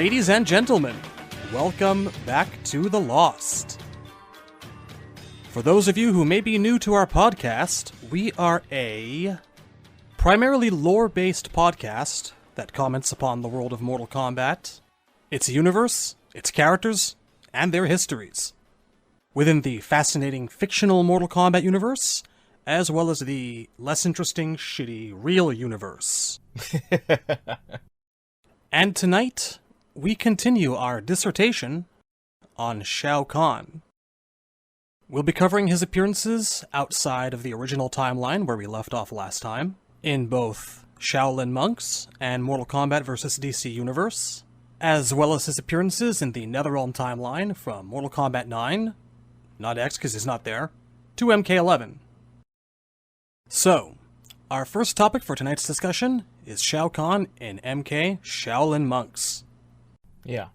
Ladies and gentlemen, welcome back to The Lost. For those of you who may be new to our podcast, we are a primarily lore-based podcast that comments upon the world of Mortal Kombat, its universe, its characters, and their histories. Within the fascinating fictional Mortal Kombat universe, as well as the less interesting, shitty, real universe. And tonight, we continue our dissertation on Shao Kahn. We'll be covering his appearances outside of the original timeline where we left off last time, in both Shaolin Monks and Mortal Kombat vs. DC Universe, as well as his appearances in the Netherrealm timeline from Mortal Kombat 9, not X because he's not there, to MK11. So, our first topic for tonight's discussion is Shao Kahn in MK Shaolin Monks. Yeah.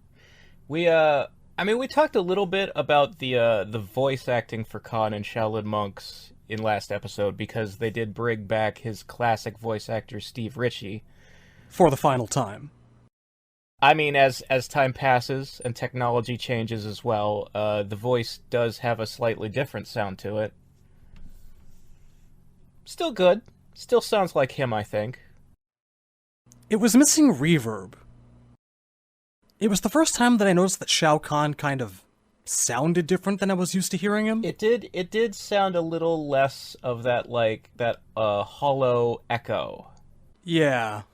We talked a little bit about the voice acting for Kahn in Shaolin Monks in last episode because they did bring back his classic voice actor Steve Ritchie. For the final time. I mean, as time passes and technology changes as well, the voice does have a slightly different sound to it. Still good. Still sounds like him, I think. It was missing reverb. It was the first time that I noticed that Shao Kahn kind of sounded different than I was used to hearing him. It did sound a little less of that, hollow echo. Yeah.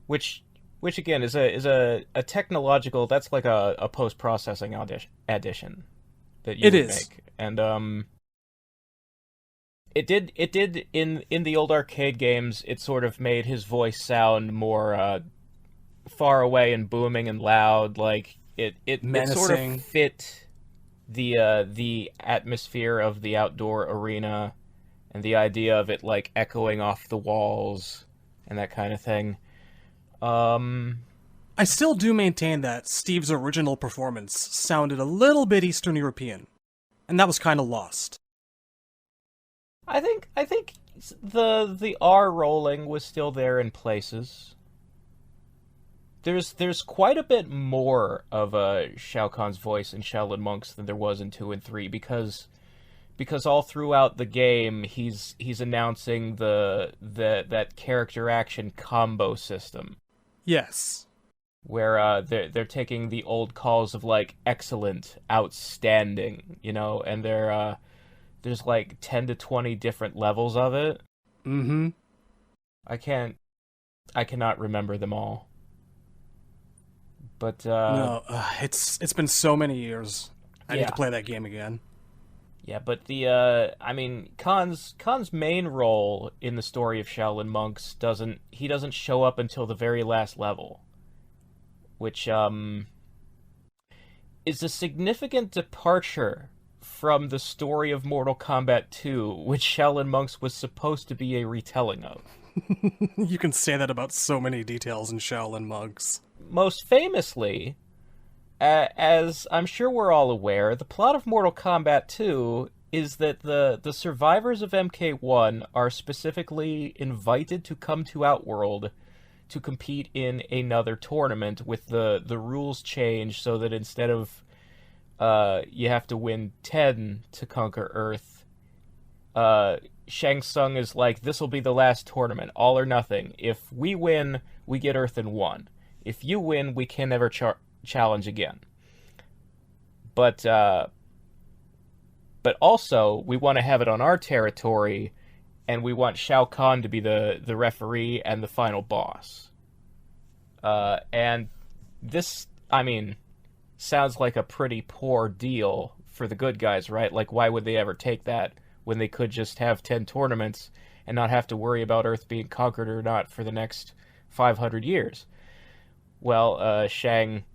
Which again is a technological, that's like a post-processing addition that you would make. And it did in the old arcade games, it sort of made his voice sound more far away and booming and loud, like it sort of fit the atmosphere of the outdoor arena and the idea of it like echoing off the walls and that kind of thing. I still do maintain that Steve's original performance sounded a little bit Eastern European, and that was kind of lost. I think the R rolling was still there in places. There's quite a bit more of Shao Kahn's voice in Shaolin Monks than there was in 2 and 3 because all throughout the game he's announcing that character action combo system. Yes. Where they're taking the old calls of like excellent, outstanding, and there's like 10 to 20 different levels of it. Mm-hmm. I cannot remember them all. But no, it's been so many years. I need to play that game again. Yeah, but Kahn's main role in the story of Shaolin Monks doesn't show up until the very last level, which is a significant departure from the story of Mortal Kombat 2, which Shaolin Monks was supposed to be a retelling of. You can say that about so many details in Shaolin Monks. Most famously, as I'm sure we're all aware, the plot of Mortal Kombat 2 is that the survivors of MK1 are specifically invited to come to Outworld to compete in another tournament with the rules changed so that instead of you have to win 10 to conquer Earth, Shang Tsung is like, this will be the last tournament, all or nothing. If we win, we get Earth in 1. If you win, we can never challenge again. But also, we want to have it on our territory, and we want Shao Kahn to be the referee and the final boss. And this, sounds like a pretty poor deal for the good guys, right? Like, why would they ever take that when they could just have 10 tournaments and not have to worry about Earth being conquered or not for the next 500 years? Well, Shang,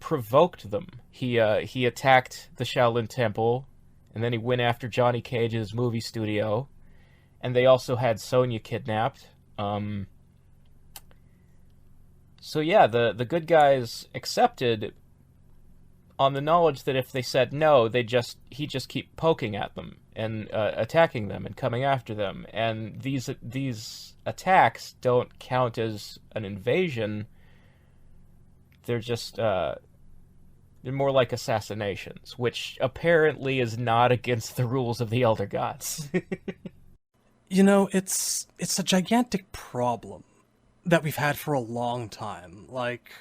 provoked them. He attacked the Shaolin Temple, and then he went after Johnny Cage's movie studio, and they also had Sonya kidnapped. So yeah, the good guys accepted on the knowledge that if they said no, he'd just keep poking at them and attacking them and coming after them. And these attacks don't count as an invasion They're just they're more like assassinations, which apparently is not against the rules of the Elder Gods. You know, it's a gigantic problem that we've had for a long time. Like,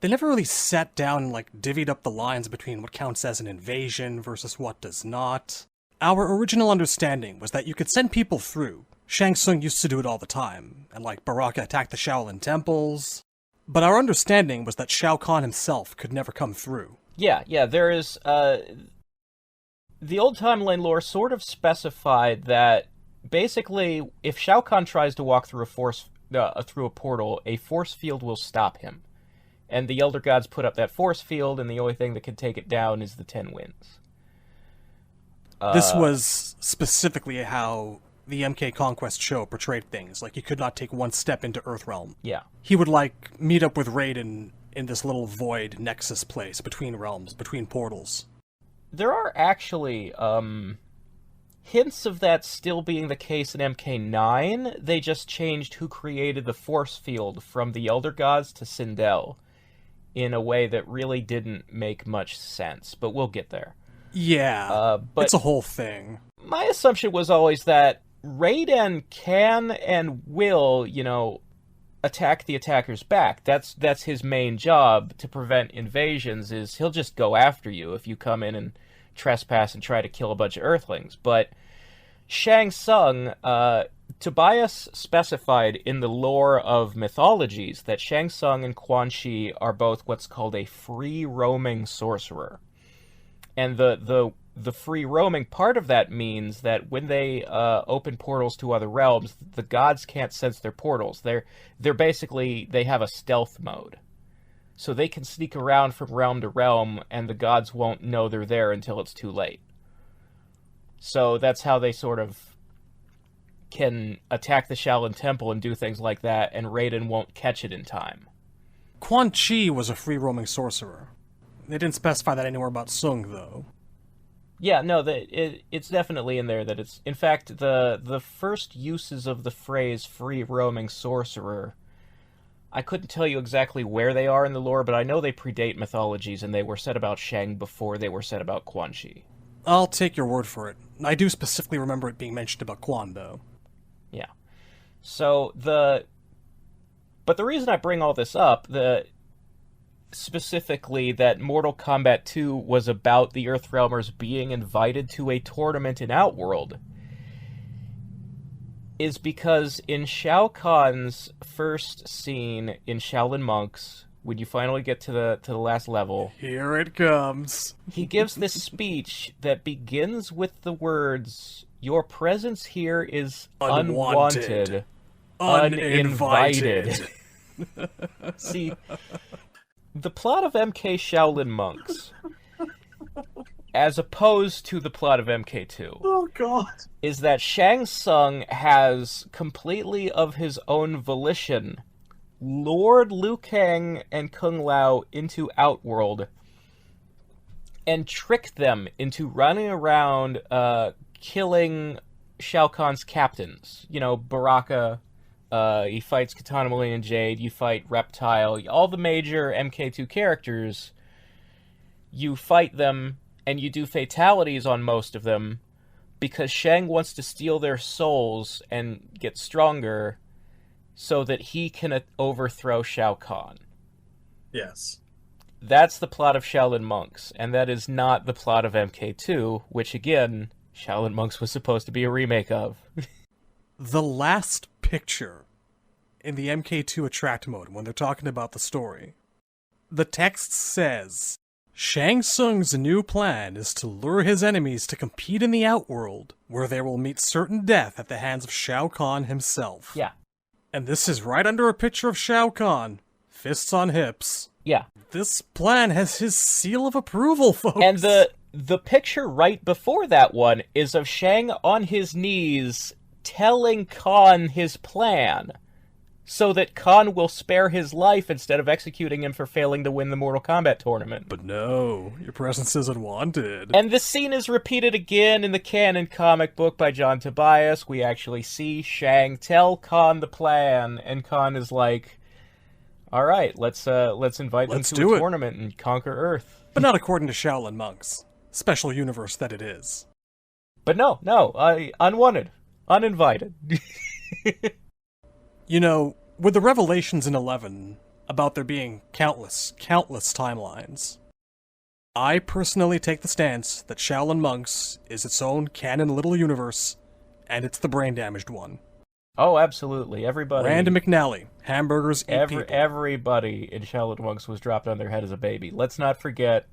they never really sat down and, like, divvied up the lines between what counts as an invasion versus what does not. Our original understanding was that you could send people through. Shang Tsung used to do it all the time, and, like, Baraka attacked the Shaolin temples. But our understanding was that Shao Kahn himself could never come through. Yeah, there is, the old timeline lore sort of specified that, basically, if Shao Kahn tries to walk through through a portal, a force field will stop him. And the Elder Gods put up that force field, and the only thing that can take it down is the 10 Winds. This was specifically how the MK Conquest show portrayed things. Like, he could not take one step into Earthrealm. Yeah. He would, like, meet up with Raiden in this little void nexus place between realms, between portals. There are actually, hints of that still being the case in MK9. They just changed who created the force field from the Elder Gods to Sindel in a way that really didn't make much sense, but we'll get there. Yeah, but it's a whole thing. My assumption was always that Raiden can and will, attack the attackers back. That's his main job, to prevent invasions, is he'll just go after you if you come in and trespass and try to kill a bunch of Earthlings. But Shang Tsung, Tobias specified in the lore of mythologies that Shang Tsung and Quan Chi are both what's called a free-roaming sorcerer. And the free-roaming part of that means that when they open portals to other realms, the gods can't sense their portals. They're basically, they have a stealth mode. So they can sneak around from realm to realm, and the gods won't know they're there until it's too late. So that's how they sort of can attack the Shaolin Temple and do things like that, and Raiden won't catch it in time. Quan Chi was a free-roaming sorcerer. They didn't specify that anywhere about Sung, though. Yeah, no, it's definitely in there that it's... In fact, the first uses of the phrase free-roaming sorcerer, I couldn't tell you exactly where they are in the lore, but I know they predate mythologies, and they were said about Shang before they were said about Quan Chi. I'll take your word for it. I do specifically remember it being mentioned about Quan, though. Yeah. So, But the reason I bring all this up, specifically that Mortal Kombat 2 was about the Earthrealmers being invited to a tournament in Outworld, is because in Shao Kahn's first scene in Shaolin Monks, when you finally get to the last level, here it comes. He gives this speech that begins with the words, "Your presence here is unwanted, uninvited." See, the plot of MK Shaolin Monks, as opposed to the plot of MK2, oh god, is that Shang Tsung has, completely of his own volition, lured Liu Kang and Kung Lao into Outworld and tricked them into running around killing Shao Kahn's captains. Baraka, he fights Katana Millennia and Jade, you fight Reptile, all the major MK2 characters, you fight them, and you do fatalities on most of them, because Shang wants to steal their souls and get stronger so that he can overthrow Shao Kahn. Yes. That's the plot of Shaolin Monks, and that is not the plot of MK2, which, again, Shaolin Monks was supposed to be a remake of. The last picture in the MK2 Attract mode, when they're talking about the story, the text says, Shang Tsung's new plan is to lure his enemies to compete in the Outworld, where they will meet certain death at the hands of Shao Kahn himself. Yeah. And this is right under a picture of Shao Kahn, fists on hips. Yeah. This plan has his seal of approval, folks. And the picture right before that one is of Shang on his knees telling Kahn his plan, so that Kahn will spare his life instead of executing him for failing to win the Mortal Kombat tournament. But no, your presence isn't wanted. And this scene is repeated again in the canon comic book by John Tobias. We actually see Shang tell Kahn the plan, and Kahn is like, All right, let's invite Let's them to do a it. tournament and conquer Earth. But not according to Shaolin monks. Special universe that it is. But no, unwanted, uninvited. You know, with the revelations in 11 about there being countless timelines, I personally take the stance that Shaolin monks is its own canon little universe, and it's the brain-damaged one. Oh, absolutely. Everybody. Rand McNally, hamburgers eat people. Everybody in Shaolin Monks was dropped on their head as a baby. Let's not forget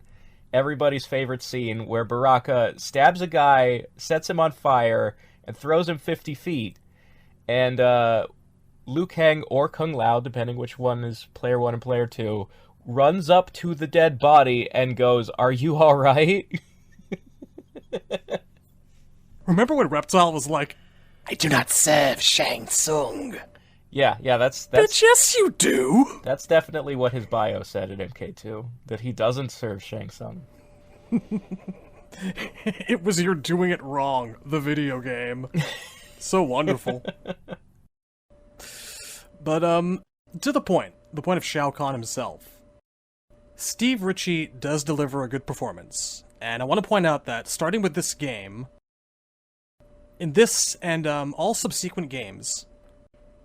everybody's favorite scene where Baraka stabs a guy, sets him on fire, and throws him 50 feet. And Liu Kang or Kung Lao, depending which one is player 1 and player 2, runs up to the dead body and goes, "Are you alright?" Remember when Reptile was like, "I do not serve Shang Tsung." Yeah, that's Bitch, yes you do! That's definitely what his bio said in MK2, that he doesn't serve Shang Tsung. It was You're Doing It Wrong, the video game. So wonderful. But, to the point of Shao Kahn himself. Steve Ritchie does deliver a good performance, and I want to point out that starting with this game, in this and all subsequent games,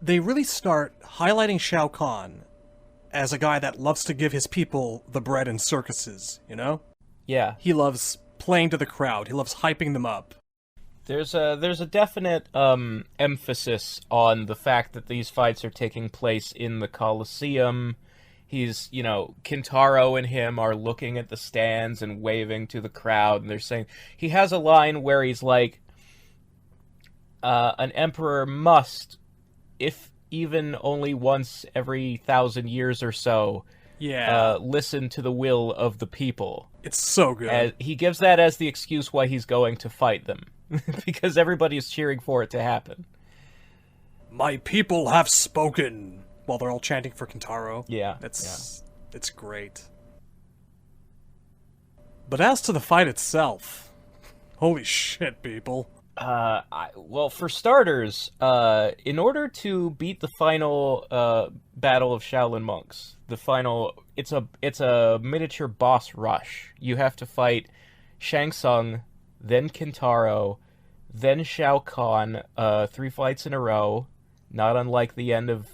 they really start highlighting Shao Kahn as a guy that loves to give his people the bread in circuses, you know? Yeah. He loves playing to the crowd, he loves hyping them up. There's a definite emphasis on the fact that these fights are taking place in the Colosseum. He's, Kintaro and him are looking at the stands and waving to the crowd, and they're saying... He has a line where he's like, an emperor must, if even only once every 1,000 years or so, listen to the will of the people. It's so good. He gives that as the excuse why he's going to fight them. Because everybody's cheering for it to happen. My people have spoken! While they're all chanting for Kintaro. Yeah. It's great. But as to the fight itself, holy shit, people. Well, for starters, in order to beat the final battle of Shaolin monks, it's a miniature boss rush. You have to fight Shang Tsung, then Kintaro, then Shao Kahn, 3 fights in a row, not unlike the end of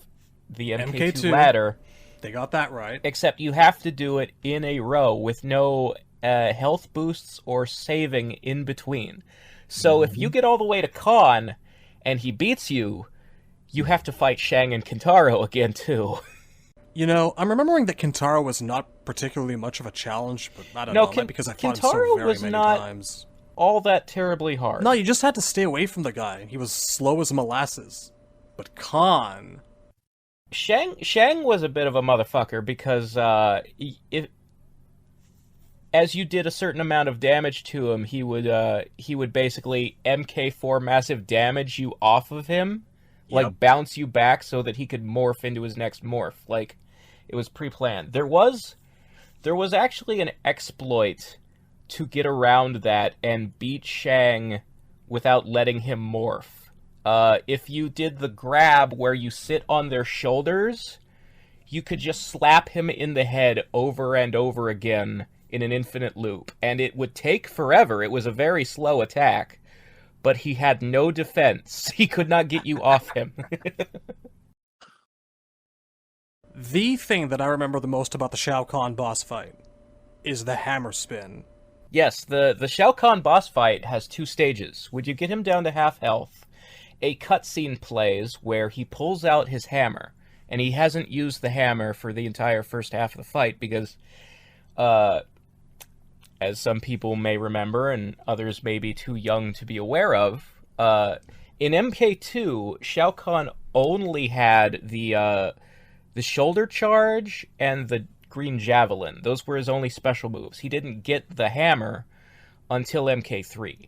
the MK2 ladder. They got that right. Except you have to do it in a row with no health boosts or saving in between. So if you get all the way to Kahn and he beats you, you have to fight Shang and Kintaro again too. I'm remembering that Kintaro was not particularly much of a challenge, but I don't know, maybe because I fought him so very many times. All that terribly hard. No, you just had to stay away from the guy. He was slow as molasses. But Kahn... Shang was a bit of a motherfucker because as you did a certain amount of damage to him, he would basically MK4 massive damage you off of him, like bounce you back so that he could morph into his next morph. Like it was pre-planned. There was actually an exploit to get around that and beat Shang without letting him morph. If you did the grab where you sit on their shoulders, you could just slap him in the head over and over again in an infinite loop. And it would take forever. It was a very slow attack, but he had no defense. He could not get you off him. The thing that I remember the most about the Shao Kahn boss fight is the hammer spin. Yes, the Shao Kahn boss fight has 2 stages. When you get him down to half health, a cutscene plays where he pulls out his hammer, and he hasn't used the hammer for the entire first half of the fight because, as some people may remember and others may be too young to be aware of, in MK2, Shao Kahn only had the shoulder charge and the green javelin. Those were his only special moves. He didn't get the hammer until MK3.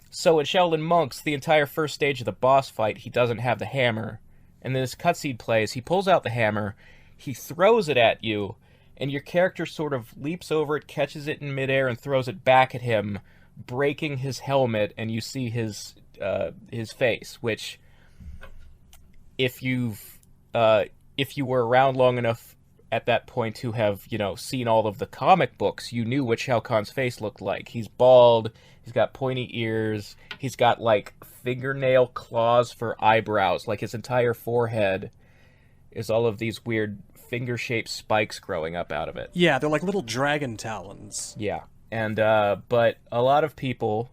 So in Shaolin Monks, the entire first stage of the boss fight, he doesn't have the hammer. And then this cutscene plays, he pulls out the hammer, he throws it at you, and your character sort of leaps over it, catches it in midair, and throws it back at him, breaking his helmet, and you see his face, which, if you've if you were around long enough at that point to have, seen all of the comic books, you knew what Shao Kahn's face looked like. He's bald, he's got pointy ears, he's got, like, fingernail claws for eyebrows. Like, his entire forehead is all of these weird finger-shaped spikes growing up out of it. Yeah, they're like little dragon talons. Yeah. And, but a lot of people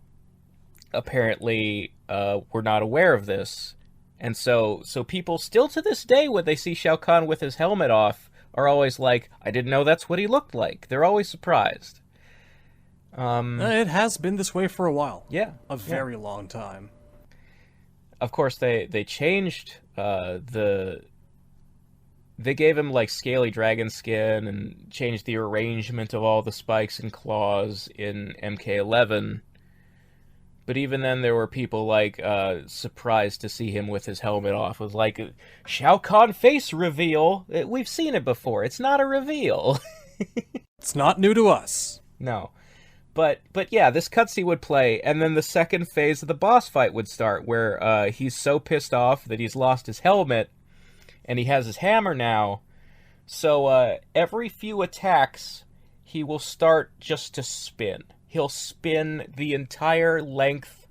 apparently were not aware of this. And so people still to this day, when they see Shao Kahn with his helmet off, are always like, I didn't know that's what he looked like. They're always surprised. It has been this way for a while. Yeah. A very long time. Of course, they changed They gave him, like, scaly dragon skin and changed the arrangement of all the spikes and claws in MK11. But even then, there were people, like, surprised to see him with his helmet off. It was like, Shao Kahn face reveal. We've seen it before. It's not a reveal. It's not new to us. No. But yeah, this cutscene would play, and then the second phase of the boss fight would start, where he's so pissed off that he's lost his helmet, and he has his hammer now. So every few attacks, he will start just to spin. He'll spin the entire length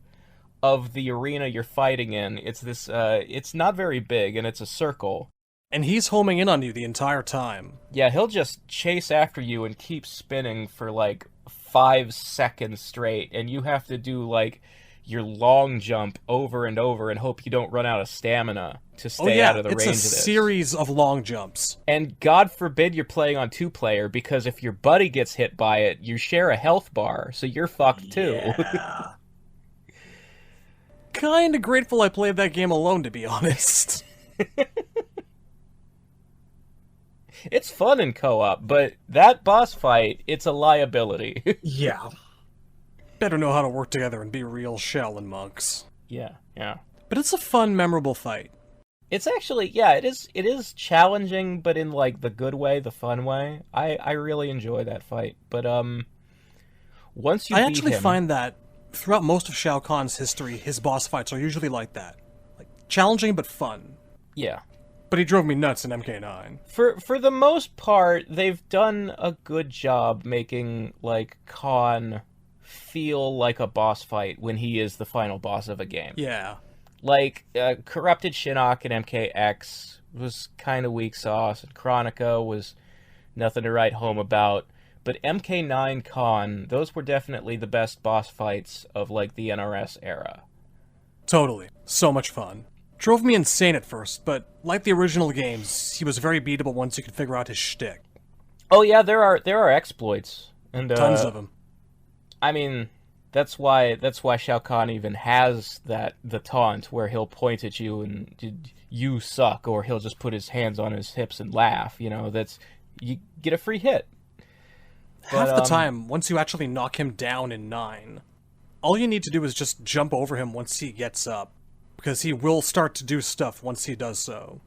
of the arena you're fighting in. It's this, it's not very big, and it's a circle. And he's homing in on you the entire time. Yeah, he'll just chase after you and keep spinning for, like, 5 seconds straight, and you have to do, like, your long jump over and over and hope you don't run out of stamina to stay out of the range of this. It's a series of long jumps. And God forbid you're playing on 2-player, because if your buddy gets hit by it, you share a health bar, so you're fucked too. Yeah. Kinda grateful I played that game alone, to be honest. It's fun in co-op, but that boss fight, it's a liability. Yeah. Better know how to work together and be real Shaolin monks. Yeah. But it's a fun, memorable fight. It's actually, yeah, it is challenging, but in, like, the good way, the fun way. I really enjoy that fight. But, once you beat him... I actually find that throughout most of Shao Kahn's history, his boss fights are usually like that. Like, challenging but fun. Yeah. But he drove me nuts in MK9. For the most part, they've done a good job making, like, Kahn feel like a boss fight when he is the final boss of a game. Yeah. Like, Corrupted Shinnok in MKX was kind of weak sauce, and Chronica was nothing to write home about. But MK9 Kahn, those were definitely the best boss fights of, like, the NRS era. Totally. So much fun. Drove me insane at first, but like the original games, he was very beatable once you could figure out his shtick. Oh yeah, there are exploits, and tons of them. I mean, that's why Shao Kahn even has the taunt where he'll point at you and you suck, or he'll just put his hands on his hips and laugh. That's you get a free hit. Half the time, once you actually knock him down in 9, all you need to do is just jump over him once he gets up. Because he will start to do stuff once he does so.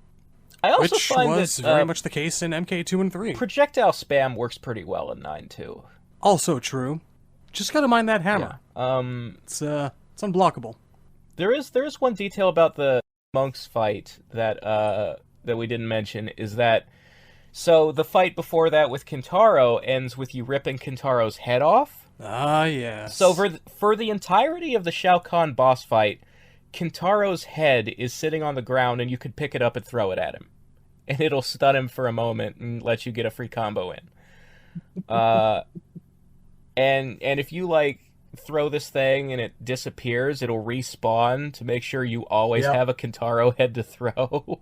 I also which find was that, very much the case in MK2 and 3. Projectile spam works pretty well in 9, too. Also true. Just gotta mind that hammer. Yeah. It's unblockable. There is one detail about the monks fight that we didn't mention, is that so the fight before that with Kintaro ends with you ripping Kintaro's head off. Ah, yes. So for the entirety of the Shao Kahn boss fight, Kintaro's head is sitting on the ground, and you could pick it up and throw it at him. And it'll stun him for a moment and let you get a free combo in. And if you, like, throw this thing and it disappears, it'll respawn to make sure you always have a Kintaro head to throw.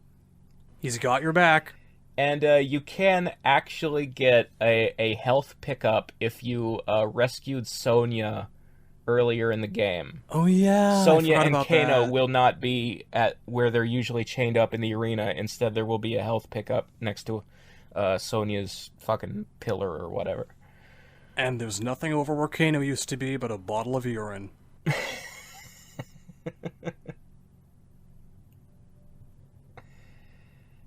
He's got your back. And you can actually get a health pickup if you rescued Sonya earlier in the game. Oh yeah, Sonya and Kano will not be at where they're usually chained up in the arena. Instead, there will be a health pickup next to Sonya's fucking pillar or whatever. And there's nothing over where Kano used to be but a bottle of urine.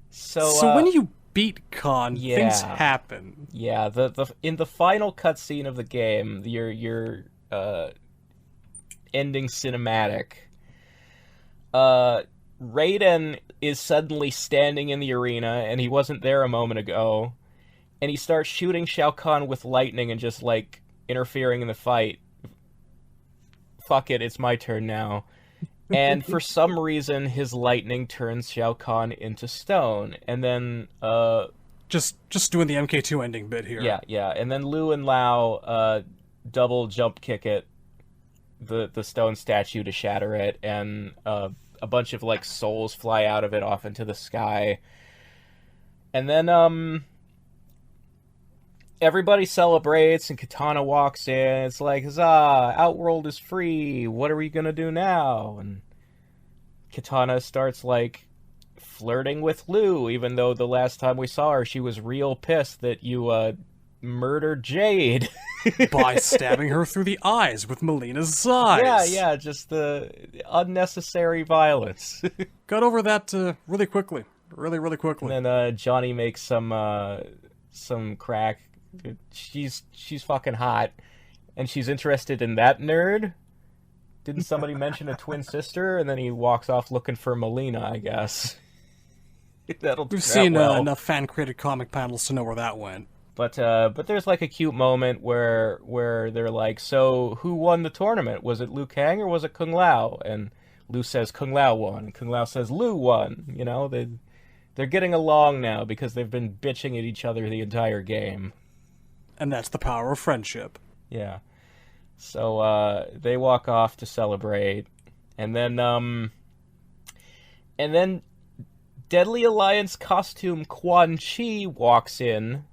So when you beat Kahn, things happen. Yeah, in the final cutscene of the game, your ending cinematic, Raiden is suddenly standing in the arena, and he wasn't there a moment ago, and he starts shooting Shao Kahn with lightning and just, like, interfering in the fight. Fuck it, it's my turn now. And for some reason, his lightning turns Shao Kahn into stone, and then, Just doing the MK2 ending bit here. Yeah, and then Liu and Lao, double jump kick it, the stone statue to shatter it, and, a bunch of, like, souls fly out of it off into the sky. And then, everybody celebrates, and Katana walks in. It's like, huzzah, Outworld is free. What are we gonna do now? And Katana starts, like, flirting with Liu, even though the last time we saw her, she was real pissed that you, murdered Jade. By stabbing her through the eyes with Melina's eyes. Yeah, just the unnecessary violence. Got over that really quickly. Really quickly. And then Johnny makes some crack. She's fucking hot, and she's interested in that nerd. Didn't somebody mention a twin sister? And then he walks off looking for Melina, I guess. We've seen enough fan-created comic panels to know where that went. But there's, like, a cute moment where they're like, so who won the tournament? Was it Liu Kang or was it Kung Lao? And Liu says Kung Lao won, and Kung Lao says Liu won. You know, they're getting along now because they've been bitching at each other the entire game. And that's the power of friendship. Yeah. So they walk off to celebrate, and then Deadly Alliance costume Quan Chi walks in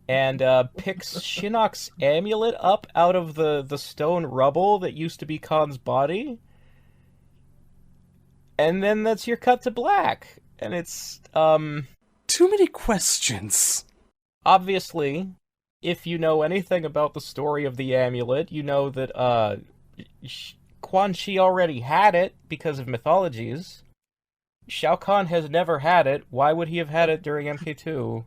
and picks Shinnok's amulet up out of the stone rubble that used to be Khan's body. And then that's your cut to black. And it's, Too many questions. Obviously, if you know anything about the story of the amulet, you know that, Quan Chi already had it because of mythologies. Shao Kahn has never had it. Why would he have had it during MK2?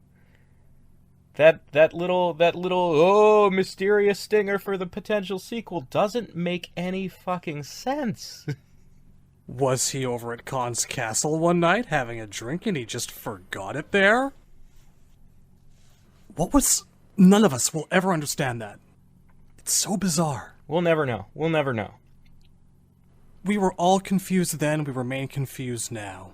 That little mysterious stinger for the potential sequel doesn't make any fucking sense. Was he over at Khan's castle one night having a drink and he just forgot it there? None of us will ever understand that. It's so bizarre. We'll never know. We were all confused then, we remain confused now.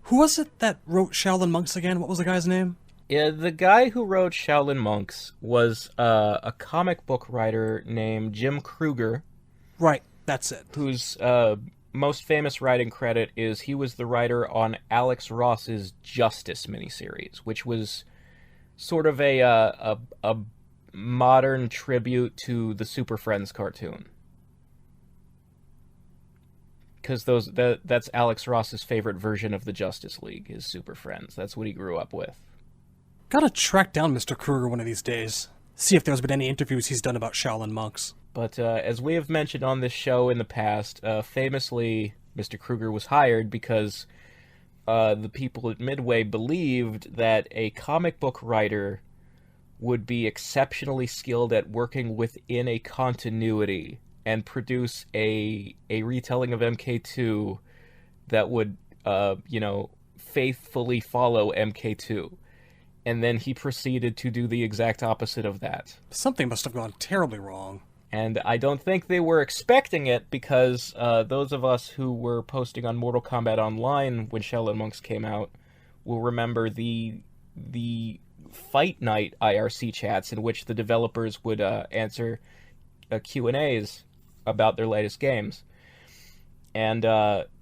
Who was it that wrote Shaolin Monks again? What was the guy's name? Yeah, the guy who wrote Shaolin Monks was a comic book writer named Jim Kruger. Right, that's it. Whose most famous writing credit is he was the writer on Alex Ross's Justice miniseries, which was sort of a modern tribute to the Super Friends cartoon. Because that's Alex Ross's favorite version of the Justice League, is Super Friends. That's what he grew up with. Gotta track down Mr. Kruger one of these days. See if there's been any interviews he's done about Shaolin Monks. But as we have mentioned on this show in the past, famously, Mr. Kruger was hired because the people at Midway believed that a comic book writer would be exceptionally skilled at working within a continuity and produce a retelling of MK2 that would, faithfully follow MK2. And then he proceeded to do the exact opposite of that. Something must have gone terribly wrong. And I don't think they were expecting it, because those of us who were posting on Mortal Kombat Online when Shaolin Monks came out will remember the Fight Night IRC chats in which the developers would answer Q&As about their latest games. And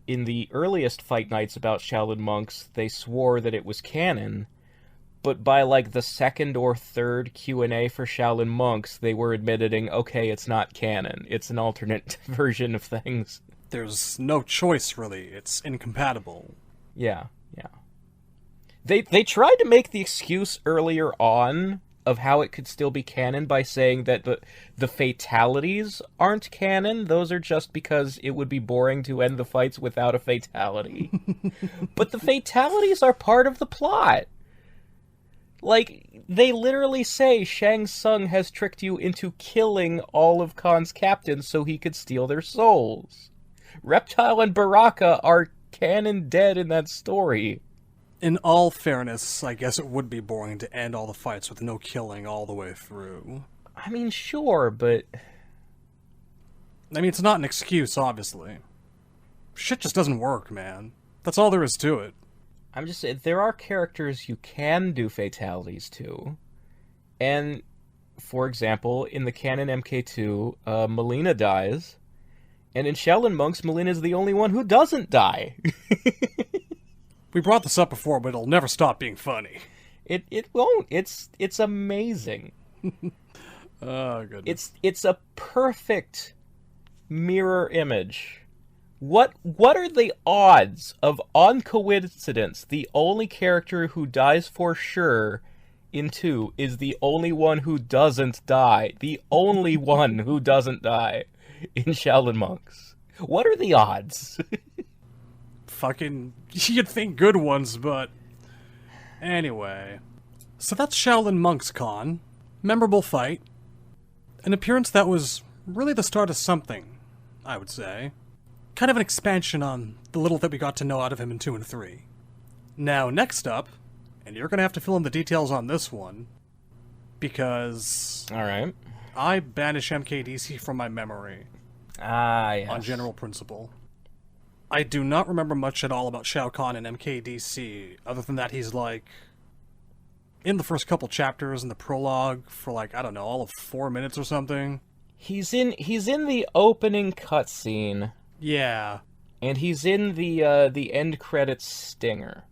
in the earliest Fight Nights about Shaolin Monks, they swore that it was canon, but by, like, the second or third Q&A for Shaolin Monks, they were admitting, okay, it's not canon. It's an alternate version of things. There's no choice, really. It's incompatible. Yeah. They tried to make the excuse earlier on of how it could still be canon by saying that the fatalities aren't canon. Those are just because it would be boring to end the fights without a fatality. But the fatalities are part of the plot. Like, they literally say Shang Tsung has tricked you into killing all of Khan's captains so he could steal their souls. Reptile and Baraka are canon dead in that story. In all fairness, I guess it would be boring to end all the fights with no killing all the way through. I mean, sure, but... I mean, it's not an excuse, obviously. Shit just doesn't work, man. That's all there is to it. I'm just saying, there are characters you can do fatalities to. And, for example, in the canon MK2, Millennia dies. And in Shaolin Monks, Millennia's the only one who doesn't die. We brought this up before, but it'll never stop being funny. It won't. It's amazing. Oh, goodness. It's a perfect mirror image. What are the odds of, on coincidence, the only character who dies for sure in 2 is the only one who doesn't die? The only one who doesn't die in Shaolin Monks. What are the odds? Fucking, you'd think good ones, but... Anyway. So that's Shaolin Monks Con. Memorable fight. An appearance that was really the start of something, I would say. Kind of an expansion on the little that we got to know out of him in 2 and 3. Now, next up, and you're gonna have to fill in the details on this one, because... Alright. I banish MKDC from my memory. Ah, yes. On general principle. I do not remember much at all about Shao Kahn and MKDC, other than that he's like... in the first couple chapters in the prologue for like, I don't know, all of 4 minutes or something. He's in the opening cutscene. Yeah. And he's in the end credits stinger.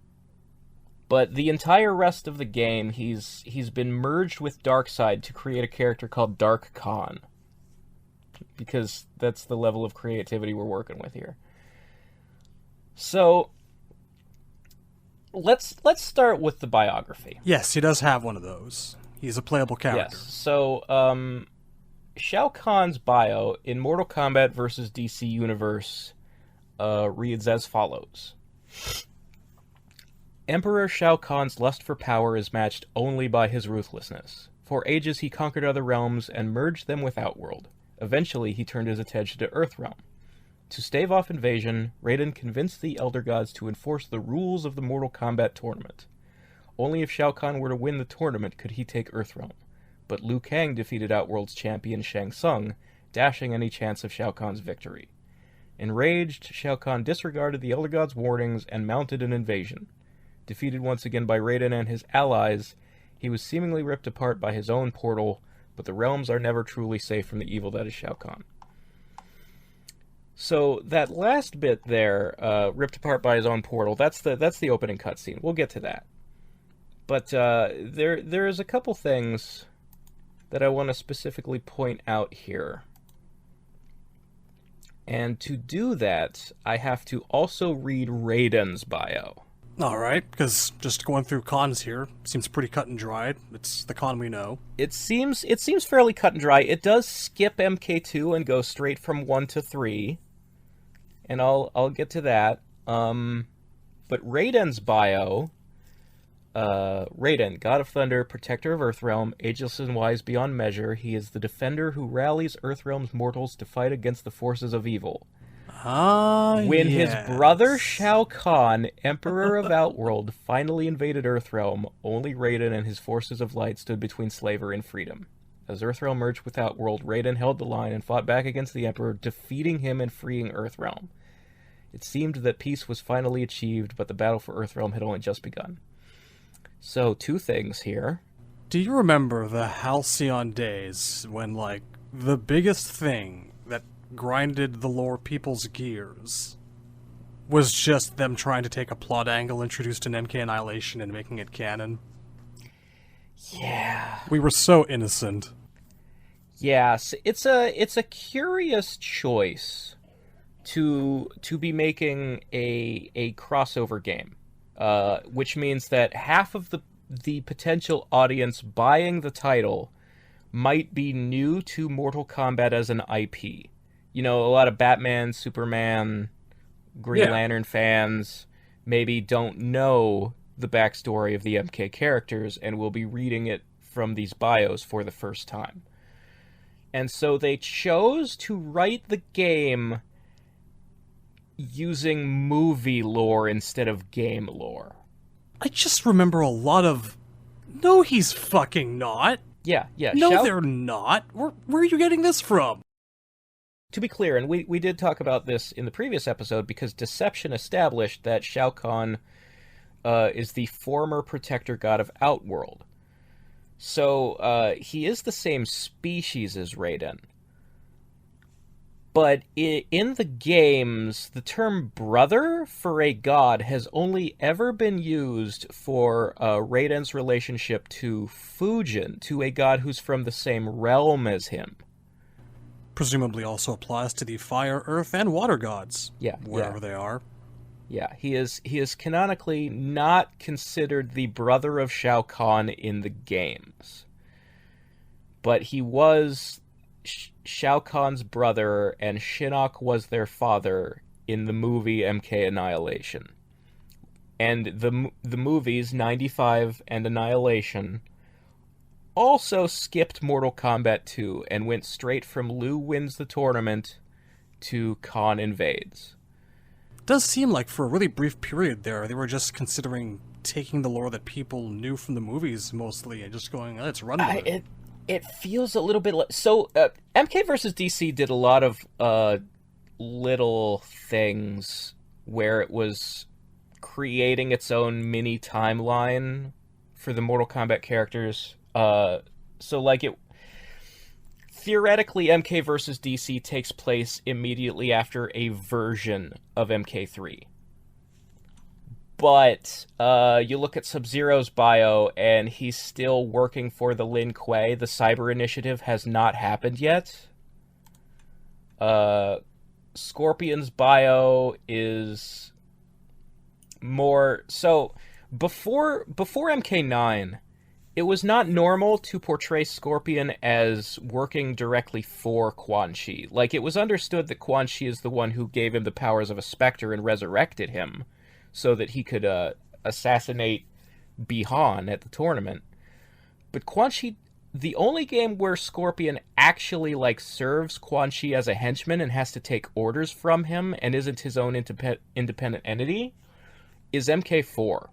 But the entire rest of the game, he's been merged with Darkseid to create a character called Dark Kahn. Because that's the level of creativity we're working with here. So, let's start with the biography. Yes, he does have one of those. He's a playable character. Yes, so, Shao Kahn's bio in Mortal Kombat vs. DC Universe reads as follows. Emperor Shao Kahn's lust for power is matched only by his ruthlessness. For ages he conquered other realms and merged them with Outworld. Eventually he turned his attention to Earthrealm. To stave off invasion, Raiden convinced the Elder Gods to enforce the rules of the Mortal Kombat tournament. Only if Shao Kahn were to win the tournament could he take Earthrealm. But Liu Kang defeated Outworld's champion Shang Tsung, dashing any chance of Shao Kahn's victory. Enraged, Shao Kahn disregarded the Elder Gods' warnings and mounted an invasion. Defeated once again by Raiden and his allies, he was seemingly ripped apart by his own portal, but the realms are never truly safe from the evil that is Shao Kahn. So that last bit there, ripped apart by his own portal, that's the opening cutscene. We'll get to that. But there's a couple things that I want to specifically point out here. And to do that, I have to also read Raiden's bio. Alright, because just going through cons here seems pretty cut and dried. It's the con we know. It seems fairly cut and dry. It does skip MK2 and go straight from 1 to 3. And I'll get to that. But Raiden's bio... Raiden, God of Thunder, Protector of Earthrealm, ageless and wise beyond measure, he is the defender who rallies Earthrealm's mortals to fight against the forces of evil. When his brother Shao Kahn, Emperor of Outworld, finally invaded Earthrealm, only Raiden and his forces of light stood between slavery and freedom. As Earthrealm merged with Outworld, Raiden held the line and fought back against the Emperor, defeating him and freeing Earthrealm. It seemed that peace was finally achieved, but the battle for Earthrealm had only just begun. So, 2 things here. Do you remember the Halcyon days when, like, the biggest thing that grinded the lore people's gears was just them trying to take a plot angle introduced in MK Annihilation and making it canon? Yeah. We were so innocent. Yes, it's a curious choice to be making a crossover game. Which means that half of the potential audience buying the title might be new to Mortal Kombat as an IP. You know, a lot of Batman, Superman, Green Lantern fans maybe don't know the backstory of the MK characters and will be reading it from these bios for the first time. And so they chose to write the game using movie lore instead of game lore. I just remember a lot of, no, he's fucking not. Yeah. No, they're not. Where are you getting this from? To be clear, and we did talk about this in the previous episode, because Deception established that Shao Kahn is the former protector god of Outworld. So he is the same species as Raiden. But in the games, the term brother for a god has only ever been used for Raiden's relationship to Fujin, to a god who's from the same realm as him. Presumably also applies to the fire, earth, and water gods. Yeah, wherever they are. Yeah, he is canonically not considered the brother of Shao Kahn in the games. But he was Shao Kahn's brother, and Shinnok was their father in the movie MK Annihilation. And the movies 95 and Annihilation also skipped Mortal Kombat 2 and went straight from Liu wins the tournament to Kahn invades. It does seem like for a really brief period there, they were just considering taking the lore that people knew from the movies mostly and just going, let's run with it. It feels a little bit like... So, MK vs. DC did a lot of little things where it was creating its own mini timeline for the Mortal Kombat characters. So, like, theoretically, MK vs. DC takes place immediately after a version of MK3. But you look at Sub-Zero's bio, and he's still working for the Lin Kuei. The Cyber Initiative has not happened yet. Scorpion's bio is more... So, before MK9, it was not normal to portray Scorpion as working directly for Quan Chi. Like, it was understood that Quan Chi is the one who gave him the powers of a Spectre and resurrected him, so that he could assassinate Bi-Han at the tournament. But Quan Chi, the only game where Scorpion actually, like, serves Quan Chi as a henchman and has to take orders from him and isn't his own independent entity, is MK4.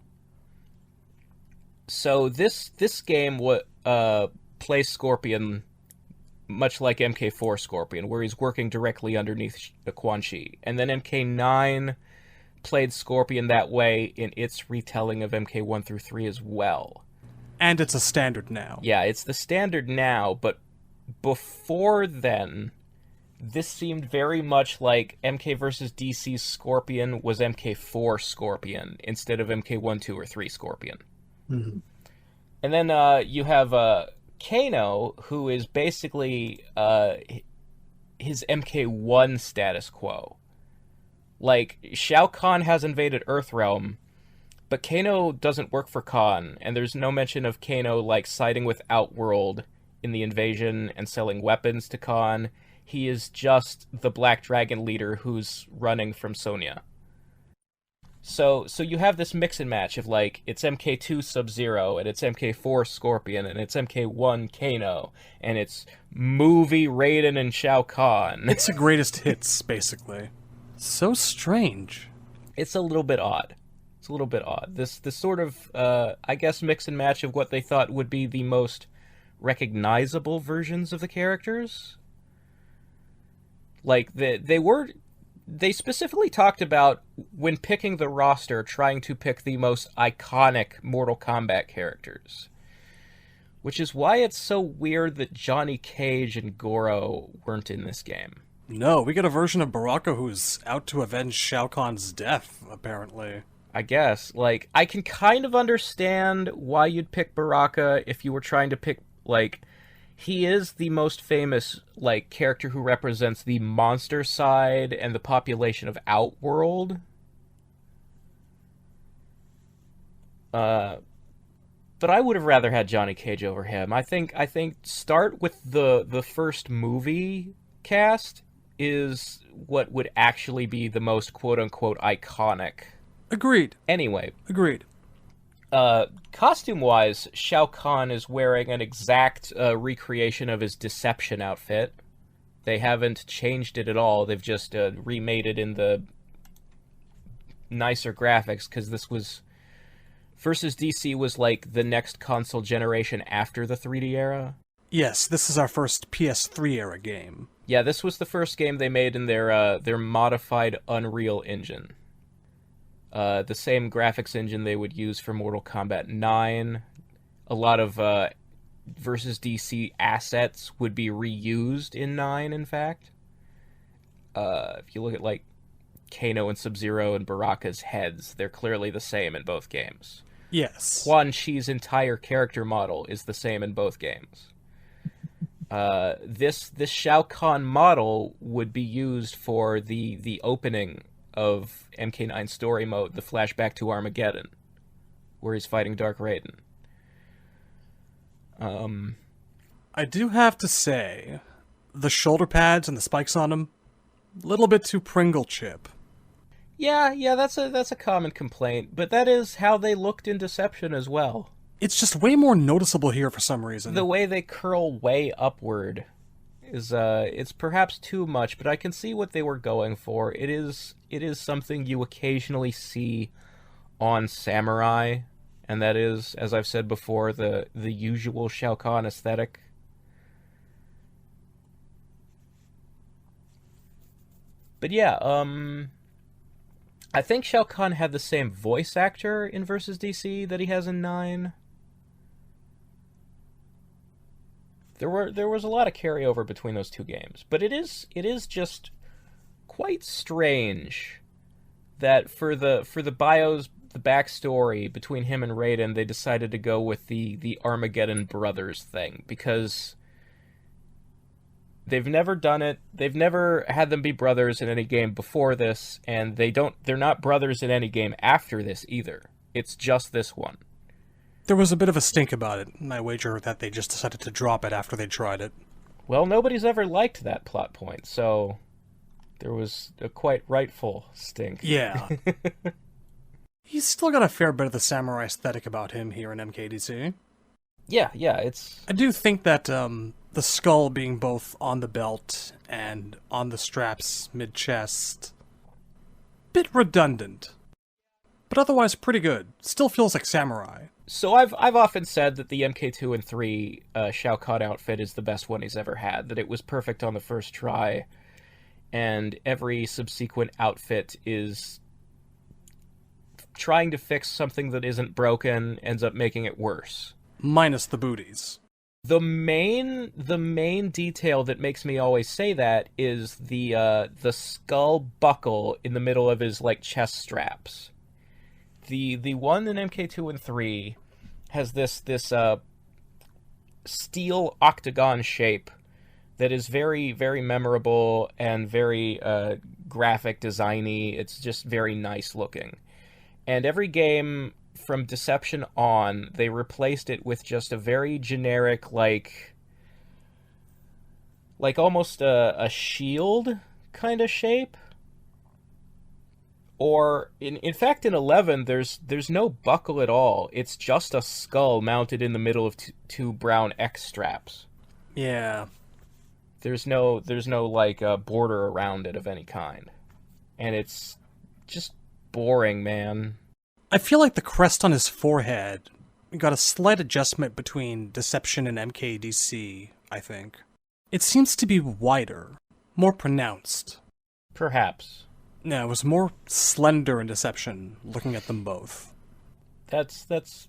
So this game plays Scorpion much like MK4 Scorpion, where he's working directly underneath Quan Chi. And then MK9 played Scorpion that way in its retelling of MK1 through 3 as well. And it's a standard now. Yeah, it's the standard now, but before then, this seemed very much like MK vs. DC's Scorpion was MK4 Scorpion instead of MK1, 2, or 3 Scorpion. Mm-hmm. And then you have Kano, who is basically his MK1 status quo. Like, Shao Kahn has invaded Earthrealm, but Kano doesn't work for Kahn, and there's no mention of Kano, like, siding with Outworld in the invasion and selling weapons to Kahn. He is just the Black Dragon leader who's running from Sonya. So you have this mix and match of, like, it's MK2 Sub-Zero, and it's MK4 Scorpion, and it's MK1 Kano, and it's movie Raiden and Shao Kahn. It's the greatest hits, basically. So strange. It's a little bit odd. This sort of, I guess, mix and match of what they thought would be the most recognizable versions of the characters. Like, they specifically talked about, when picking the roster, trying to pick the most iconic Mortal Kombat characters. Which is why it's so weird that Johnny Cage and Goro weren't in this game. No, we get a version of Baraka who's out to avenge Shao Kahn's death, apparently. I guess. Like, I can kind of understand why you'd pick Baraka if you were trying to pick, like... He is the most famous, like, character who represents the monster side and the population of Outworld. But I would have rather had Johnny Cage over him. I think start with the first movie cast is what would actually be the most quote-unquote iconic. Agreed. Anyway. Agreed. Costume-wise, Shao Kahn is wearing an exact recreation of his Deception outfit. They haven't changed it at all. They've just remade it in the nicer graphics, because this was... Versus DC was like the next console generation after the 3D era. Yes, this is our first PS3 era game. Yeah, this was the first game they made in their modified Unreal Engine. The same graphics engine they would use for Mortal Kombat 9. A lot of Versus DC assets would be reused in 9, in fact. If you look at, like, Kano and Sub-Zero and Baraka's heads, they're clearly the same in both games. Yes. Quan Chi's entire character model is the same in both games. This Shao Kahn model would be used for the opening of MK9 story mode, the flashback to Armaageddon, where he's fighting Dark Raiden. I do have to say, the shoulder pads and the spikes on them, a little bit too Pringle chip. Yeah, that's a common complaint, but that is how they looked in Deception as well. It's just way more noticeable here for some reason. The way they curl way upward is it's perhaps too much, but I can see what they were going for. It is something you occasionally see on samurai, and that is, as I've said before, the usual Shao Kahn aesthetic. But yeah, I think Shao Kahn had the same voice actor in Versus DC that he has in 9. There was a lot of carryover between those two games, but it is just quite strange that for the bios, the backstory between him and Raiden, they decided to go with the Armageddon brothers thing, because they've never done it. They've never had them be brothers in any game before this, and they're not brothers in any game after this either. It's just this one. There was a bit of a stink about it, and I wager that they just decided to drop it after they tried it. Well, nobody's ever liked that plot point, so there was a quite rightful stink. Yeah. He's still got a fair bit of the samurai aesthetic about him here in MKDC. Yeah, it's... I do think that the skull being both on the belt and on the straps mid-chest, bit redundant. But otherwise pretty good. Still feels like samurai. So I've often said that the MK2 and 3 Shao Kahn outfit is the best one he's ever had, that it was perfect on the first try, and every subsequent outfit is trying to fix something that isn't broken, ends up making it worse. Minus the booties. The main detail that makes me always say that is the skull buckle in the middle of his, like, chest straps. The one in MK2 and 3 has this steel octagon shape that is very, very memorable and very graphic designy. It's just very nice looking. And every game from Deception on, they replaced it with just a very generic, like almost a shield kind of shape. Or, in fact, in 11, there's no buckle at all. It's just a skull mounted in the middle of two brown X straps. Yeah. There's no like, border around it of any kind. And it's just boring, man. I feel like the crest on his forehead got a slight adjustment between Deception and MKDC, I think. It seems to be wider, more pronounced. Perhaps. No, it was more slender in Deception, looking at them both. That's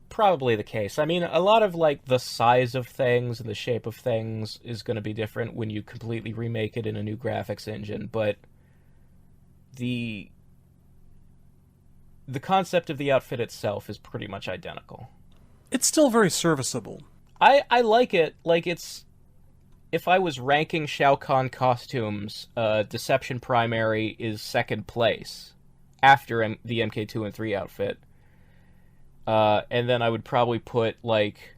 probably the case. I mean, a lot of, like, the size of things and the shape of things is going to be different when you completely remake it in a new graphics engine, but the concept of the outfit itself is pretty much identical. It's still very serviceable. I like it. Like, it's... If I was ranking Shao Kahn costumes, Deception Primary is second place after the MK2 and 3 outfit. And then I would probably put, like...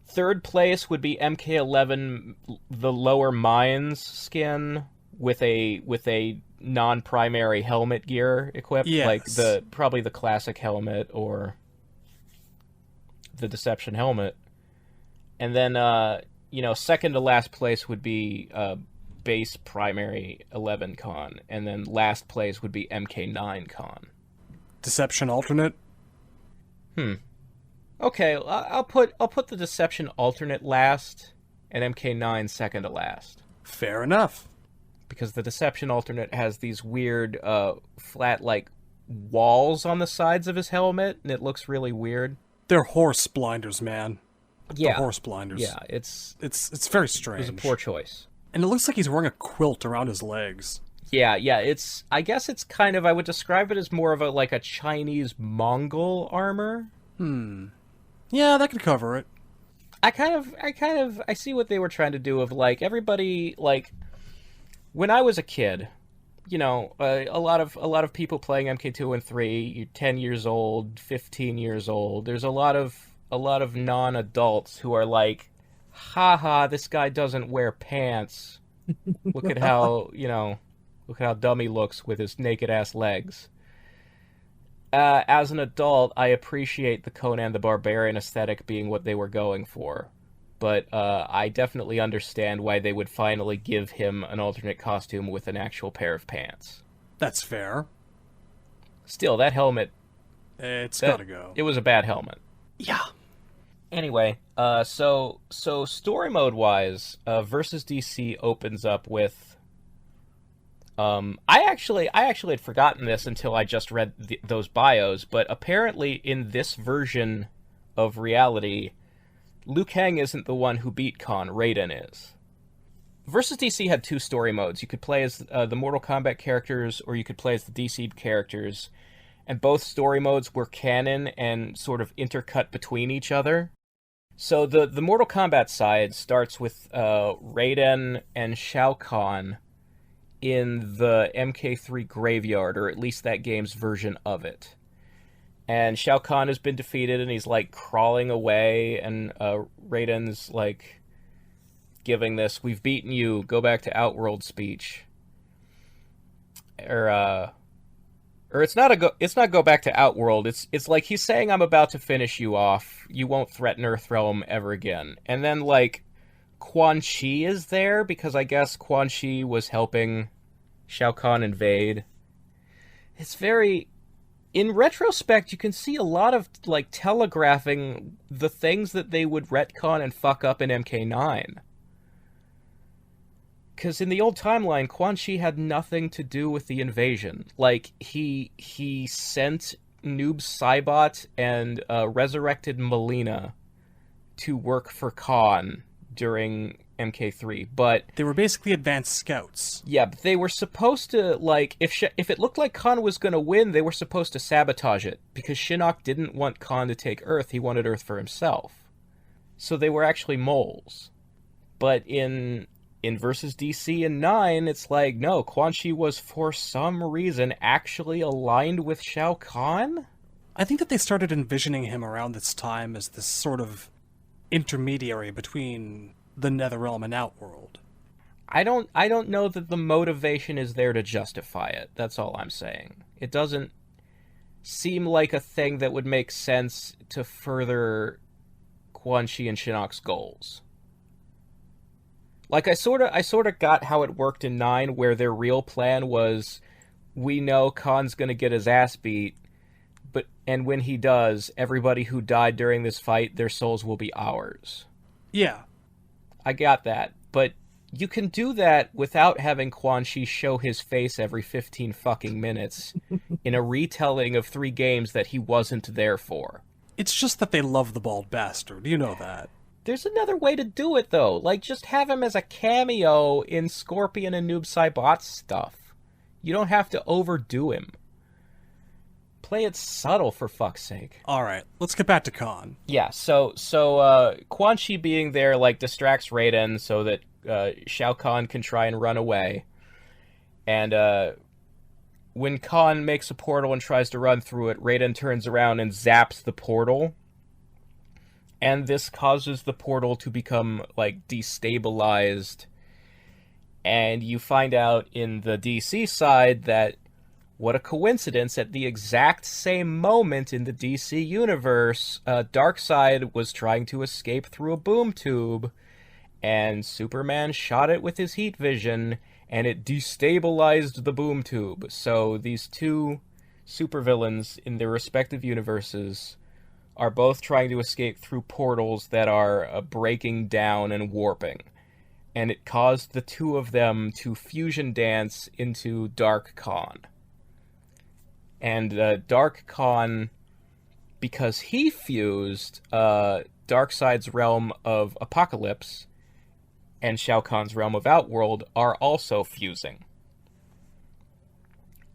Third place would be MK11, the Lower Mines skin, with a non-primary helmet gear equipped. Yes. Like, probably the classic helmet or the Deception helmet. And then, second to last place would be base primary 11 con, and then last place would be MK9 con. Deception alternate? Okay, I'll put the Deception alternate last, and MK9 second to last. Fair enough. Because the Deception alternate has these weird, flat, like, walls on the sides of his helmet, and it looks really weird. They're horse blinders, man. Yeah. The horse blinders. Yeah, it's very strange. It was a poor choice. And it looks like he's wearing a quilt around his legs. Yeah, I guess it's kind of, I would describe it as more of a Chinese Mongol armor. Yeah, that could cover it. I see what they were trying to do of, like, everybody, like, when I was a kid, you know, a lot of people playing MK2 and 3, you're 10 years old, 15 years old. There's a lot of non-adults who are like, haha, this guy doesn't wear pants. Look at how dumb he looks with his naked ass legs. As an adult, I appreciate the Conan the Barbarian aesthetic being what they were going for. But I definitely understand why they would finally give him an alternate costume with an actual pair of pants. That's fair. Still, that helmet... It's gotta go. It was a bad helmet. Yeah. Anyway, so story mode-wise, Versus DC opens up with... I actually had forgotten this until I just read those bios, but apparently in this version of reality, Liu Kang isn't the one who beat Kahn, Raiden is. Versus DC had two story modes. You could play as the Mortal Kombat characters, or you could play as the DC characters, and both story modes were canon and sort of intercut between each other. So the Mortal Kombat side starts with Raiden and Shao Kahn in the MK3 graveyard, or at least that game's version of it. And Shao Kahn has been defeated, and he's, like, crawling away, and Raiden's, like, giving this, "We've beaten you, go back to Outworld" speech. Or it's not go back to Outworld, it's like he's saying, "I'm about to finish you off, you won't threaten Earthrealm ever again." And then, like, Quan Chi is there, because I guess Quan Chi was helping Shao Kahn invade. It's very... In retrospect, you can see a lot of, like, telegraphing the things that they would retcon and fuck up in MK9. Because in the old timeline, Quan Chi had nothing to do with the invasion. Like, he sent Noob Saibot and resurrected Millennia to work for Kahn during MK3, but... They were basically advanced scouts. Yeah, but they were supposed to, like, if it looked like Kahn was going to win, they were supposed to sabotage it, because Shinnok didn't want Kahn to take Earth, he wanted Earth for himself. So they were actually moles. But in Versus DC and 9, it's like, no, Quan Chi was, for some reason, actually aligned with Shao Kahn? I think that they started envisioning him around this time as this sort of intermediary between the Netherrealm and Outworld. I don't know that the motivation is there to justify it. That's all I'm saying. It doesn't seem like a thing that would make sense to further Quan Chi and Shinnok's goals. Like, I sort of got how it worked in 9, where their real plan was, we know Khan's gonna get his ass beat, and when he does, everybody who died during this fight, their souls will be ours. Yeah. I got that, but you can do that without having Quan Chi show his face every 15 fucking minutes in a retelling of 3 games that he wasn't there for. It's just that they love the bald bastard, you know that. There's another way to do it, though. Like, just have him as a cameo in Scorpion and Noob Saibot's stuff. You don't have to overdo him. Play it subtle, for fuck's sake. Alright, let's get back to Kahn. Yeah, so Quan Chi being there, like, distracts Raiden so that Shao Kahn can try and run away. And when Kahn makes a portal and tries to run through it, Raiden turns around and zaps the portal. And this causes the portal to become, like, destabilized. And you find out in the DC side that, what a coincidence, at the exact same moment in the DC universe, Darkseid was trying to escape through a boom tube, and Superman shot it with his heat vision, and it destabilized the boom tube. So these two supervillains in their respective universes are both trying to escape through portals that are breaking down and warping. And it caused the two of them to fusion dance into Dark Kahn. And Dark Kahn, because he fused Darkseid's realm of Apocalypse and Shao Kahn's realm of Outworld, are also fusing.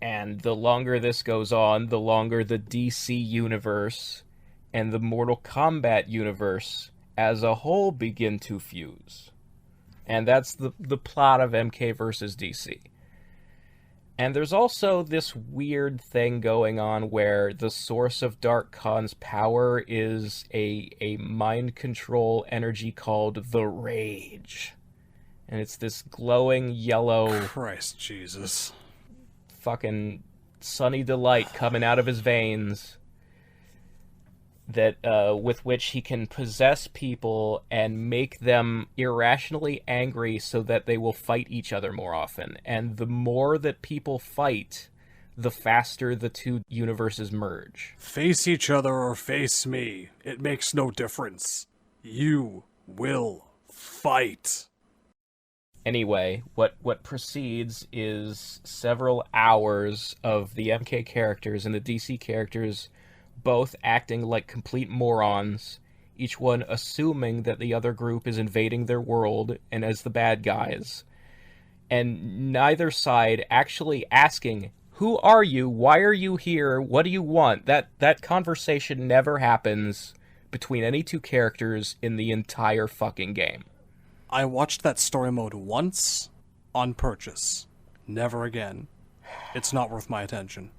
And the longer this goes on, the longer the DC universe and the Mortal Kombat universe as a whole begin to fuse. And that's the plot of MK versus DC. And there's also this weird thing going on where the source of Dark Khan's power is a mind control energy called the Rage. And it's this glowing yellow... Christ Jesus. Fucking sunny delight coming out of his veins that with which he can possess people and make them irrationally angry so that they will fight each other more often. And the more that people fight, the faster the two universes merge. Face each other or face me. It makes no difference. You will fight. Anyway, what proceeds is several hours of the MK characters and the DC characters both acting like complete morons, each one assuming that the other group is invading their world and as the bad guys, and neither side actually asking, who are you, why are you here, what do you want? That conversation never happens between any two characters in the entire fucking game. I watched that story mode once, on purchase. Never again. It's not worth my attention.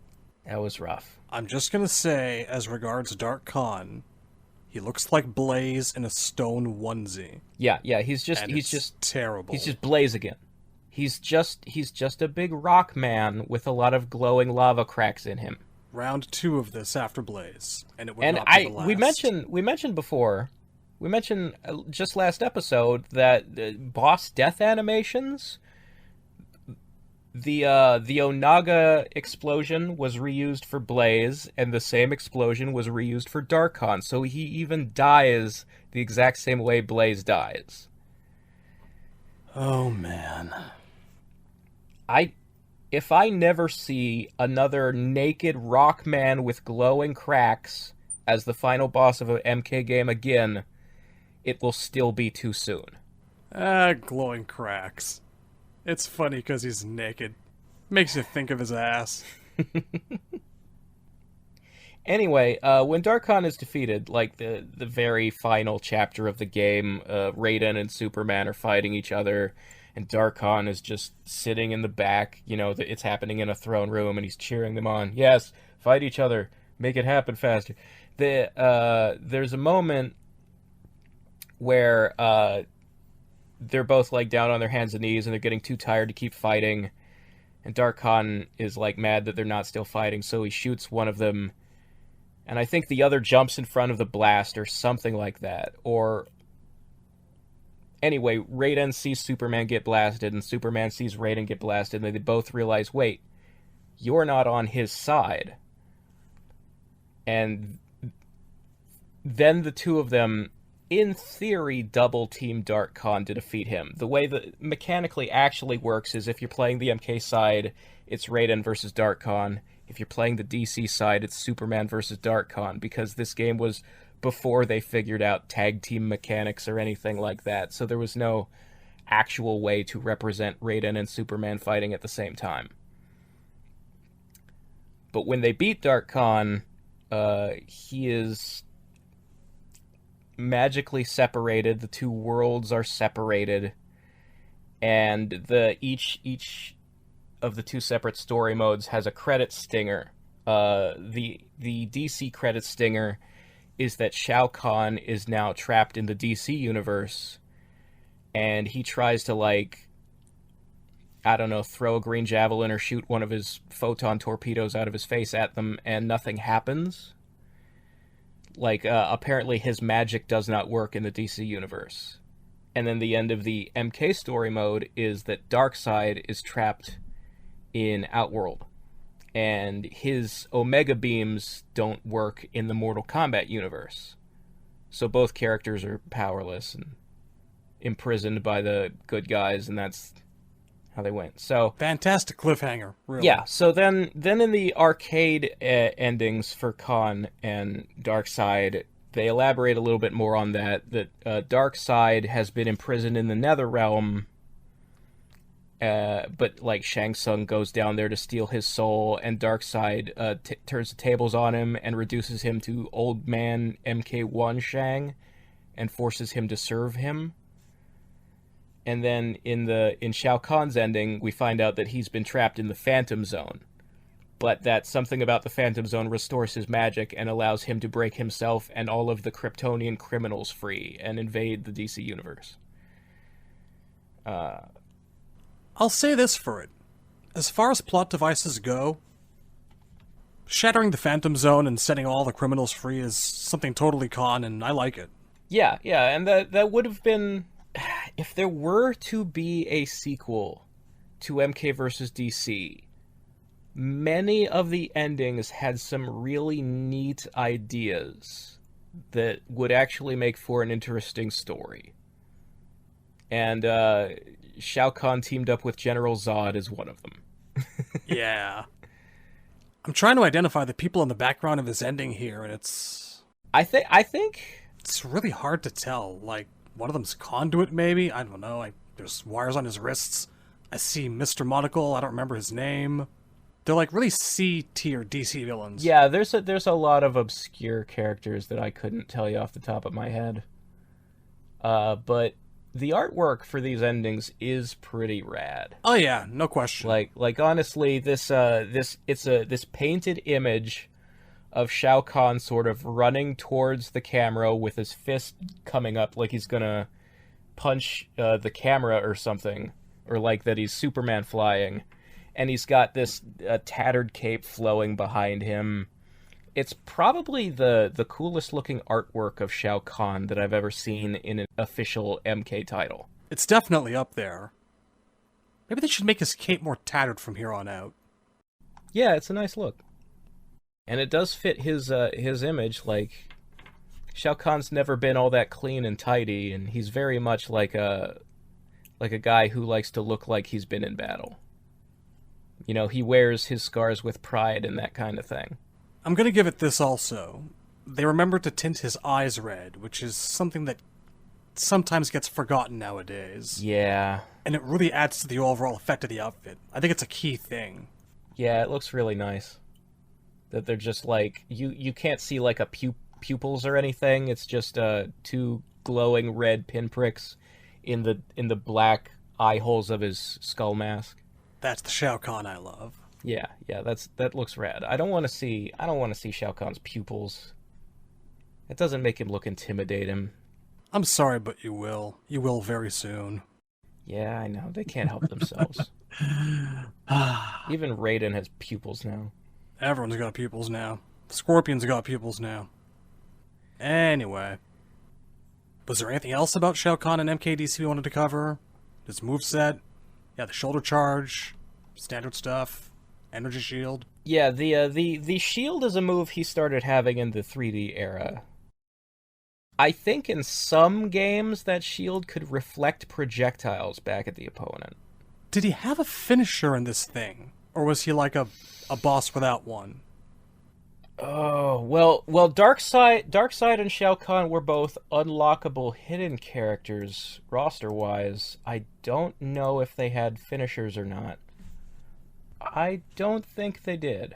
That was rough. I'm just gonna say, as regards Dark Khan, he looks like Blaze in a stone onesie. Yeah, he's just terrible. He's just Blaze again. He's just a big rock man with a lot of glowing lava cracks in him. Round 2 of this after Blaze, and it would not be the last. We mentioned before, just last episode that boss death animations. The Onaga explosion was reused for Blaze, and the same explosion was reused for Dark Khan, so he even dies the exact same way Blaze dies. Oh, man. If I never see another naked rock man with glowing cracks as the final boss of an MK game again, it will still be too soon. Glowing cracks. It's funny because he's naked. Makes you think of his ass. Anyway, when Dark Khan is defeated, like the very final chapter of the game, Raiden and Superman are fighting each other, and Dark Khan is just sitting in the back. You know, it's happening in a throne room, and he's cheering them on. Yes, fight each other. Make it happen faster. There's a moment where they're both like down on their hands and knees and they're getting too tired to keep fighting, and Dark Khan is like mad that they're not still fighting, so he shoots one of them, and I think the other jumps in front of the blast or something like that. Or anyway, Raiden sees Superman get blasted and Superman sees Raiden get blasted, and they both realize, wait, you're not on his side. And then the two of them, in theory, double team Dark Khan to defeat him. The way that mechanically actually works is if you're playing the MK side, it's Raiden versus Dark Khan. If you're playing the DC side, it's Superman versus Dark Khan, because this game was before they figured out tag team mechanics or anything like that, so there was no actual way to represent Raiden and Superman fighting at the same time. But when they beat Dark Khan, he is magically separated. The two worlds are separated, and each of the two separate story modes has a credit stinger. The DC credit stinger is that Shao Kahn is now trapped in the DC universe, and he tries to, like, I don't know, throw a green javelin or shoot one of his photon torpedoes out of his face at them, and nothing happens. Like, apparently his magic does not work in the DC universe. And then the end of the MK story mode is that Darkseid is trapped in Outworld, and his Omega beams don't work in the Mortal Kombat universe. So both characters are powerless and imprisoned by the good guys, and that's how they went. So fantastic cliffhanger, really. yeah. So then in the arcade endings for Kahn and Darkseid, they elaborate a little bit more on that. That Darkseid has been imprisoned in the Netherrealm, but like Shang Tsung goes down there to steal his soul, and Darkseid turns the tables on him and reduces him to old man MK1 Shang, and forces him to serve him. And then in Shao Kahn's ending, we find out that he's been trapped in the Phantom Zone, but that something about the Phantom Zone restores his magic and allows him to break himself and all of the Kryptonian criminals free and invade the DC universe. I'll say this for it. As far as plot devices go, shattering the Phantom Zone and setting all the criminals free is something totally Kahn, and I like it. Yeah, and that would have been... If there were to be a sequel to MK vs. DC, many of the endings had some really neat ideas that would actually make for an interesting story. And Shao Kahn teamed up with General Zod as one of them. Yeah. I'm trying to identify the people in the background of his ending here, and it's... I think... It's really hard to tell. Like, one of them's Conduit, maybe? I don't know. There's wires on his wrists. I see Mr. Monocle. I don't remember his name. They're like really C-tier DC villains. Yeah, there's a lot of obscure characters that I couldn't tell you off the top of my head. But the artwork for these endings is pretty rad. Oh yeah, no question. Like honestly, this painted image of Shao Kahn sort of running towards the camera with his fist coming up like he's gonna punch the camera or something, or like that he's Superman flying, and he's got this tattered cape flowing behind him. It's probably the coolest looking artwork of Shao Kahn that I've ever seen in an official MK title. It's definitely up there. Maybe they should make his cape more tattered from here on out. Yeah, it's a nice look. And it does fit his image. Like, Shao Kahn's never been all that clean and tidy, and he's very much like a guy who likes to look like he's been in battle. You know, he wears his scars with pride and that kind of thing. I'm gonna give it this also. They remembered to tint his eyes red, which is something that sometimes gets forgotten nowadays. Yeah. And it really adds to the overall effect of the outfit. I think it's a key thing. Yeah, it looks really nice. That they're just like, you can't see like a pupils or anything. It's just two glowing red pinpricks in the black eye holes of his skull mask. That's the Shao Kahn I love. Yeah, that looks rad. I don't want to see Shao Kahn's pupils. It doesn't make him look intimidating. I'm sorry, but you will. You will very soon. Yeah, I know. They can't help themselves. Even Raiden has pupils now. Everyone's got pupils now. Scorpion's got pupils now. Anyway. Was there anything else about Shao Kahn and MKDC we wanted to cover? His moveset? Yeah, the shoulder charge. Standard stuff. Energy shield. Yeah, the shield is a move he started having in the 3D era. I think in some games that shield could reflect projectiles back at the opponent. Did he have a finisher in this thing? Or was he like a boss without one? Oh, well, Darkseid and Shao Kahn were both unlockable hidden characters, roster-wise. I don't know if they had finishers or not. I don't think they did.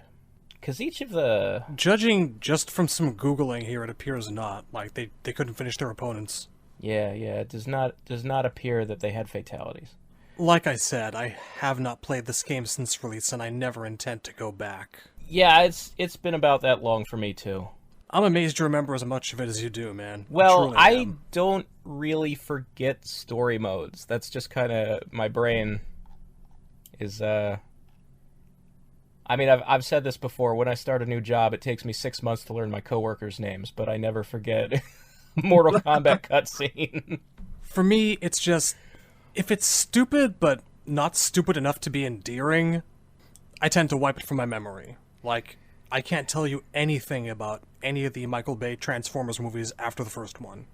Because each of the... Judging just from some Googling here, it appears not. Like, they couldn't finish their opponents. Yeah, it does not appear that they had fatalities. Like I said, I have not played this game since release, and I never intend to go back. Yeah, it's been about that long for me, too. I'm amazed you remember as much of it as you do, man. Well, I don't really forget story modes. That's just kind of... My brain is, I mean, I've said this before. When I start a new job, it takes me 6 months to learn my coworkers' names, but I never forget Mortal Kombat cutscene. For me, it's just, if it's stupid but not stupid enough to be endearing, I tend to wipe it from my memory. Like, I can't tell you anything about any of the Michael Bay Transformers movies after the first one.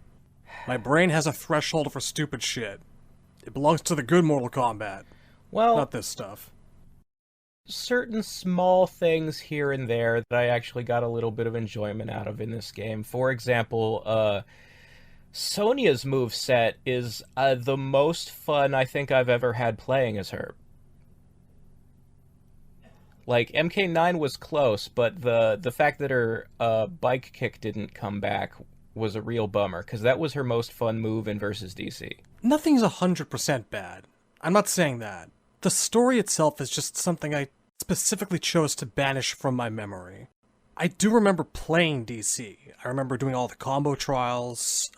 My brain has a threshold for stupid shit. It belongs to the good Mortal Kombat, Well, not this stuff. certain small things here and there that I actually got a little bit of enjoyment out of in this game. For example, Sonya's moveset is the most fun I think I've ever had playing as her. Like, MK9 was close, but the fact that her bike kick didn't come back was a real bummer, because that was her most fun move in versus DC. Nothing's 100% bad. I'm not saying that. The story itself is just something I specifically chose to banish from my memory. I do remember playing DC. I remember doing all the combo trials,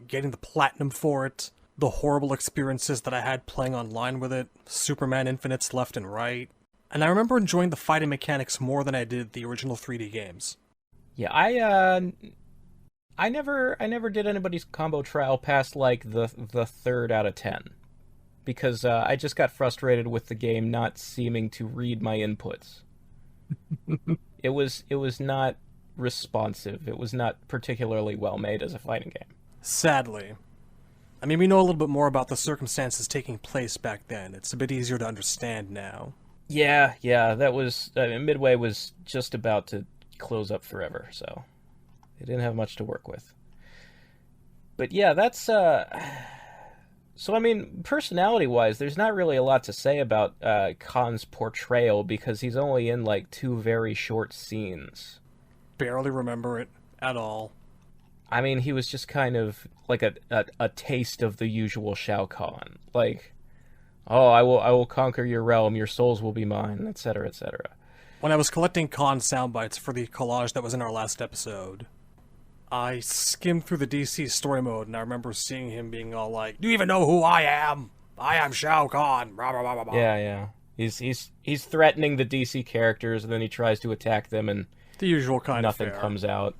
getting the platinum for it, the horrible experiences that I had playing online with it, Superman Infinites left and right, and I remember enjoying the fighting mechanics more than I did the original 3D games. Yeah, I never did anybody's combo trial past like the third out of 10, because I just got frustrated with the game not seeming to read my inputs. It was not responsive. It was not particularly well made as a fighting game. Sadly. I mean, we know a little bit more about the circumstances taking place back then. It's a bit easier to understand now. Yeah, that was... Midway was just about to close up forever, so they didn't have much to work with. But yeah, that's... So, I mean, personality-wise, there's not really a lot to say about Kahn's portrayal, because he's only in, like, 2 very short scenes. Barely remember it at all. I mean, he was just kind of like a taste of the usual Shao Kahn. Like, oh, I will conquer your realm, your souls will be mine, etc., etc. When I was collecting Kahn soundbites for the collage that was in our last episode, I skimmed through the DC story mode, and I remember seeing him being all like, "Do you even know who I am? I am Shao Kahn." Blah, blah, blah, blah, blah. Yeah. He's threatening the DC characters, and then he tries to attack them, and the usual kind nothing of fare. comes out.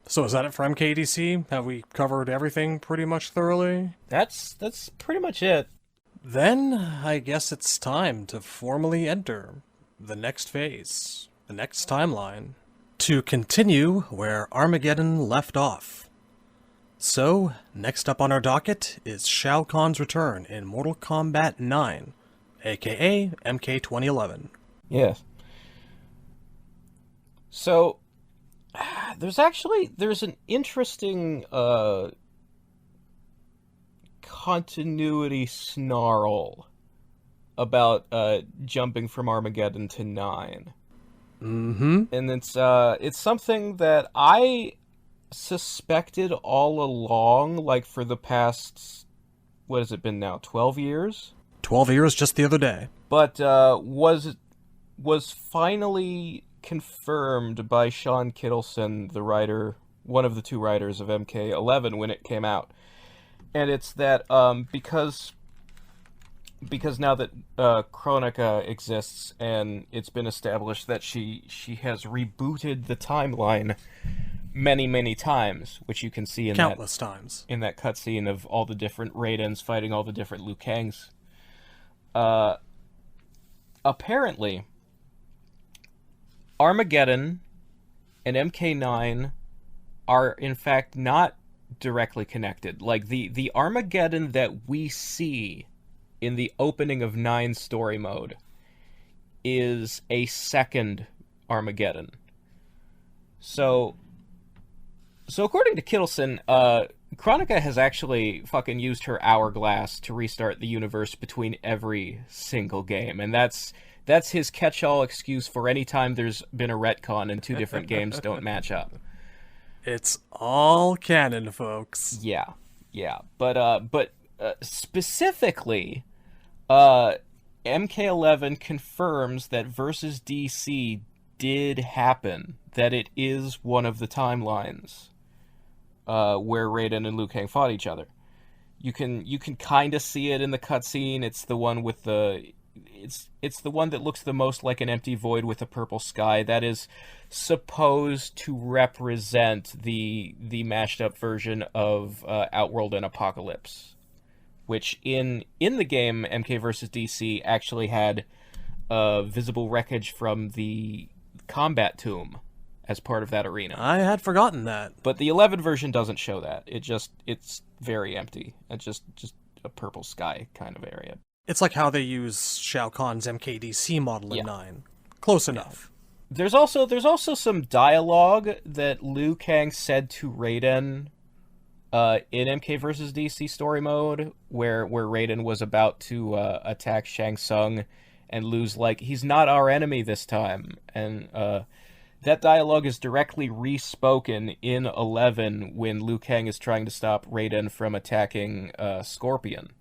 So is that it for MKDC? Have we covered everything pretty much thoroughly? That's pretty much it. Then I guess it's time to formally enter the next phase, the next timeline, to continue where Armaageddon left off. So, next up on our docket is Shao Kahn's return in Mortal Kombat 9, aka MK 2011. Yes. So, there's an interesting continuity snarl about jumping from Armageddon to 9. Mm-hmm. And it's something that I suspected all along, like for the past, what has it been now, 12 years? 12 years just the other day. But was finally confirmed by Sean Kittleson, the writer, one of the 2 writers of MK11 when it came out. And it's that because now that Chronica exists, and it's been established that she has rebooted the timeline many times, which you can see in countless times in that cutscene of all the different Raidens fighting all the different Liu Kangs. Apparently, Armageddon and MK9 are in fact not directly connected. Like the Armageddon that we see in the opening of 9 story mode is a second Armageddon. So according to Kittleson, Chronica has actually fucking used her hourglass to restart the universe between every single game, and that's his catch-all excuse for any time there's been a retcon and 2 different games don't match up. It's all canon, folks. Yeah. But specifically, MK11 confirms that versus DC did happen, that it is one of the timelines where Raiden and Liu Kang fought each other. You can kind of see it in the cutscene. It's the one with the it's the one that looks the most like an empty void with a purple sky. That is supposed to represent the mashed up version of Outworld and Apocalypse, which in the game MK vs. DC actually had visible wreckage from the combat tomb as part of that arena. I had forgotten that. But the 11 version doesn't show that. It's very empty. It's just a purple sky kind of area. It's like how they use Shao Kahn's MKDC model in 9. Close enough. There's also some dialogue that Liu Kang said to Raiden in MK vs. DC story mode, where Raiden was about to attack Shang Tsung, and Liu's like, he's not our enemy this time. And that dialogue is directly re-spoken in 11 when Liu Kang is trying to stop Raiden from attacking Scorpion.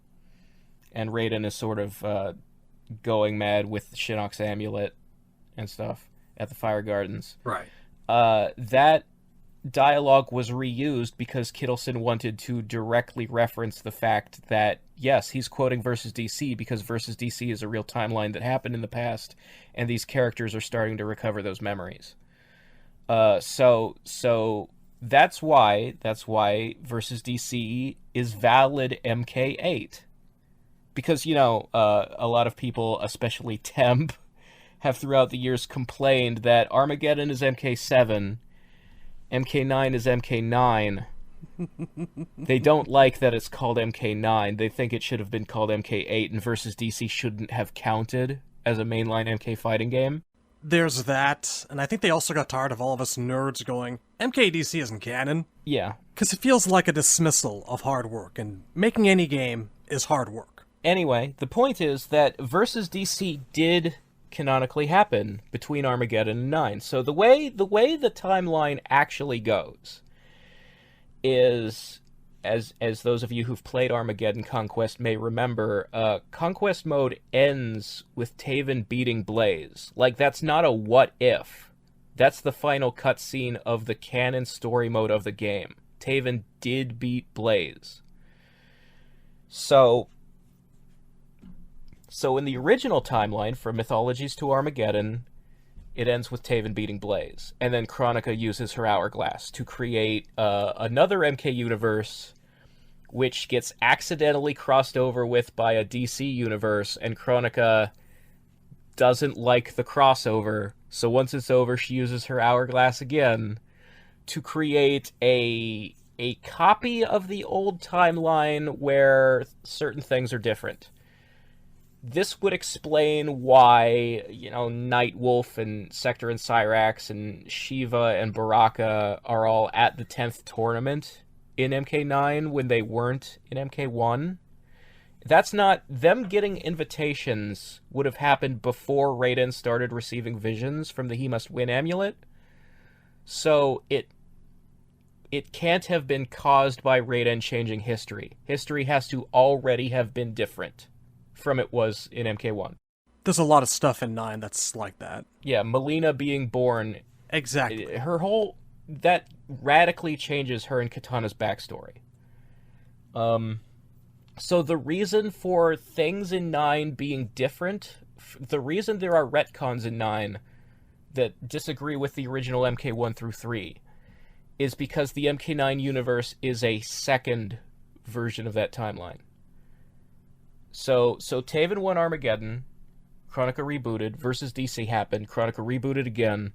And Raiden is sort of going mad with Shinnok's amulet and stuff at the Fire Gardens. Right. That dialogue was reused because Kittleson wanted to directly reference the fact that, yes, he's quoting Versus DC because Versus DC is a real timeline that happened in the past, and these characters are starting to recover those memories. So that's why Versus DC is valid MK8. Because, a lot of people, especially Temp, have throughout the years complained that Armaageddon is MK7, MK9 is MK9. They don't like that it's called MK9. They think it should have been called MK8, and Versus DC shouldn't have counted as a mainline MK fighting game. There's that, and I think they also got tired of all of us nerds going, MKDC isn't canon. Yeah. Because it feels like a dismissal of hard work, and making any game is hard work. Anyway, the point is that Versus DC did canonically happen between Armageddon and 9. So the way the timeline actually goes is, as those of you who've played Armageddon Conquest may remember, Conquest mode ends with Taven beating Blaze. Like, that's not a what if. That's the final cutscene of the canon story mode of the game. Taven did beat Blaze. So in the original timeline, from Mythologies to Armageddon, it ends with Taven beating Blaze. And then Kronika uses her hourglass to create another MK universe, which gets accidentally crossed over with by a DC universe, and Kronika doesn't like the crossover. So once it's over, she uses her hourglass again to create a copy of the old timeline where certain things are different. This would explain why, Nightwolf and Sector and Cyrax and Shiva and Baraka are all at the 10th tournament in MK9 when they weren't in MK1. That's not... Them getting invitations would have happened before Raiden started receiving visions from the He Must Win amulet. So it can't have been caused by Raiden changing history. History has to already have been different from it was in MK1. There's a lot of stuff in 9 that's like that. Yeah, Melina being born... Exactly. Her whole... That radically changes her and Katana's backstory. So the reason for things in 9 being different... The reason there are retcons in 9 that disagree with the original MK1 through 3 is because the MK9 universe is a second version of that timeline. So Taven won Armageddon, Kronika rebooted, Versus DC happened, Kronika rebooted again,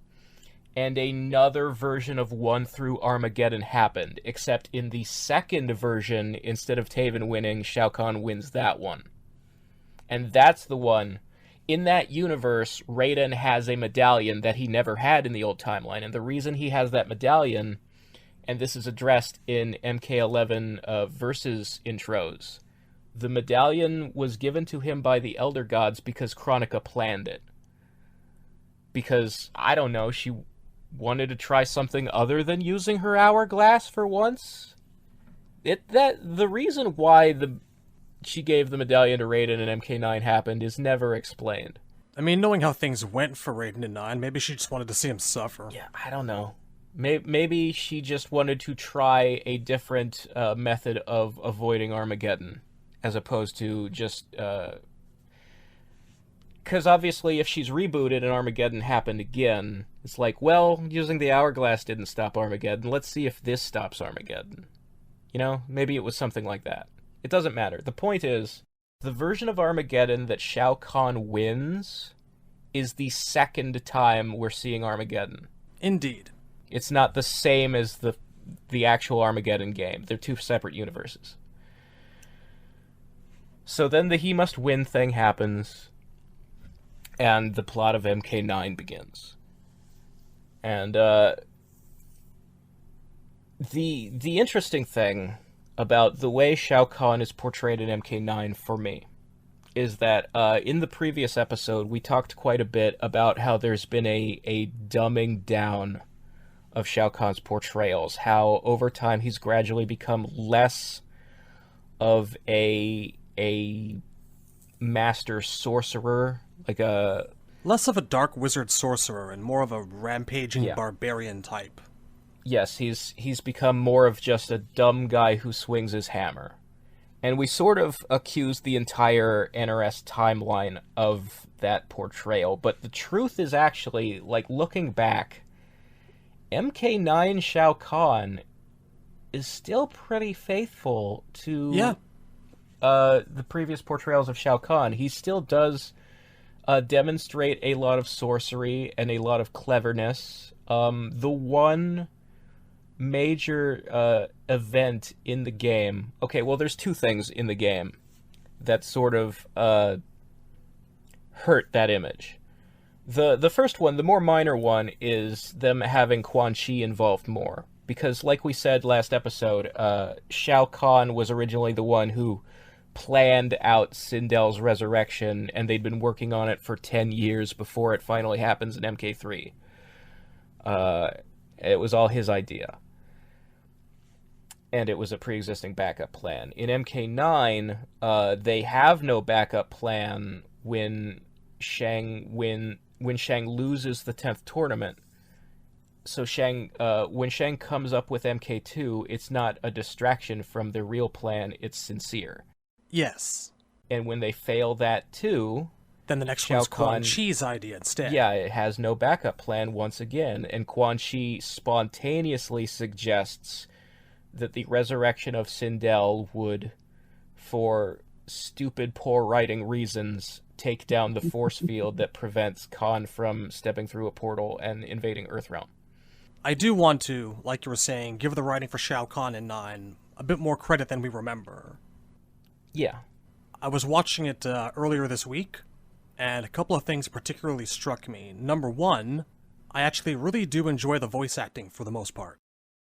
and another version of 1 through Armageddon happened, except in the second version, instead of Taven winning, Shao Kahn wins that one. And that's the one. In that universe, Raiden has a medallion that he never had in the old timeline, and the reason he has that medallion, and this is addressed in MK11 Versus intros, the medallion was given to him by the Elder Gods because Kronika planned it. Because, I don't know, she wanted to try something other than using her hourglass for once? The reason why she gave the medallion to Raiden in MK9 happened is never explained. I mean, knowing how things went for Raiden in 9, maybe she just wanted to see him suffer. Yeah, I don't know. Maybe she just wanted to try a different method of avoiding Armageddon, as opposed to just Because obviously if she's rebooted and Armageddon happened again, it's like, well, using the hourglass didn't stop Armageddon. Let's see if this stops Armageddon. You know, maybe it was something like that. It doesn't matter. The point is, the version of Armageddon that Shao Kahn wins is the second time we're seeing Armageddon. Indeed. It's not the same as the actual Armageddon game. They're two separate universes. So then the he must win thing happens, and the plot of MK9 begins. And the interesting thing about the way Shao Kahn is portrayed in MK9 for me is that in the previous episode we talked quite a bit about how there's been a dumbing down of Shao Kahn's portrayals, how over time he's gradually become less of a master sorcerer, like a... Less of a dark wizard sorcerer and more of a rampaging barbarian type. Yes, he's become more of just a dumb guy who swings his hammer. And we sort of accused the entire NRS timeline of that portrayal, but the truth is actually, like, looking back, MK9 Shao Kahn is still pretty faithful to the previous portrayals of Shao Kahn. He still does demonstrate a lot of sorcery and a lot of cleverness. The one major event in the game... Okay, well, there's two things in the game that sort of hurt that image. The first one, the more minor one, is them having Quan Chi involved more. Because, like we said last episode, Shao Kahn was originally the one who planned out Sindel's resurrection, and they'd been working on it for 10 years before it finally happens in MK3. It was all his idea. And it was a pre-existing backup plan. In MK9, they have no backup plan when Shang loses the 10th tournament. So when Shang comes up with MK2, it's not a distraction from the real plan, it's sincere. Yes. And when they fail that too... Then the next one's Quan Chi's idea instead. Yeah, it has no backup plan once again, and Quan Chi spontaneously suggests that the resurrection of Sindel would, for stupid, poor writing reasons, take down the force field that prevents Khan from stepping through a portal and invading Earthrealm. I do want to, like you were saying, give the writing for Shao Kahn in 9 a bit more credit than we remember. Yeah. I was watching it earlier this week, and a couple of things particularly struck me. Number one, I actually really do enjoy the voice acting for the most part.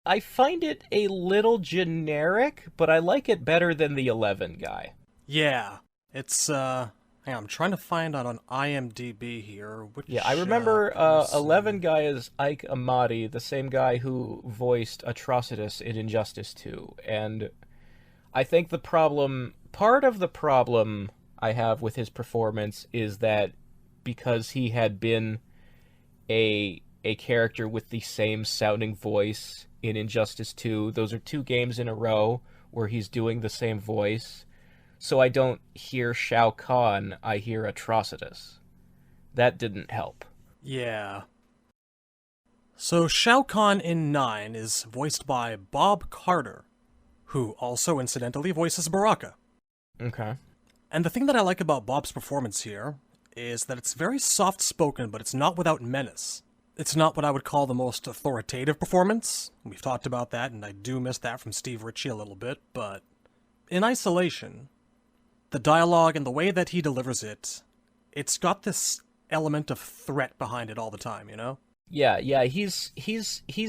I find it a little generic, but I like it better than the 11 guy. Yeah. It's, hang on, I'm trying to find out on IMDb here. Yeah, I remember 11 guy is Ike Amati, the same guy who voiced Atrocitus in Injustice 2. And I think part of the problem I have with his performance is that because he had been a character with the same sounding voice in Injustice 2, those are 2 games in a row where he's doing the same voice. So I don't hear Shao Kahn, I hear Atrocitus. That didn't help. Yeah. So Shao Kahn in 9 is voiced by Bob Carter, who also incidentally voices Baraka. Okay. And the thing that I like about Bob's performance here is that it's very soft-spoken, but it's not without menace. It's not what I would call the most authoritative performance. We've talked about that, and I do miss that from Steve Ritchie a little bit, but in isolation, the dialogue and the way that he delivers it, it's got this element of threat behind it all the time, you know? Yeah, he's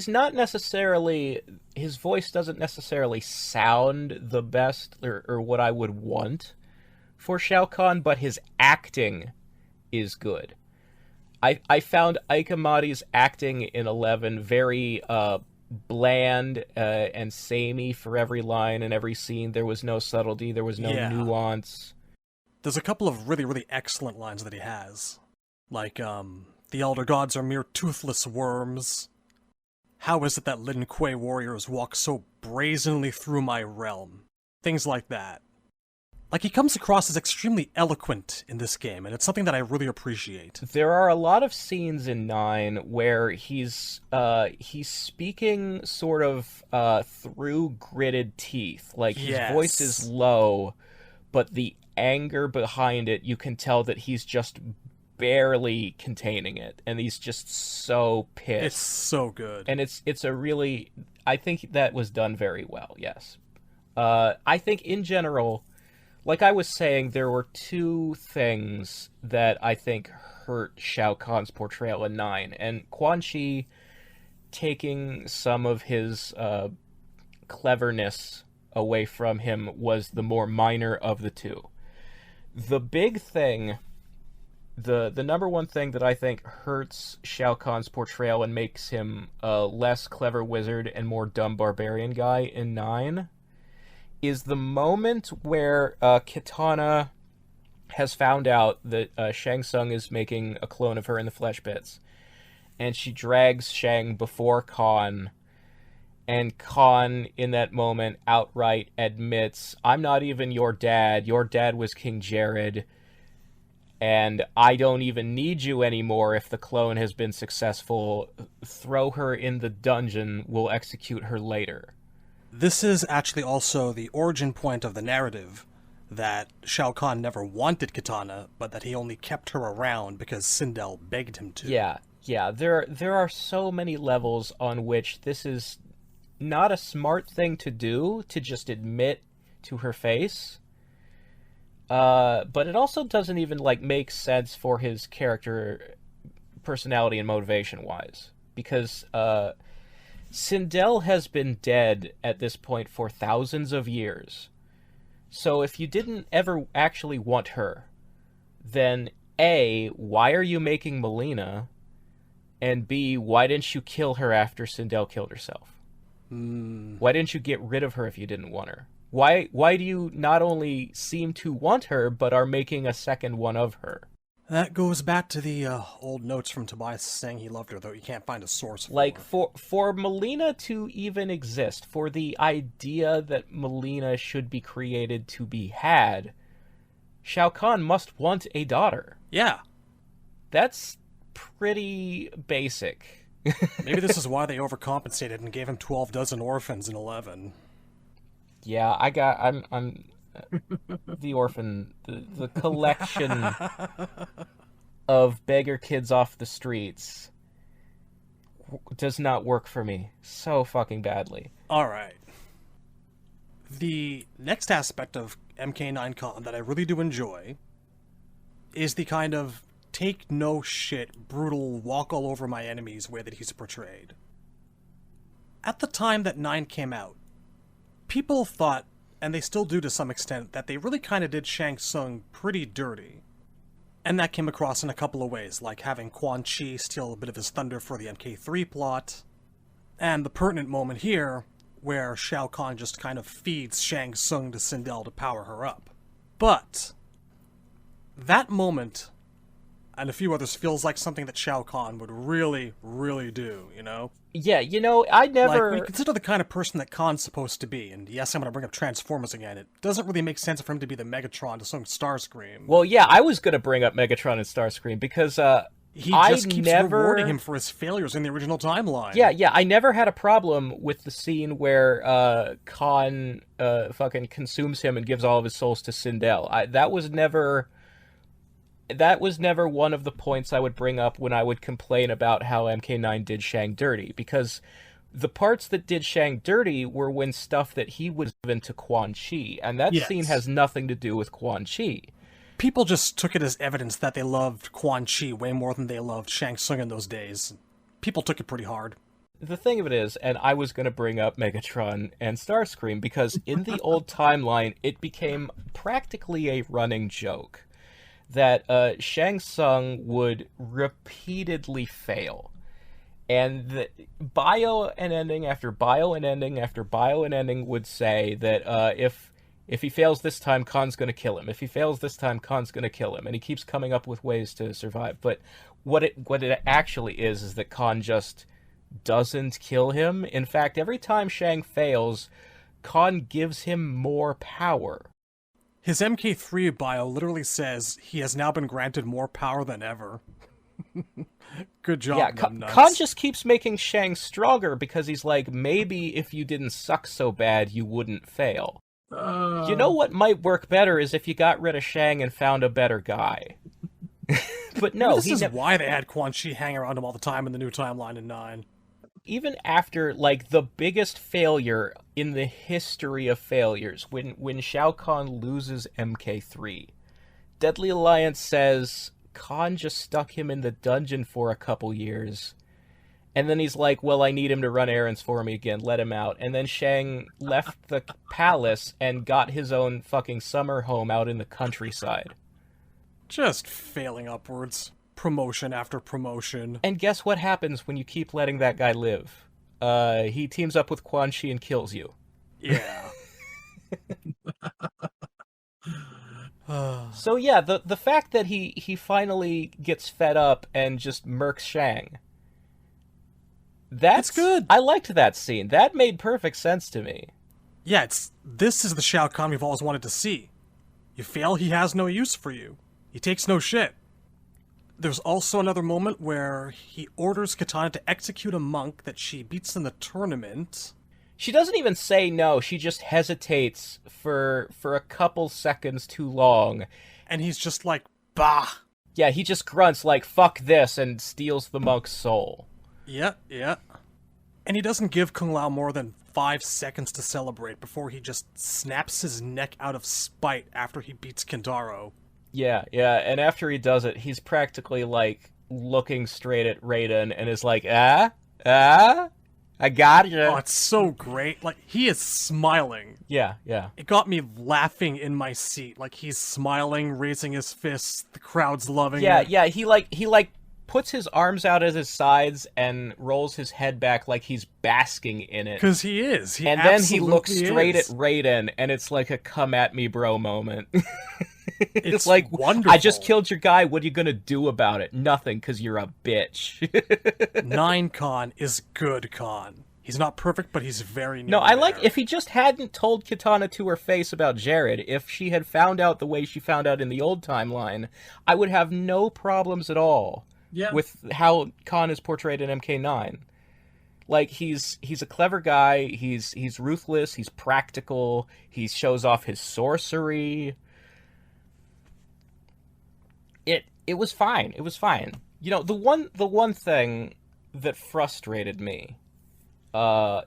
not necessarily, his voice doesn't necessarily sound the best, or what I would want for Shao Kahn, but his acting is good. I found Ike Amati's acting in 11 very bland and samey for every line and every scene. There was no subtlety, there was no nuance. There's a couple of really, really excellent lines that he has. Like, the Elder Gods are mere toothless worms. How is it that Lin Kuei warriors walk so brazenly through my realm? Things like that. Like, he comes across as extremely eloquent in this game, and it's something that I really appreciate. There are a lot of scenes in 9 where he's speaking sort of through gritted teeth. Like, his voice is low, but the anger behind it, you can tell that he's just barely containing it, and he's just so pissed. It's so good. And it's a really... I think that was done very well, yes. I think, in general... Like I was saying, there were two things that I think hurt Shao Kahn's portrayal in 9, and Quan Chi taking some of his cleverness away from him was the more minor of the two. The big thing, the number one thing that I think hurts Shao Kahn's portrayal and makes him a less clever wizard and more dumb barbarian guy in 9... is the moment where Kitana has found out that Shang Tsung is making a clone of her in the flesh bits. And she drags Shang before Kahn. And Kahn, in that moment, outright admits, I'm not even your dad. Your dad was King Jared. And I don't even need you anymore if the clone has been successful. Throw her in the dungeon. We'll execute her later. This is actually also the origin point of the narrative, that Shao Kahn never wanted Kitana, but that he only kept her around because Sindel begged him to. Yeah. There are so many levels on which this is not a smart thing to do, to just admit to her face. But it also doesn't even, like, make sense for his character personality and motivation-wise. Because, Sindel has been dead at this point for thousands of years. So if you didn't ever actually want her, then A, why are you making Millennia? And B, why didn't you kill her after Sindel killed herself? Why didn't you get rid of her if you didn't want her? Why do you not only seem to want her, but are making a second one of her? That goes back to the old notes from Tobias saying he loved her, though you can't find a source for like, her. For Millennia to even exist, for the idea that Millennia should be created to be had, Shao Kahn must want a daughter. Yeah. That's pretty basic. Maybe this is why they overcompensated and gave him 12 dozen orphans in 11. Yeah, I'm the orphan, the collection of beggar kids off the streets does not work for me so fucking badly. Alright. The next aspect of MK9 Con that I really do enjoy is the kind of take no shit, brutal, walk all over my enemies way that he's portrayed. At the time that 9 came out, people thought, and they still do to some extent, that they really kind of did Shang Tsung pretty dirty. And that came across in a couple of ways, like having Quan Chi steal a bit of his thunder for the MK3 plot, and the pertinent moment here, where Shao Kahn just kind of feeds Shang Tsung to Sindel to power her up. But that moment, and a few others, feels like something that Shao Kahn would really, really do, you know? Yeah, you know, I never... Like, when you consider the kind of person that Khan's supposed to be, and yes, I'm going to bring up Transformers again, it doesn't really make sense for him to be the Megatron to some Starscream. Well, yeah, I was going to bring up Megatron and Starscream, because, he just keeps rewarding him for his failures in the original timeline. Yeah, I never had a problem with the scene where Khan fucking consumes him and gives all of his souls to Sindel. That was never one of the points I would bring up when I would complain about how MK9 did Shang dirty, because the parts that did Shang dirty were when stuff that he was given to Quan Chi, and that scene has nothing to do with Quan Chi. People just took it as evidence that they loved Quan Chi way more than they loved Shang Tsung in those days. People took it pretty hard. The thing of it is, and I was going to bring up Megatron and Starscream, because in the old timeline, it became practically a running joke that Shang Tsung would repeatedly fail. And the bio and ending after bio and ending after bio and ending would say that if he fails this time, Khan's going to kill him. If he fails this time, Khan's going to kill him. And he keeps coming up with ways to survive. But what it actually is that Khan just doesn't kill him. In fact, every time Shang fails, Khan gives him more power. His MK3 bio literally says he has now been granted more power than ever. Good job, Yeah, numbnuts. Kahn just keeps making Shang stronger because he's like, maybe if you didn't suck so bad, you wouldn't fail. You know what might work better is if you got rid of Shang and found a better guy. But no, Maybe this is why they had Quan Chi hang around him all the time in the new timeline in 9. Even after, like, the biggest failure in the history of failures, when Shao Kahn loses MK3, Deadly Alliance says Kahn just stuck him in the dungeon for a couple years, and then he's like, well, I need him to run errands for me again, let him out. And then Shang left the palace and got his own fucking summer home out in the countryside. Just failing upwards. Promotion after promotion. And guess what happens when you keep letting that guy live? He teams up with Quan Chi and kills you. Yeah. So yeah, the fact that he finally gets fed up and just murks Shang. That's good. I liked that scene. That made perfect sense to me. Yeah, this is the Shao Kahn we've always wanted to see. You fail, he has no use for you. He takes no shit. There's also another moment where he orders Katana to execute a monk that she beats in the tournament. She doesn't even say no, she just hesitates for a couple seconds too long. And he's just like, bah! Yeah, he just grunts like, fuck this, and steals the monk's soul. Yeah. And he doesn't give Kung Lao more than 5 seconds to celebrate before he just snaps his neck out of spite after he beats Kintaro. Yeah, and after he does it, he's practically, like, looking straight at Raiden and is like, I got you. Oh, it's so great. Like, he is smiling. Yeah. It got me laughing in my seat. Like, he's smiling, raising his fists, the crowd's loving it. Yeah, he puts his arms out at his sides and rolls his head back like he's basking in it. Because he is. And then he looks straight at Raiden, and it's like a come at me bro moment. It's like, wonderful. I just killed your guy, what are you gonna do about it? Nothing, because you're a bitch. 9 Kahn is good Kahn. He's not perfect, but he's very No, I like, if he just hadn't told Katana to her face about Jared, if she had found out the way she found out in the old timeline, I would have no problems at all with how Kahn is portrayed in MK9. Like, he's a clever guy, he's ruthless, he's practical, he shows off his sorcery. It was fine. It was fine. You know, the one thing that frustrated me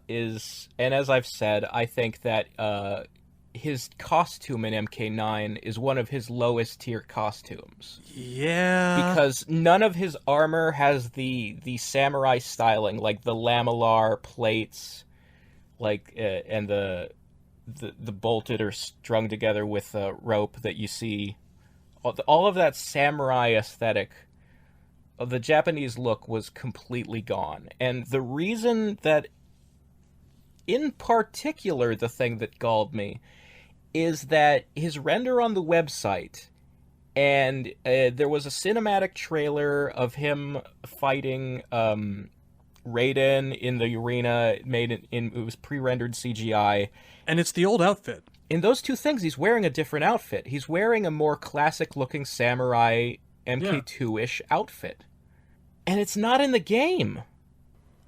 is, and as I've said, I think that his costume in MK9 is one of his lowest tier costumes. Yeah. Because none of his armor has the samurai styling, like the lamellar plates, like and the bolted or strung together with a rope that you see. All of that samurai aesthetic of the Japanese look was completely gone. And the reason that, in particular, the thing that galled me is that his render on the website, and there was a cinematic trailer of him fighting Raiden in the arena, it was pre-rendered CGI. And it's the old outfit. In those two things, he's wearing a different outfit. He's wearing a more classic-looking samurai MK2-ish outfit. And it's not in the game.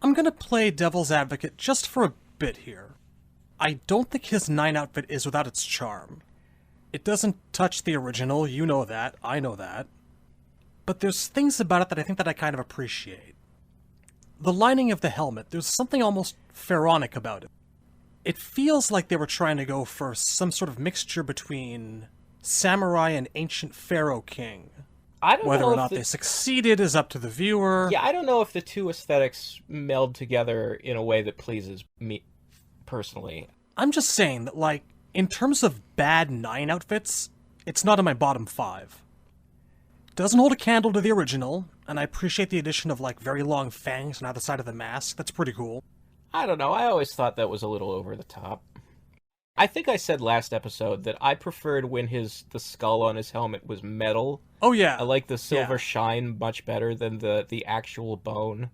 I'm gonna play devil's advocate just for a bit here. I don't think his 9 outfit is without its charm. It doesn't touch the original, you know that, I know that. But there's things about it that I think that I kind of appreciate. The lining of the helmet, there's something almost pharaonic about it. It feels like they were trying to go for some sort of mixture between samurai and ancient pharaoh king. I don't Whether know or not they succeeded is up to the viewer. Yeah, I don't know if the two aesthetics meld together in a way that pleases me personally. I'm just saying that, like, in terms of bad 9 outfits, it's not in my bottom 5. Doesn't hold a candle to the original, and I appreciate the addition of, like, very long fangs on either side of the mask. That's pretty cool. I don't know, I always thought that was a little over the top. I think I said last episode that I preferred when the skull on his helmet was metal. Oh yeah. I like the silver shine much better than the actual bone.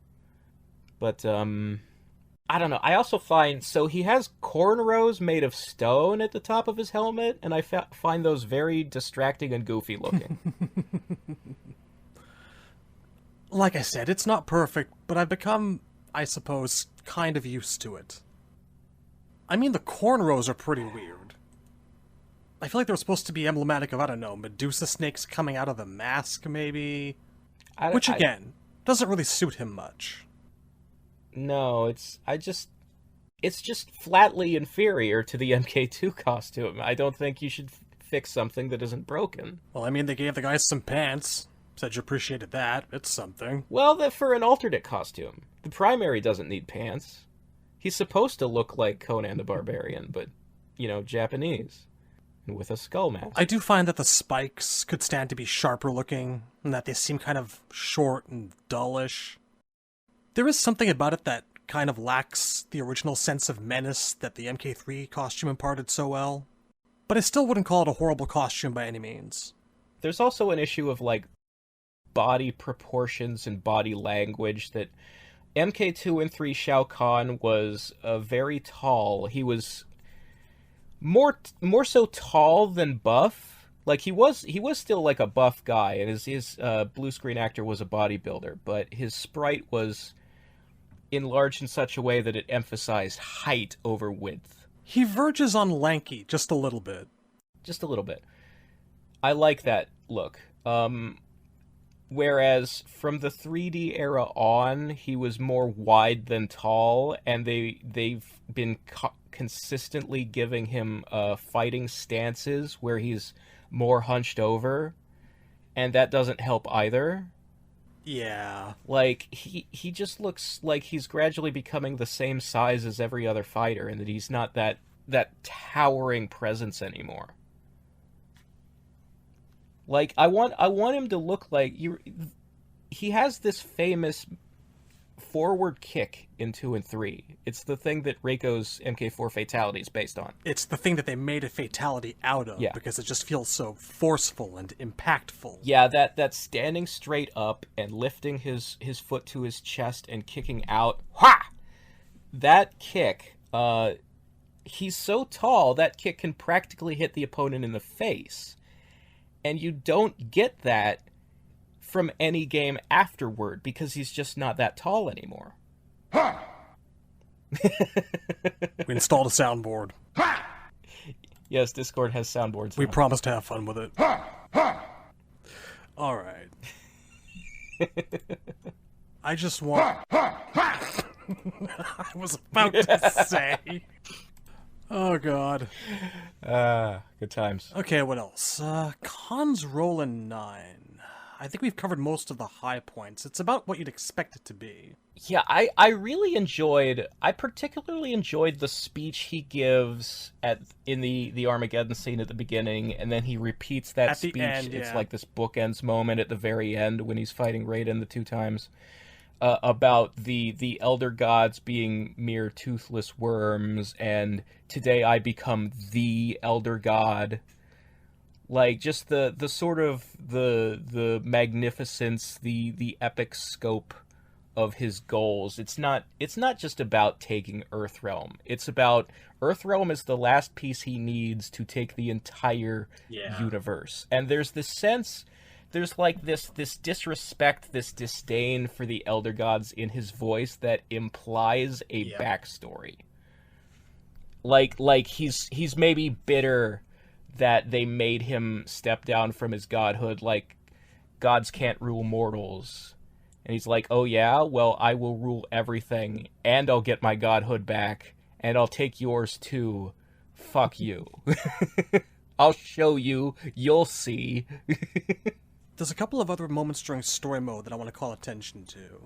But, I I don't know. I also find, so he has cornrows made of stone at the top of his helmet, and I find those very distracting and goofy looking. Like I said, it's not perfect, but I've become, I suppose, kind of used to it. I mean, the cornrows are pretty weird. I feel like they were supposed to be emblematic of, I don't know, Medusa snakes coming out of the mask, maybe? Which, again, doesn't really suit him much. No, it's just flatly inferior to the MK2 costume. I don't think you should fix something that isn't broken. Well, I mean, they gave the guys some pants. Said you appreciated that. It's something. Well, that for an alternate costume. The primary doesn't need pants. He's supposed to look like Conan the Barbarian, but, Japanese. And with a skull mask. I do find that the spikes could stand to be sharper looking, and that they seem kind of short and dullish. There is something about it that kind of lacks the original sense of menace that the MK3 costume imparted so well. But I still wouldn't call it a horrible costume by any means. There's also an issue of, body proportions and body language that MK2 and 3 Shao Kahn was very tall. He was more so tall than buff. He was still a buff guy, and his blue screen actor was a bodybuilder, but his sprite was enlarged in such a way that it emphasized height over width. He verges on lanky just a little bit. Just a little bit. I like that look. Whereas from the 3D era on, he was more wide than tall, and they've been consistently giving him fighting stances where he's more hunched over, and that doesn't help either. Yeah. He just looks like he's gradually becoming the same size as every other fighter, and that he's not that towering presence anymore. I want him to look like he has this famous forward kick in 2 and 3. It's the thing that Reiko's MK4 fatality is based on. It's the thing that they made a fatality out of, because it just feels so forceful and impactful. Yeah, that standing straight up and lifting his foot to his chest and kicking out. Ha! That kick, he's so tall, that kick can practically hit the opponent in the face. And you don't get that from any game afterward, because he's just not that tall anymore. We installed a soundboard. Yes, Discord has soundboards. We promised to have fun with it. All right. I just want... I was about to say... Oh, God. Good times. Okay, what else? Khan's role in 9. I think we've covered most of the high points. It's about what you'd expect it to be. Yeah, I particularly enjoyed the speech he gives in the Armageddon scene at the beginning, and then he repeats that speech. End, It's like this bookends moment at the very end when he's fighting Raiden the 2 times. About the elder gods being mere toothless worms, and today I become the elder god. Just the sort of the magnificence, the epic scope of his goals. It's not just about taking Earthrealm. It's about Earthrealm is the last piece he needs to take the entire universe. And there's this sense. There's this disrespect, this disdain for the Elder Gods in his voice that implies a backstory. He's maybe bitter that they made him step down from his godhood, gods can't rule mortals. And he's like, oh yeah? Well, I will rule everything, and I'll get my godhood back, and I'll take yours too. Fuck you. I'll show you, you'll see. There's a couple of other moments during story mode that I want to call attention to.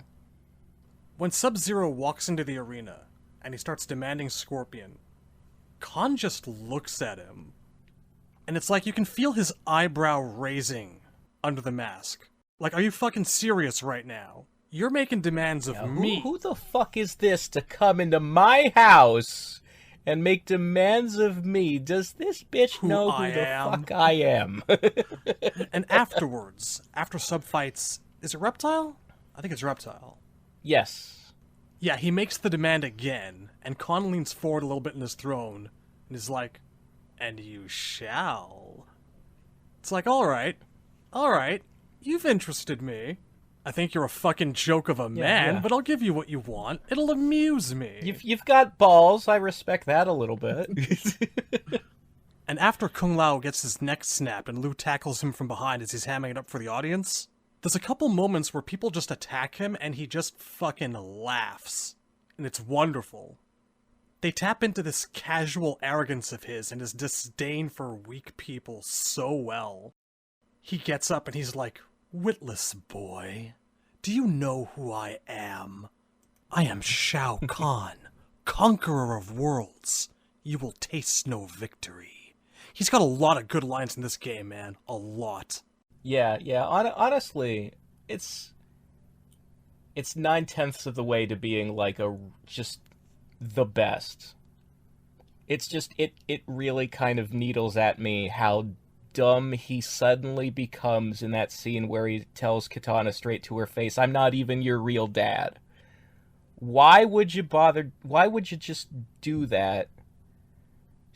When Sub-Zero walks into the arena, and he starts demanding Scorpion, Khan just looks at him. And it's like you can feel his eyebrow raising under the mask. Are you fucking serious right now? You're making demands of me. Who the fuck is this to come into my house and make demands of me? Does this bitch know who the fuck I am? And afterwards, after Sub fights, is it Reptile? I think it's Reptile. Yes. Yeah, he makes the demand again, and Kahn leans forward a little bit in his throne, and is like, "And you shall." It's like, alright, you've interested me. I think you're a fucking joke of a man, but I'll give you what you want. It'll amuse me. You've got balls, I respect that a little bit. And after Kung Lao gets his neck snapped and Liu tackles him from behind as he's hamming it up for the audience, there's a couple moments where people just attack him and he just fucking laughs. And it's wonderful. They tap into this casual arrogance of his and his disdain for weak people so well. He gets up and he's like, "Witless boy, do you know who I am? I am Shao Kahn, conqueror of worlds. You will taste no victory." He's got a lot of good lines in this game, man. A lot. Yeah. Honestly, it's 9/10 of the way to being like just the best. It's just it really kind of needles at me how dumb he suddenly becomes in that scene where he tells Katana straight to her face, "I'm not even your real dad." Why would you bother? Why would you just do that?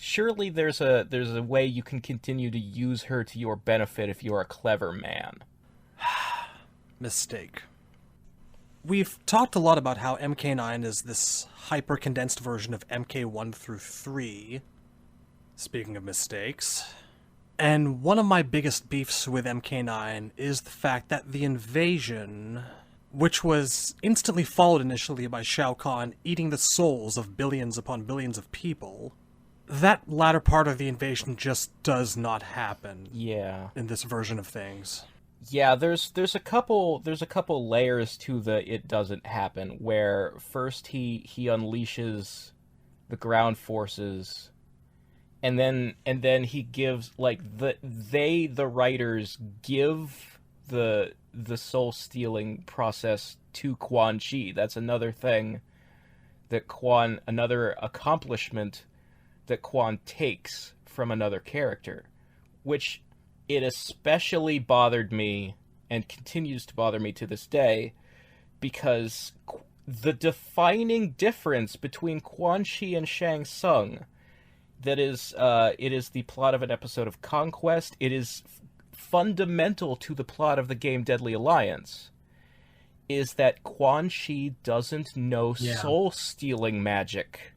Surely there's a way you can continue to use her to your benefit if you're a clever man. Mistake. We've talked a lot about how MK9 is this hyper-condensed version of MK1 through 3. Speaking of mistakes. And one of my biggest beefs with MK9 is the fact that the invasion, which was instantly followed initially by Shao Kahn eating the souls of billions upon billions of people, that latter part of the invasion just does not happen. Yeah. In this version of things. Yeah, there's a couple layers to the it doesn't happen, where first he unleashes the ground forces, and then he gives the writers give the soul stealing process to Quan Chi. That's another thing that another accomplishment that Quan takes from another character, which it especially bothered me and continues to bother me to this day, because the defining difference between Quan Chi and Shang Tsung, that is, it is the plot of an episode of Conquest, it is fundamental to the plot of the game Deadly Alliance, is that Quan Chi doesn't know soul-stealing magic.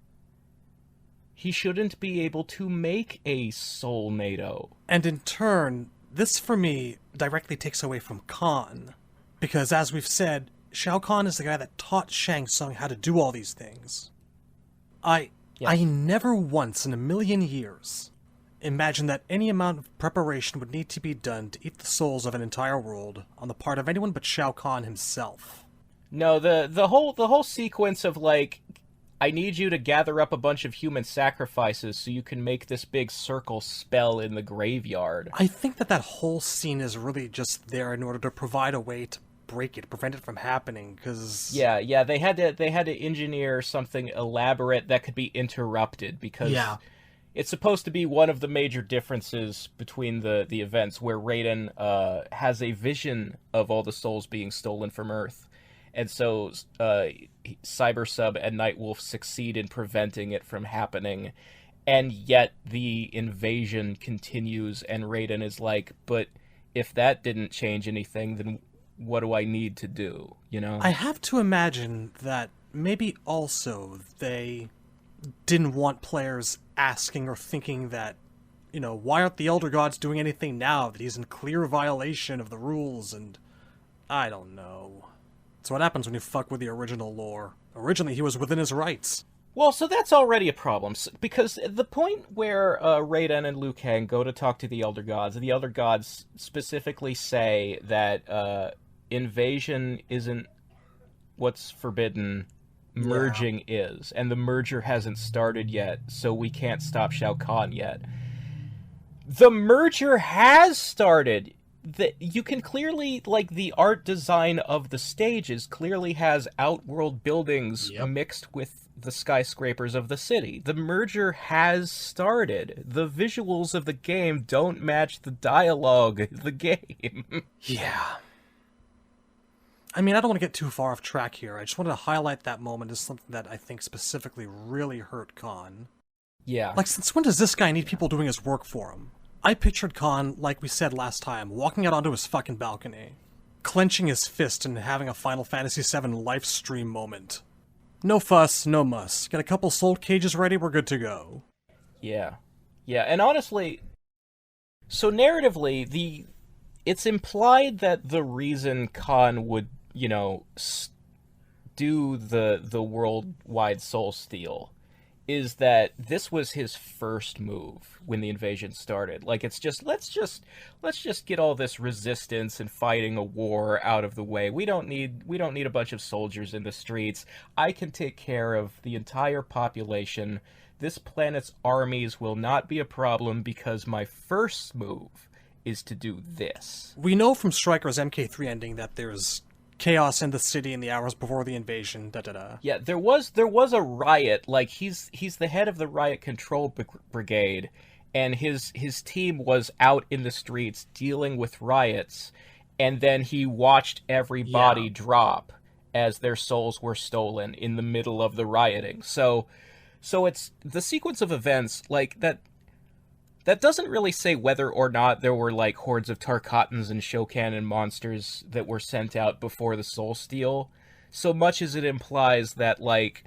He shouldn't be able to make a soul NATO. And in turn, this for me directly takes away from Kahn. Because as we've said, Shao Kahn is the guy that taught Shang Tsung how to do all these things. I never once in a million years imagined that any amount of preparation would need to be done to eat the souls of an entire world on the part of anyone but Shao Kahn himself. No, the whole sequence of like, I need you to gather up a bunch of human sacrifices so you can make this big circle spell in the graveyard. I think that whole scene is really just there in order to provide a way to break it, prevent it from happening, because... Yeah, they had to engineer something elaborate that could be interrupted, because it's supposed to be one of the major differences between the events, where Raiden has a vision of all the souls being stolen from Earth. And so Cyber Sub and Nightwolf succeed in preventing it from happening, and yet the invasion continues, and Raiden is like, but if that didn't change anything, then what do I need to do, you know? I have to imagine that maybe also they didn't want players asking or thinking that, you know, why aren't the Elder Gods doing anything now that he's in clear violation of the rules, and I don't know. It's what happens when you fuck with the original lore. Originally, he was within his rights. Well, so that's already a problem, because the point where Raiden and Liu Kang go to talk to the Elder Gods specifically say that invasion isn't what's forbidden, merging is, and the merger hasn't started yet, so we can't stop Shao Kahn yet. The merger has started! You can clearly, like, the art design of the stages clearly has outworld buildings mixed with the skyscrapers of the city. The merger has started. The visuals of the game don't match the dialogue of the game. Yeah. I mean, I don't want to get too far off track here. I just wanted to highlight that moment as something that I think specifically really hurt Kahn. Yeah. Like, since when does this guy need people doing his work for him? I pictured Kahn, like we said last time, walking out onto his fucking balcony, clenching his fist and having a Final Fantasy VII live stream moment. No fuss, no muss. Get a couple soul cages ready, we're good to go. Yeah. Yeah, and honestly, so narratively, it's implied that the reason Khan would, do the worldwide soul steal is that this was his first move when the invasion started. Like, it's just let's just get all this resistance and fighting a war out of the way. We don't need a bunch of soldiers in the streets. I can take care of the entire population. This planet's armies will not be a problem because my first move is to do this. We know from Stryker's MK3 ending that there's chaos in the city in the hours before the invasion, da-da-da. Yeah, there was a riot. Like, he's the head of the riot control brigade, and his team was out in the streets dealing with riots, and then he watched everybody drop as their souls were stolen in the middle of the rioting. So it's the sequence of events like that. That doesn't really say whether or not there were, like, hordes of Tarkatans and Shao Kahn and monsters that were sent out before the Soul Steal, so much as it implies that, like,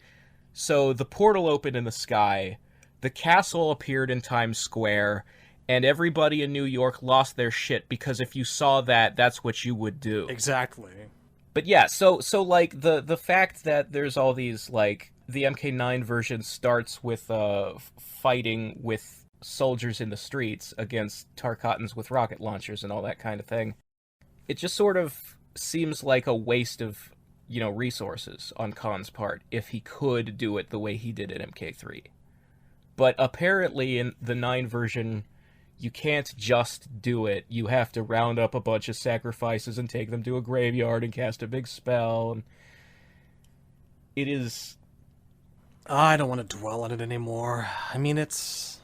so the portal opened in the sky, the castle appeared in Times Square, and everybody in New York lost their shit because if you saw that, that's what you would do. Exactly. But yeah, so like, the fact that there's all these, like, the MK9 version starts with fighting with soldiers in the streets against Tarkatans with rocket launchers and all that kind of thing. It just sort of seems like a waste of, resources on Khan's part if he could do it the way he did in MK3. But apparently in the 9 version, you can't just do it. You have to round up a bunch of sacrifices and take them to a graveyard and cast a big spell. And it is... I don't want to dwell on it anymore. I mean, it's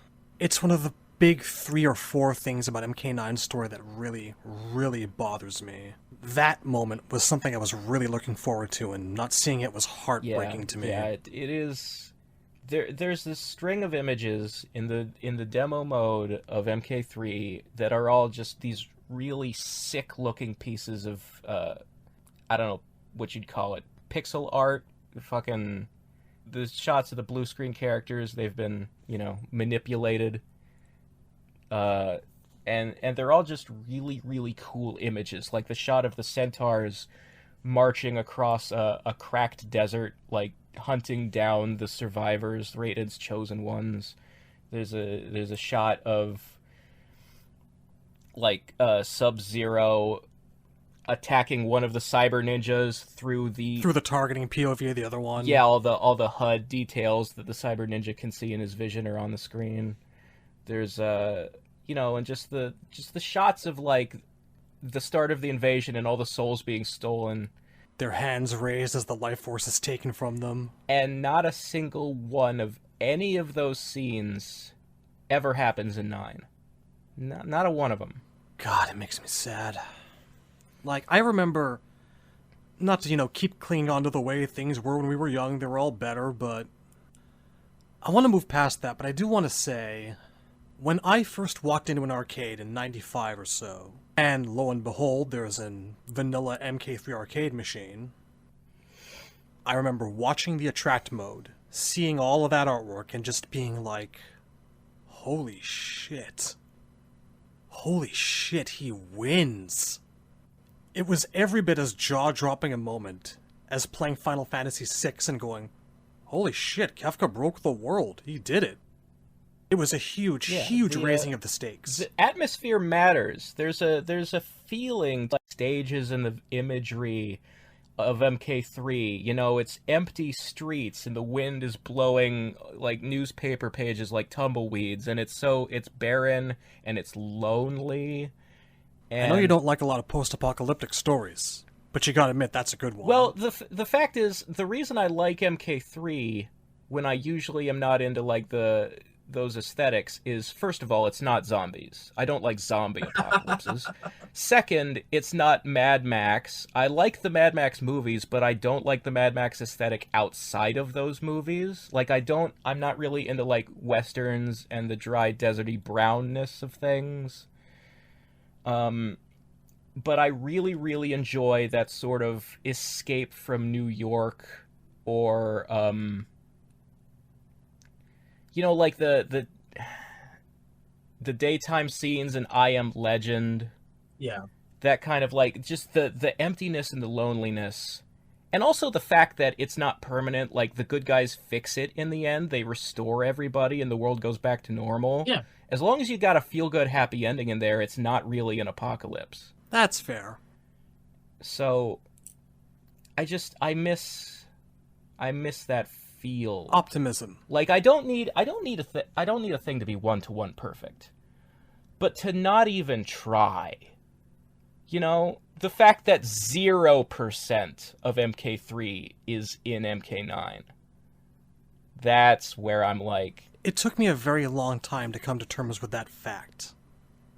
one of the big 3 or 4 things about MK9's story that really, really bothers me. That moment was something I was really looking forward to, and not seeing it was heartbreaking to me. Yeah, it is. There's this string of images in the demo mode of MK3 that are all just these really sick-looking pieces of, I don't know what you'd call it, pixel art, fucking... The shots of the blue screen characters, they've been, manipulated. And they're all just really, really cool images. Like the shot of the centaurs marching across a cracked desert, like hunting down the survivors, Raiden's chosen ones. There's a shot of, like, Sub-Zero attacking one of the cyber ninjas through the targeting POV of the other one. Yeah, all the HUD details that the cyber ninja can see in his vision are on the screen. There's and just the shots of, like, the start of the invasion and all the souls being stolen, their hands raised as the life force is taken from them. And not a single one of any of those scenes ever happens in 9. Not a one of them. God, it makes me sad. Like, I remember, not to, keep clinging on to the way things were when we were young, they were all better, but I want to move past that, but I do want to say, when I first walked into an arcade in 95 or so, and lo and behold, there's an vanilla MK3 arcade machine, I remember watching the attract mode, seeing all of that artwork, and just being like, holy shit. Holy shit, he wins. It was every bit as jaw-dropping a moment as playing Final Fantasy VI and going, holy shit, Kefka broke the world. He did it. It was a huge raising of the stakes. The atmosphere matters. There's a feeling, like stages in the imagery of MK3. It's empty streets and the wind is blowing, like, newspaper pages like tumbleweeds, and it's barren and it's lonely. And... I know you don't like a lot of post-apocalyptic stories, but you gotta admit that's a good one. Well, the fact is, the reason I like MK3, when I usually am not into, like, the those aesthetics is, first of all, it's not zombies. I don't like zombie apocalypses. Second, it's not Mad Max. I like the Mad Max movies, but I don't like the Mad Max aesthetic outside of those movies. Like, I'm not really into, like, westerns and the dry, deserty brownness of things. But I really, really enjoy that sort of escape from New York, or, you know, like the daytime scenes in I Am Legend. Yeah. That kind of, like, just the emptiness and the loneliness. And also the fact that it's not permanent. Like, the good guys fix it in the end. They restore everybody and the world goes back to normal. Yeah. As long as you got a feel-good, happy ending in there, it's not really an apocalypse. That's fair. So, I miss that feel. Optimism. Like, I don't need a thing to be one-to-one perfect. But to not even try. You know, the fact that 0% of MK3 is in MK9. That's where I'm like... It took me a very long time to come to terms with that fact.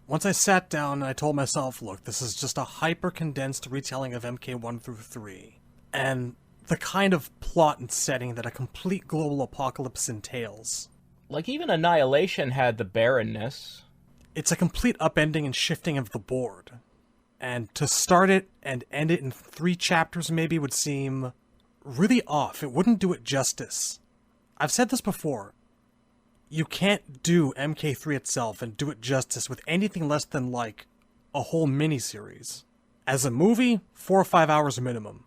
Once I sat down and I told myself, look, this is just a hyper-condensed retelling of MK1 through 3. And the kind of plot and setting that a complete global apocalypse entails. Like, even Annihilation had the barrenness. It's a complete upending and shifting of the board. And to start it and end it in 3 chapters maybe would seem really off. It wouldn't do it justice. I've said this before. You can't do MK3 itself and do it justice with anything less than, like, a whole miniseries. As a movie, 4 or 5 hours minimum.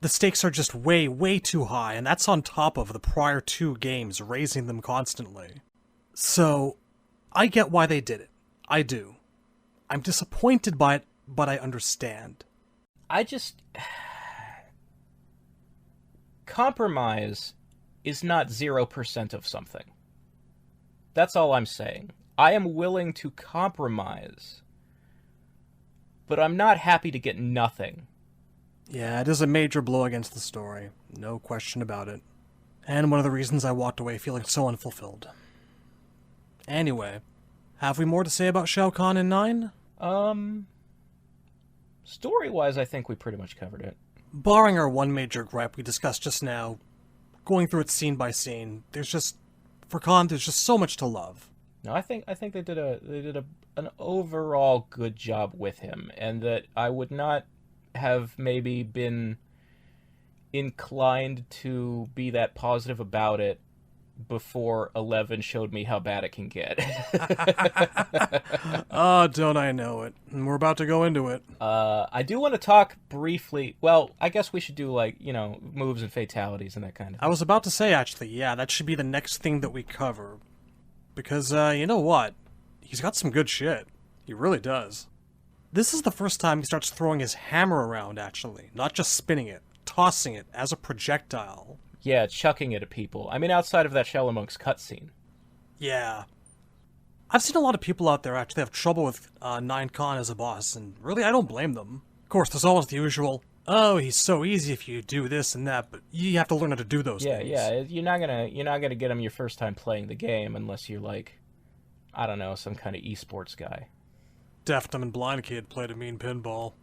The stakes are just way, way too high, and that's on top of the prior 2 games, raising them constantly. So, I get why they did it. I do. I'm disappointed by it, but I understand. Compromise is not 0% of something. That's all I'm saying. I am willing to compromise, but I'm not happy to get nothing. Yeah, it is a major blow against the story. No question about it. And one of the reasons I walked away feeling so unfulfilled. Anyway, have we more to say about Shao Kahn in 9? Story-wise, I think we pretty much covered it. Barring our one major gripe we discussed just now, going through it scene by scene, for Kahn, there's just so much to love. No, I think they did an overall good job with him, and that I would not have maybe been inclined to be that positive about it before 11 showed me how bad it can get. Oh, don't I know it. And we're about to go into it. I do want to talk briefly. Well, I guess we should do, like, you know, moves and fatalities and that kind of thing. I was about to say, actually, yeah, that should be the next thing that we cover. Because, you know what? He's got some good shit. He really does. This is the first time he starts throwing his hammer around, actually. Not just spinning it, tossing it as a projectile. Yeah, chucking it at people. I mean, outside of that Shaolin Monk's cutscene. Yeah. I've seen a lot of people out there actually have trouble with 9 Kahn as a boss, and really, I don't blame them. Of course, there's always the usual, oh, he's so easy if you do this and that, but you have to learn how to do those things. Yeah, you're not gonna get him your first time playing the game unless you're, like, I don't know, some kind of esports guy. Deaf, dumb, and blind kid played a mean pinball.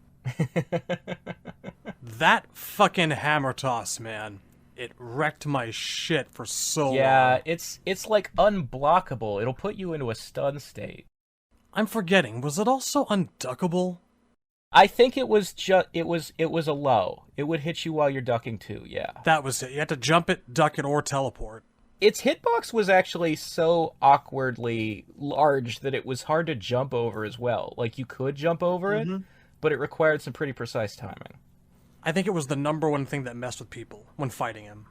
That fucking hammer toss, man. It wrecked my shit for so long. Yeah, it's like unblockable. It'll put you into a stun state. I'm forgetting, was it also unduckable? I think it was a low. It would hit you while you're ducking too, yeah. That was it. You had to jump it, duck it, or teleport. Its hitbox was actually so awkwardly large that it was hard to jump over as well. Like, you could jump over it, but it required some pretty precise timing. I think it was the number one thing that messed with people when fighting him.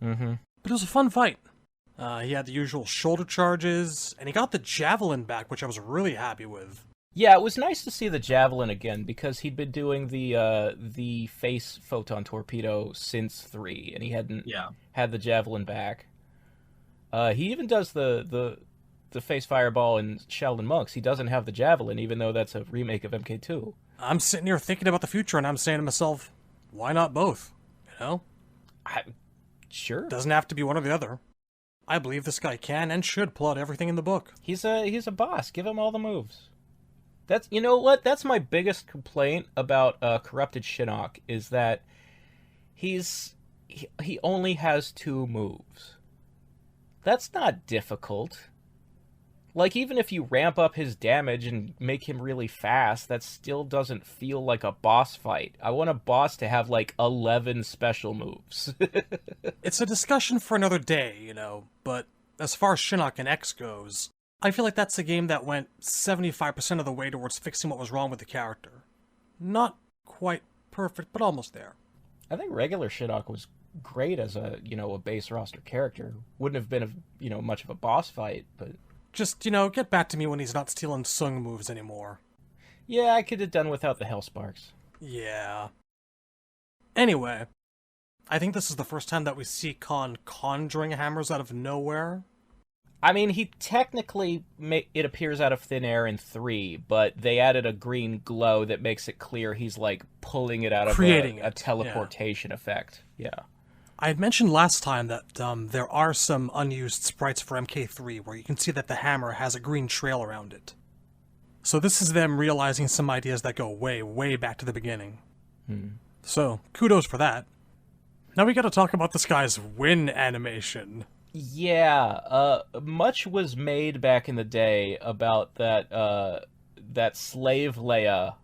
Mm-hmm. But it was a fun fight. He had the usual shoulder charges, and he got the javelin back, which I was really happy with. Yeah, it was nice to see the javelin again, because he'd been doing the face photon torpedo since 3, and he hadn't had the javelin back. He even does the face fireball in Shaolin Monks. He doesn't have the javelin, even though that's a remake of MK2. I'm sitting here thinking about the future, and I'm saying to myself, why not both? You know? Sure. Doesn't have to be one or the other. I believe this guy can and should pull out everything in the book. He's a boss. Give him all the moves. That's, you know what? That's my biggest complaint about Corrupted Shinnok, is that he only has 2 moves. That's not difficult. Like, even if you ramp up his damage and make him really fast, that still doesn't feel like a boss fight. I want a boss to have, like, 11 special moves. It's a discussion for another day, but as far as Shinnok and X goes, I feel like that's a game that went 75% of the way towards fixing what was wrong with the character. Not quite perfect, but almost there. I think regular Shinnok was great as a base roster character. Wouldn't have been much of a boss fight, but... Just, get back to me when he's not stealing Sung moves anymore. Yeah, I could have done without the Hellsparks. Yeah. Anyway, I think this is the first time that we see Kahn conjuring hammers out of nowhere. I mean, he technically, it appears out of thin air in 3, but they added a green glow that makes it clear he's, like, pulling it out of a teleportation effect. Yeah. I had mentioned last time that there are some unused sprites for MK3 where you can see that the hammer has a green trail around it. So this is them realizing some ideas that go way, way back to the beginning. So, kudos for that. Now we gotta talk about this guy's win animation. Yeah, much was made back in the day about that slave Leia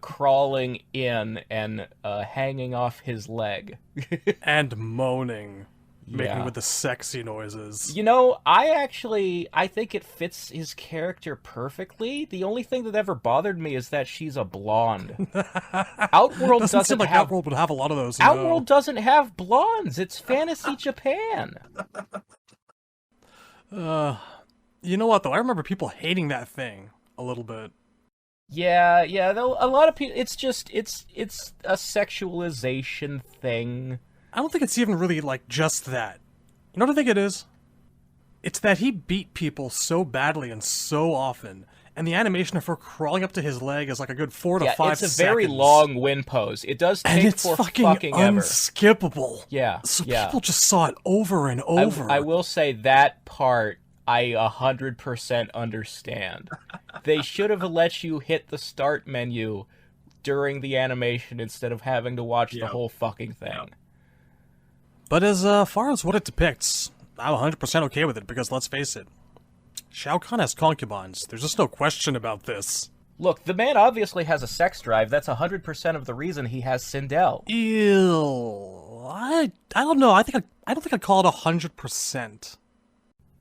crawling in and hanging off his leg. And moaning, making with the sexy noises. I think it fits his character perfectly. The only thing that ever bothered me is that she's a blonde. Outworld doesn't seem like have... Outworld would have a lot of those. Outworld doesn't have blondes. It's fantasy Japan. You know what, though? I remember people hating that thing a little bit. Yeah, a lot of people, it's a sexualization thing. I don't think it's even really, just that. You know what I think it is? It's that he beat people so badly and so often, and the animation of her crawling up to his leg is like a good 4 to 5 seconds. It's a very long win pose. It does take and it's for fucking ever. Unskippable. Yeah, so people just saw it over and over. I will say that part I 100% understand. They should have let you hit the start menu during the animation instead of having to watch the whole fucking thing. But as far as what it depicts, I'm 100% okay with it, because let's face it, Shao Kahn has concubines. There's just no question about this. Look, the man obviously has a sex drive. That's 100% of the reason he has Sindel. Ew. I don't know. I don't think I'd call it 100%.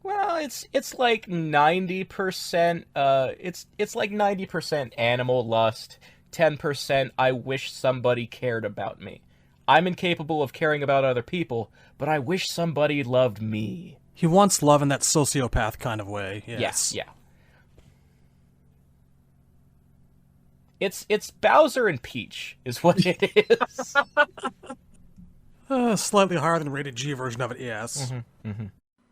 Well, it's like 90%. It's like 90% animal lust, 10% I wish somebody cared about me. I'm incapable of caring about other people, but I wish somebody loved me. He wants love in that sociopath kind of way. Yes. Yeah. It's Bowser and Peach is what it is. Slightly higher than rated G version of it. Yes.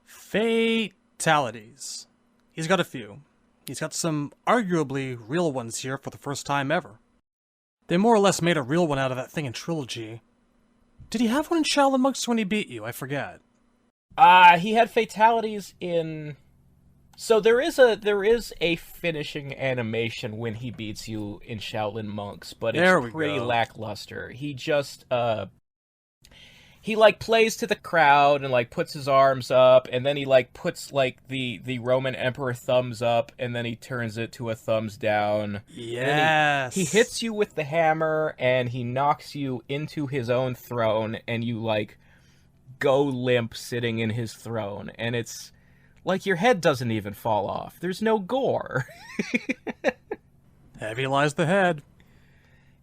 Fatalities. He's got a few. He's got some arguably real ones here for the first time ever. They more or less made a real one out of that thing in Trilogy. Did he have one in Shaolin Monks when he beat you? I forget. He had fatalities in... So there is a finishing animation when he beats you in Shaolin Monks, but it's pretty lackluster. He just, he, plays to the crowd and, puts his arms up, and then he, puts, the Roman Emperor thumbs up, and then he turns it to a thumbs down. Yes! He hits you with the hammer, and he knocks you into his own throne, and you, go limp sitting in his throne. And it's, your head doesn't even fall off. There's no gore. Heavy lies the head.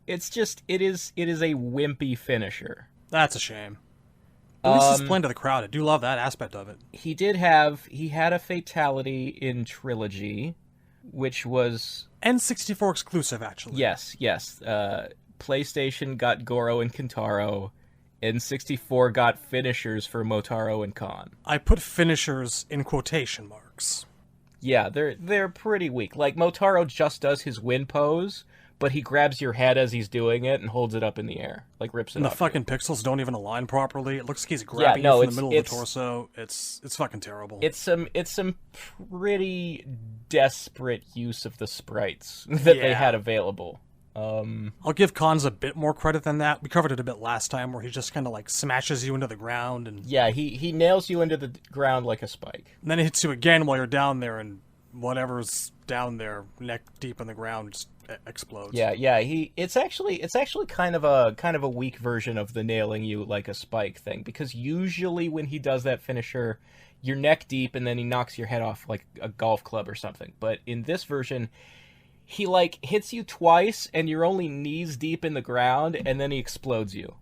It's just, it is a wimpy finisher. That's a shame. At least he's playing to the crowd. I do love that aspect of it. He had a fatality in Trilogy, which was... N64 exclusive, actually. Yes. PlayStation got Goro and Kintaro. N64 got finishers for Motaro and Kahn. I put finishers in quotation marks. Yeah, they're pretty weak. Motaro just does his win pose, but he grabs your head as he's doing it and holds it up in the air, like rips it And the off fucking you. pixels don't even align properly. It looks like he's grabbing no, you from the middle of the torso. It's fucking terrible. It's some pretty desperate use of the sprites that they had available. I'll give Khans a bit more credit than that. We covered it a bit last time, where he just kind of like smashes you into the ground, and yeah, he nails you into the ground like a spike. And then he hits you again while you're down there, and whatever's down there, neck deep in the ground, just explodes. Yeah. It's actually kind of a weak version of the nailing you like a spike thing, because usually when he does that finisher, you're neck deep, and then he knocks your head off like a golf club or something. But in this version, he like hits you twice, and you're only knees deep in the ground, and then he explodes you.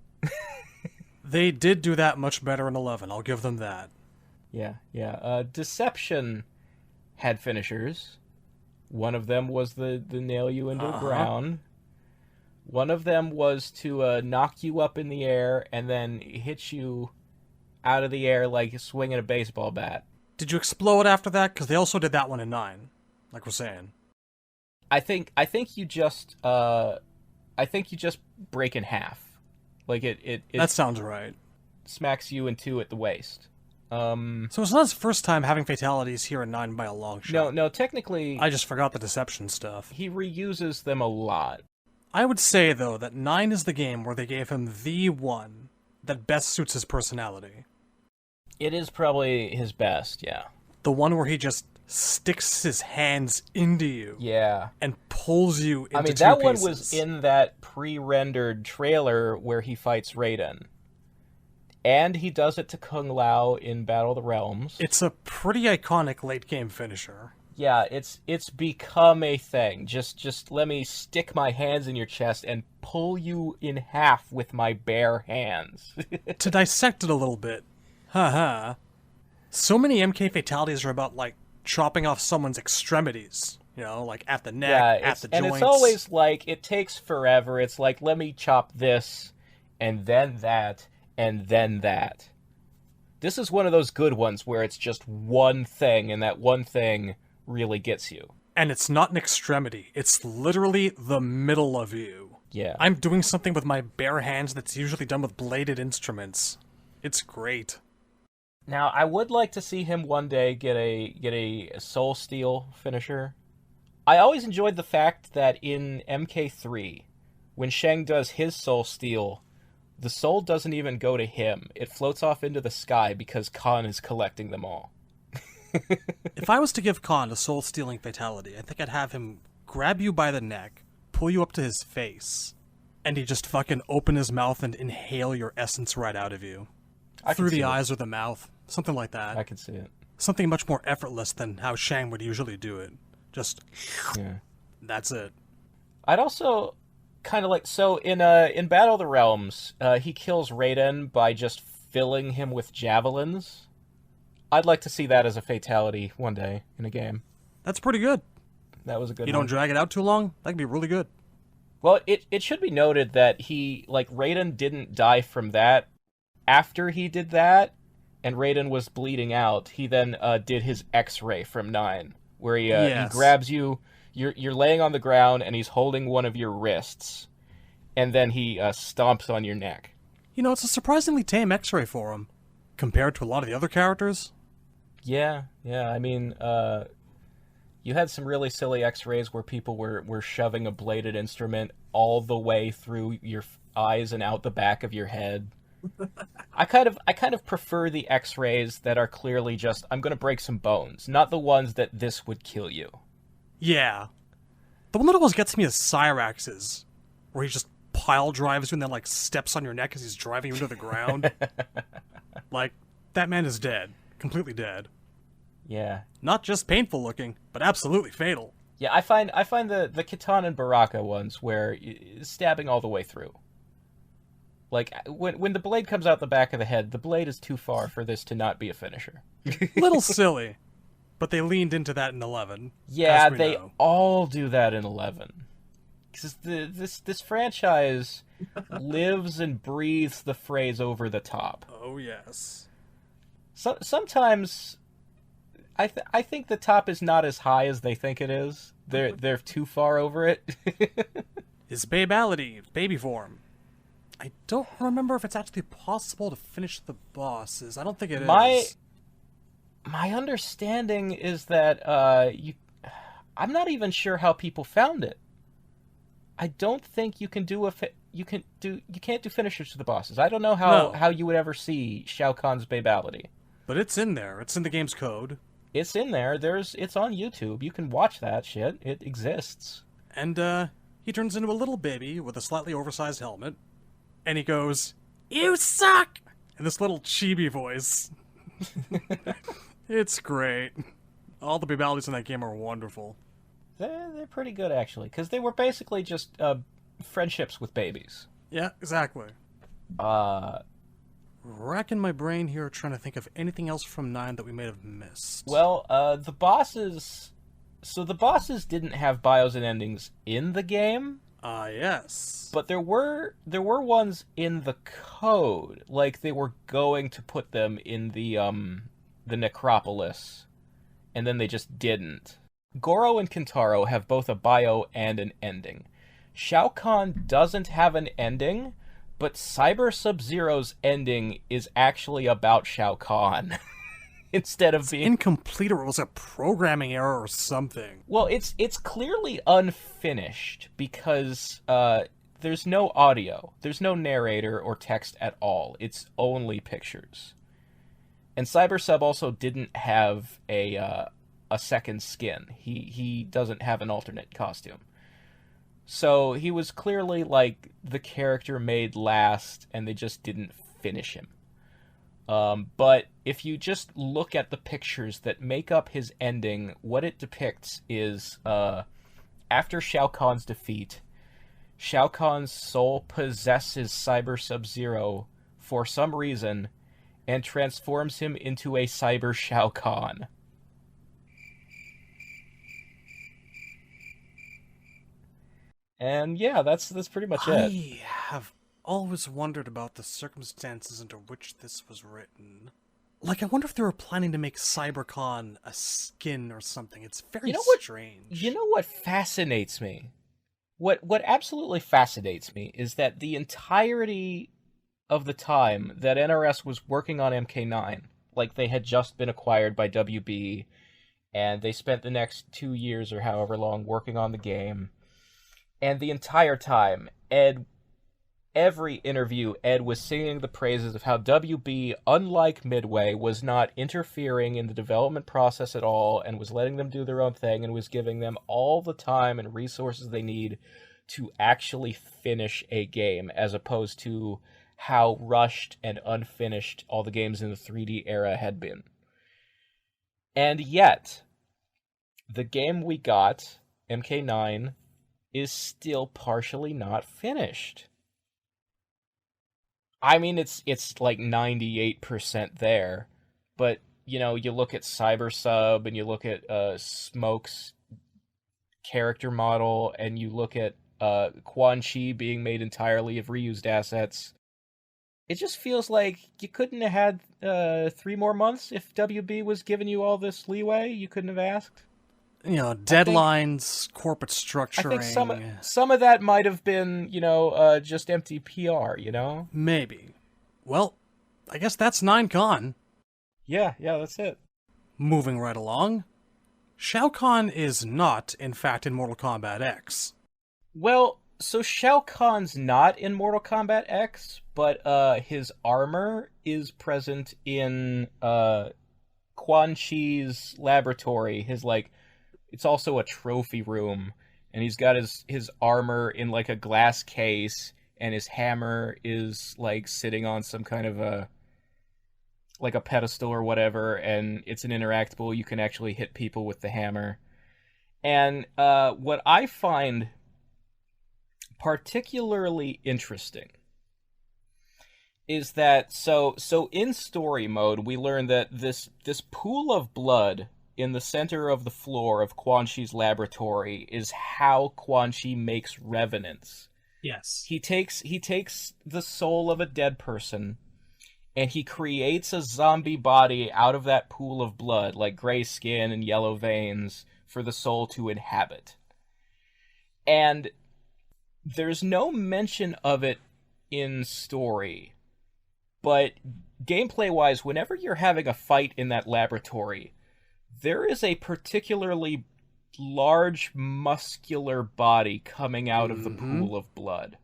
They did do that much better in 11. I'll give them that. Yeah. Deception had finishers. One of them was the nail you into the ground. One of them was to knock you up in the air and then hit you out of the air like swinging a baseball bat. Did you explode after that? Because they also did that one in 9, like we're saying. I think you just break in half. Like it that sounds right. Smacks you in two at the waist. So it's not his first time having fatalities here in 9 by a long shot. No, technically... I just forgot the deception stuff. He reuses them a lot. I would say, though, that 9 is the game where they gave him the one that best suits his personality. It is probably his best, yeah. The one where he just sticks his hands into you. Yeah. And pulls you into two that pieces. one was in that pre-rendered trailer where he fights Raiden. And he does it to Kung Lao in Battle of the Realms. It's a pretty iconic late-game finisher. Yeah, it's become a thing. Just let me stick my hands in your chest and pull you in half with my bare hands. To dissect it a little bit, so many MK fatalities are about, like, chopping off someone's extremities. You know, like at the neck, at the joints. And it's always like, it takes forever. It's like, let me chop this, and then that, and then that. This is one of those good ones where it's just one thing, and that one thing really gets you. And it's not an extremity. It's literally the middle of you. Yeah. I'm doing something with my bare hands that's usually done with bladed instruments. It's great. Now, I would like to see him one day get a Soul Steel finisher. I always enjoyed the fact that in MK3, when Shang does his Soul Steel, the soul doesn't even go to him. It floats off into the sky because Khan is collecting them all. If I was to give Khan a soul-stealing fatality, I think I'd have him grab you by the neck, pull you up to his face, and he'd just fucking open his mouth and inhale your essence right out of you. Through the eyes or the mouth. Something like that. I can see it. Something much more effortless than how Shang would usually do it. Just... Yeah. That's it. I'd also... kind of like, so in Battle of the Realms, he kills Raiden by just filling him with javelins. I'd like to see that as a fatality one day in a game. That's pretty good. That was a good You one. don't drag it out too long, that could be really good. Well, it should be noted that Raiden didn't die from that. After he did that, and Raiden was bleeding out, he then did his X-ray from 9, where he grabs you. You're laying on the ground, and he's holding one of your wrists, and then he stomps on your neck. You know, it's a surprisingly tame X-ray for him, compared to a lot of the other characters. Yeah. I mean, you had some really silly X-rays where people were shoving a bladed instrument all the way through your eyes and out the back of your head. I kind of prefer the X-rays that are clearly just, I'm going to break some bones, not the ones that this would kill you. Yeah. The one that always gets me is Cyrax's, where he just pile drives you and then, like, steps on your neck as he's driving you into the ground. Like, that man is dead. Completely dead. Yeah. Not just painful looking, but absolutely fatal. Yeah, I find the Kitana and Baraka ones where stabbing all the way through. Like, when the blade comes out the back of the head, the blade is too far for this to not be a finisher. Little silly. But they leaned into that in 11. Yeah, they all do that in 11. Because this franchise lives and breathes the phrase "over the top." Oh yes. So sometimes, I think the top is not as high as they think it is. They're too far over it. his babality, baby form. I don't remember if it's actually possible to finish the bosses. I don't think it is. My understanding is that I'm not even sure how people found it. I don't think you can do you can't do finishers to the bosses. I don't know how you would ever see Shao Kahn's babality. But it's in there. It's in the game's code. It's in there. It's on YouTube. You can watch that shit. It exists. And he turns into a little baby with a slightly oversized helmet. And he goes, "You suck!" in this little chibi voice. It's great. All the babalities in that game are wonderful. They're pretty good, actually, because they were basically just friendships with babies. Yeah, exactly. Racking my brain here trying to think of anything else from 9 that we may have missed. Well, the bosses... So the bosses didn't have bios and endings in the game. Yes. But there were ones in the code. Like, they were going to put them in the Necropolis. And then they just didn't. Goro and Kintaro have both a bio and an ending. Shao Kahn doesn't have an ending, but Cyber Sub-Zero's ending is actually about Shao Kahn. Instead of being incomplete, or it was a programming error or something. Well, it's clearly unfinished because there's no audio, there's no narrator or text at all. It's only pictures. And Cyber Sub also didn't have a second skin. He doesn't have an alternate costume. So he was clearly like the character made last, and they just didn't finish him. But if you just look at the pictures that make up his ending, what it depicts is, after Shao Kahn's defeat, Shao Kahn's soul possesses Cyber Sub-Zero for some reason, and transforms him into a Cyber Shao Kahn. And yeah, that's pretty much it. I have always wondered about the circumstances under which this was written. Like, I wonder if they were planning to make Cyber Kahn a skin or something. It's very strange. You know what fascinates me? What absolutely fascinates me is that the entirety of the time that NRS was working on MK9, like they had just been acquired by WB, and they spent the next 2 years or however long working on the game, and the entire time, every interview, Ed was singing the praises of how WB, unlike Midway, was not interfering in the development process at all, and was letting them do their own thing, and was giving them all the time and resources they need to actually finish a game, as opposed to how rushed and unfinished all the games in the 3D era had been. And yet, the game we got, MK9, is still partially not finished. I mean, it's like 98% there, but, you know, you look at Cyber Sub, and you look at Smoke's character model, and you look at Quan Chi being made entirely of reused assets. It just feels like you couldn't have had 3 more months if WB was giving you all this leeway. You couldn't have asked. You know, deadlines, corporate structuring. I think some of that might have been, you know, just empty PR, you know? Maybe. Well, I guess that's 9 Kahn. Yeah, that's it. Moving right along, Shao Kahn is not, in fact, in Mortal Kombat X. Well, so Shao Kahn's not in Mortal Kombat X, but his armor is present in Quan Chi's laboratory. His, like, it's also a trophy room, and he's got his armor in, like, a glass case, and his hammer is, like, sitting on some kind of a pedestal or whatever, and it's an interactable. You can actually hit people with the hammer. And what I find particularly interesting is that, so in story mode, we learn that this pool of blood in the center of the floor of Quan Chi's laboratory is how Quan Chi makes revenants. Yes. He takes the soul of a dead person, and he creates a zombie body out of that pool of blood, like gray skin and yellow veins, for the soul to inhabit. And there's no mention of it in story, but gameplay-wise, whenever you're having a fight in that laboratory, there is a particularly large muscular body coming out of the pool of blood.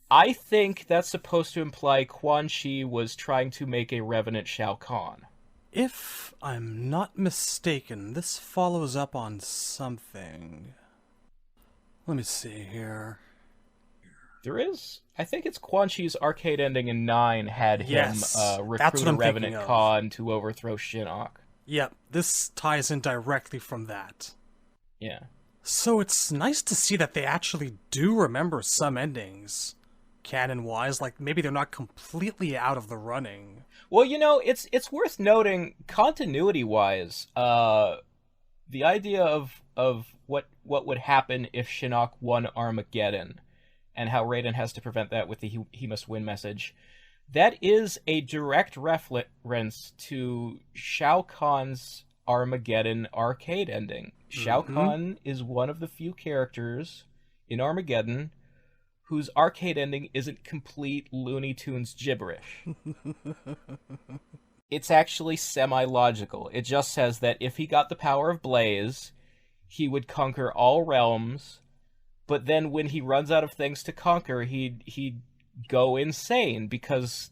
I think that's supposed to imply Quan Chi was trying to make a revenant Shao Kahn. If I'm not mistaken, this follows up on something. Let me see here. There is. I think it's Quan Chi's arcade ending in 9 had him recruit a revenant Khan to overthrow Shinnok. Yep, this ties in directly from that. Yeah. So it's nice to see that they actually do remember some endings, canon-wise. Like, maybe they're not completely out of the running. Well, you know, it's worth noting, continuity-wise, the idea of what would happen if Shinnok won Armageddon, and how Raiden has to prevent that with the he must win message, that is a direct reference to Shao Kahn's Armageddon arcade ending. Shao Kahn is one of the few characters in Armageddon whose arcade ending isn't complete Looney Tunes gibberish. It's actually semi-logical. It just says that if he got the power of Blaze, he would conquer all realms, but then when he runs out of things to conquer, he'd go insane because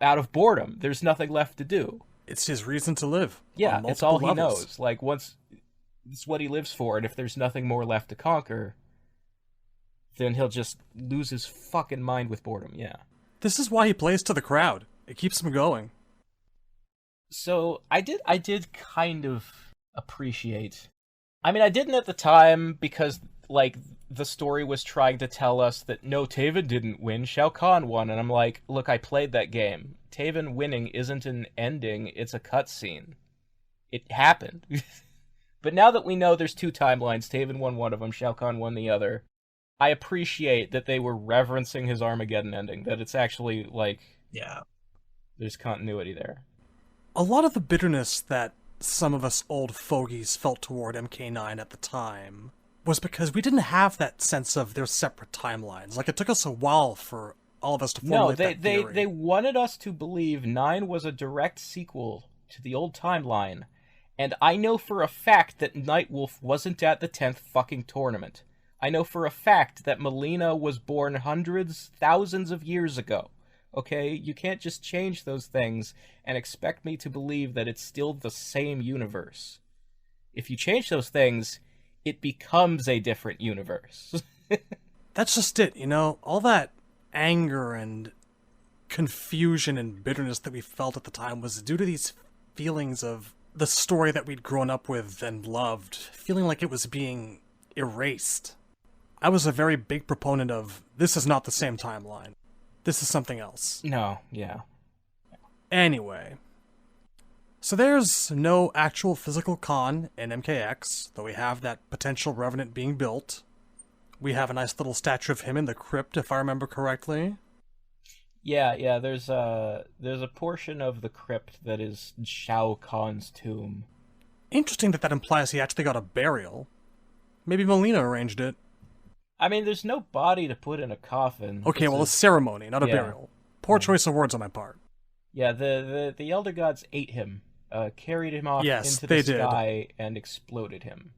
out of boredom, there's nothing left to do. It's his reason to live. Yeah, it's all he knows. Like, once it's what he lives for, and if there's nothing more left to conquer, then he'll just lose his fucking mind with boredom, yeah. This is why he plays to the crowd. It keeps him going. So, I did kind of appreciate... I mean, I didn't at the time, because, like, the story was trying to tell us that, no, Taven didn't win, Shao Kahn won, and I'm like, look, I played that game. Taven winning isn't an ending, it's a cutscene. It happened. But now that we know there's two timelines, Taven won one of them, Shao Kahn won the other, I appreciate that they were reverencing his Armageddon ending, that it's actually, like... Yeah. There's continuity there. A lot of the bitterness that some of us old fogies felt toward MK9 at the time was because we didn't have that sense of their separate timelines. Like, it took us a while for all of us to formulate that theory. They wanted us to believe 9 was a direct sequel to the old timeline, and I know for a fact that Nightwolf wasn't at the 10th fucking tournament. I know for a fact that Millennia was born hundreds, thousands of years ago. Okay? You can't just change those things and expect me to believe that it's still the same universe. If you change those things, it becomes a different universe. That's just it, you know? All that anger and confusion and bitterness that we felt at the time was due to these feelings of the story that we'd grown up with and loved, feeling like it was being erased. I was a very big proponent of, this is not the same timeline. This is something else. No, yeah. Anyway. So there's no actual physical Khan in MKX, though we have that potential Revenant being built. We have a nice little statue of him in the crypt, if I remember correctly. Yeah, there's a portion of the crypt that is Shao Kahn's tomb. Interesting that implies he actually got a burial. Maybe Molina arranged it. I mean, there's no body to put in a coffin. Okay, well, a ceremony, not a burial. Poor choice of words on my part. Yeah, the Elder Gods ate him, carried him off into the sky, and exploded him.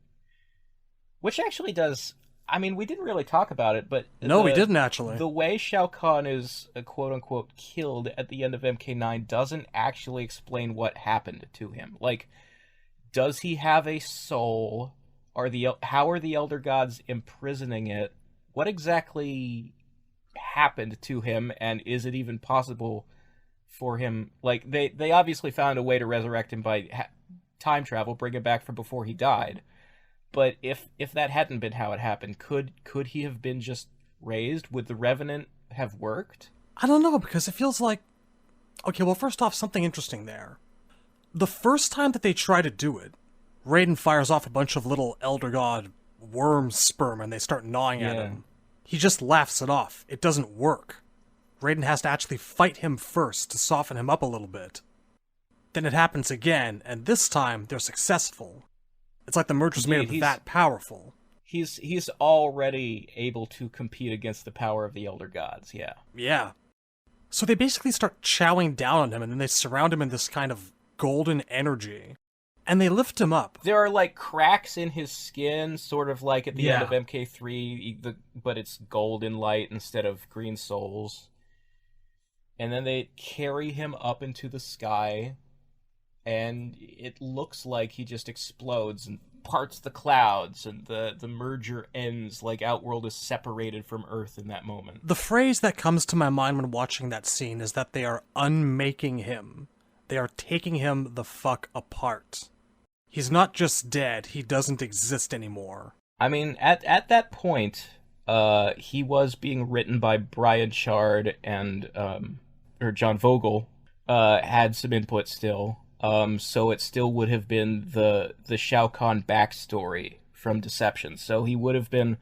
Which actually does... I mean, we didn't really talk about it, but... No, we didn't, actually. The way Shao Kahn is, quote-unquote, killed at the end of MK9 doesn't actually explain what happened to him. Like, does he have a soul? How are the Elder Gods imprisoning it? What exactly happened to him, and is it even possible for him? Like, they obviously found a way to resurrect him by time travel, bring him back from before he died. But if that hadn't been how it happened, could he have been just raised? Would the Revenant have worked? I don't know, because it feels like... Okay, well, first off, something interesting there. The first time that they try to do it, Raiden fires off a bunch of little Elder God worm sperm and they start gnawing at him. He just laughs it off. It doesn't work. Raiden has to actually fight him first to soften him up a little bit. Then it happens again, and this time they're successful. It's like the merger's made him that powerful. He's already able to compete against the power of the Elder Gods, yeah. Yeah. So they basically start chowing down on him, and then they surround him in this kind of golden energy. And they lift him up. There are, like, cracks in his skin, sort of like at the end of MK3, but it's golden light instead of green souls. And then they carry him up into the sky, and it looks like he just explodes and parts the clouds, and the merger ends, like Outworld is separated from Earth in that moment. The phrase that comes to my mind when watching that scene is that they are unmaking him. They are taking him the fuck apart. He's not just dead, he doesn't exist anymore. I mean, at that point, he was being written by Brian Shard and, or John Vogel, had some input still. So it still would have been the Shao Kahn backstory from Deception. So he would have been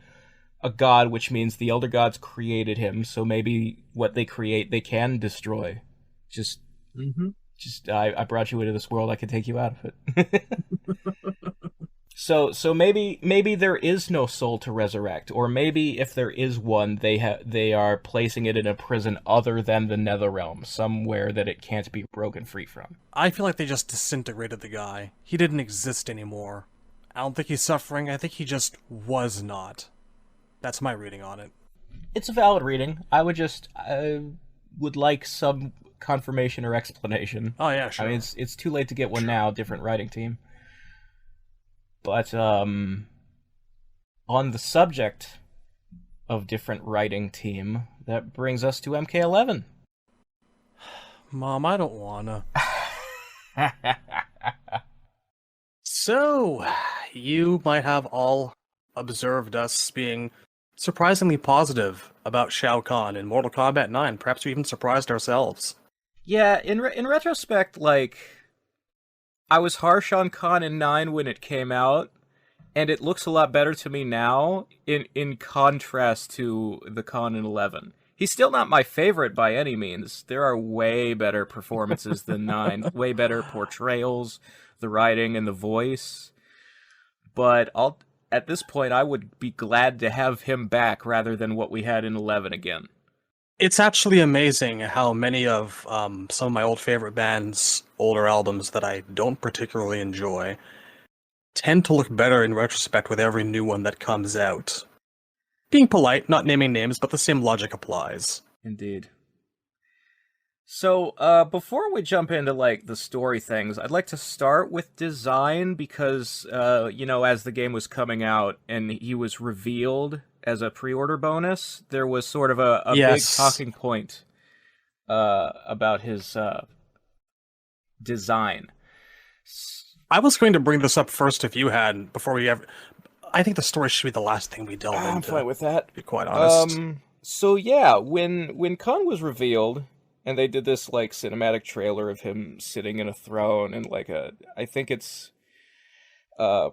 a god, which means the Elder Gods created him, so maybe what they create, they can destroy. I brought you into this world, I can take you out of it. So maybe there is no soul to resurrect, or maybe if there is one, they are placing it in a prison other than the Netherrealm, somewhere that it can't be broken free from. I feel like they just disintegrated the guy. He didn't exist anymore. I don't think he's suffering, I think he just was not. That's my reading on it. It's a valid reading. I would like some confirmation or explanation. Oh yeah, sure. I mean, it's too late to get one now, different writing team. But on the subject of different writing team, that brings us to MK11. Mom, I don't wanna. So, you might have all observed us being surprisingly positive about Shao Kahn in Mortal Kombat 9. Perhaps we even surprised ourselves. Yeah, in retrospect, like, I was harsh on Kahn in 9 when it came out, and it looks a lot better to me now, in contrast to the Kahn in 11. He's still not my favorite by any means. There are way better performances than 9, way better portrayals, the writing and the voice. But at this point, I would be glad to have him back rather than what we had in 11 again. It's actually amazing how many of some of my old favorite bands' older albums that I don't particularly enjoy tend to look better in retrospect with every new one that comes out. Being polite, not naming names, but the same logic applies. Indeed. So, before we jump into, like, the story things, I'd like to start with design because, as the game was coming out and he was revealed as a pre-order bonus, there was sort of a big talking point about his design. I was going to bring this up first if you had, before we ever... I think the story should be the last thing we delve into. I'm fine with that. To be quite honest. So yeah, when Kahn was revealed, and they did this, like, cinematic trailer of him sitting in a throne and, like, I think it's a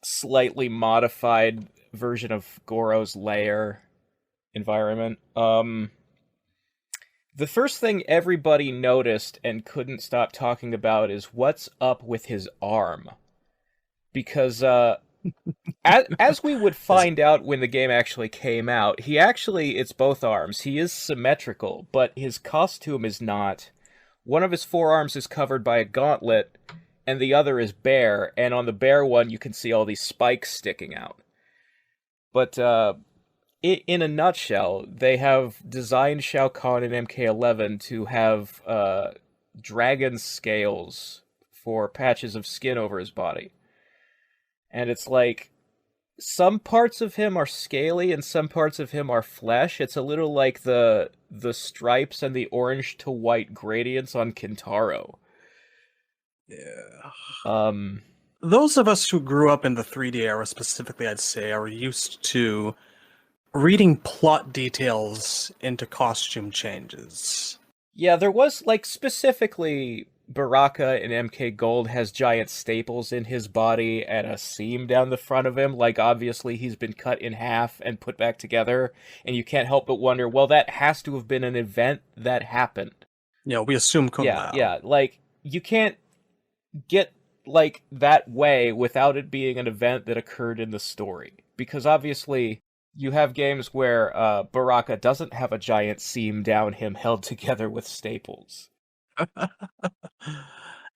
slightly modified version of Goro's lair environment. The first thing everybody noticed and couldn't stop talking about is what's up with his arm. Because, as we would find out when the game actually came out, it's both arms. He is symmetrical, but his costume is not. One of his forearms is covered by a gauntlet, and the other is bare, and on the bare one you can see all these spikes sticking out. But, in a nutshell, they have designed Shao Kahn in MK11 to have dragon scales for patches of skin over his body. And it's like, some parts of him are scaly and some parts of him are flesh. It's a little like the stripes and the orange to white gradients on Kintaro. Yeah. Those of us who grew up in the 3D era specifically, I'd say, are used to reading plot details into costume changes. Yeah, there was, like, specifically, Baraka in MK Gold has giant staples in his body and a seam down the front of him. Like, obviously he's been cut in half and put back together, and you can't help but wonder, well, that has to have been an event that happened. Yeah, we assume Kung Lao. Yeah, like, you can't get like that way without it being an event that occurred in the story. Because obviously you have games where Baraka doesn't have a giant seam down him held together with staples.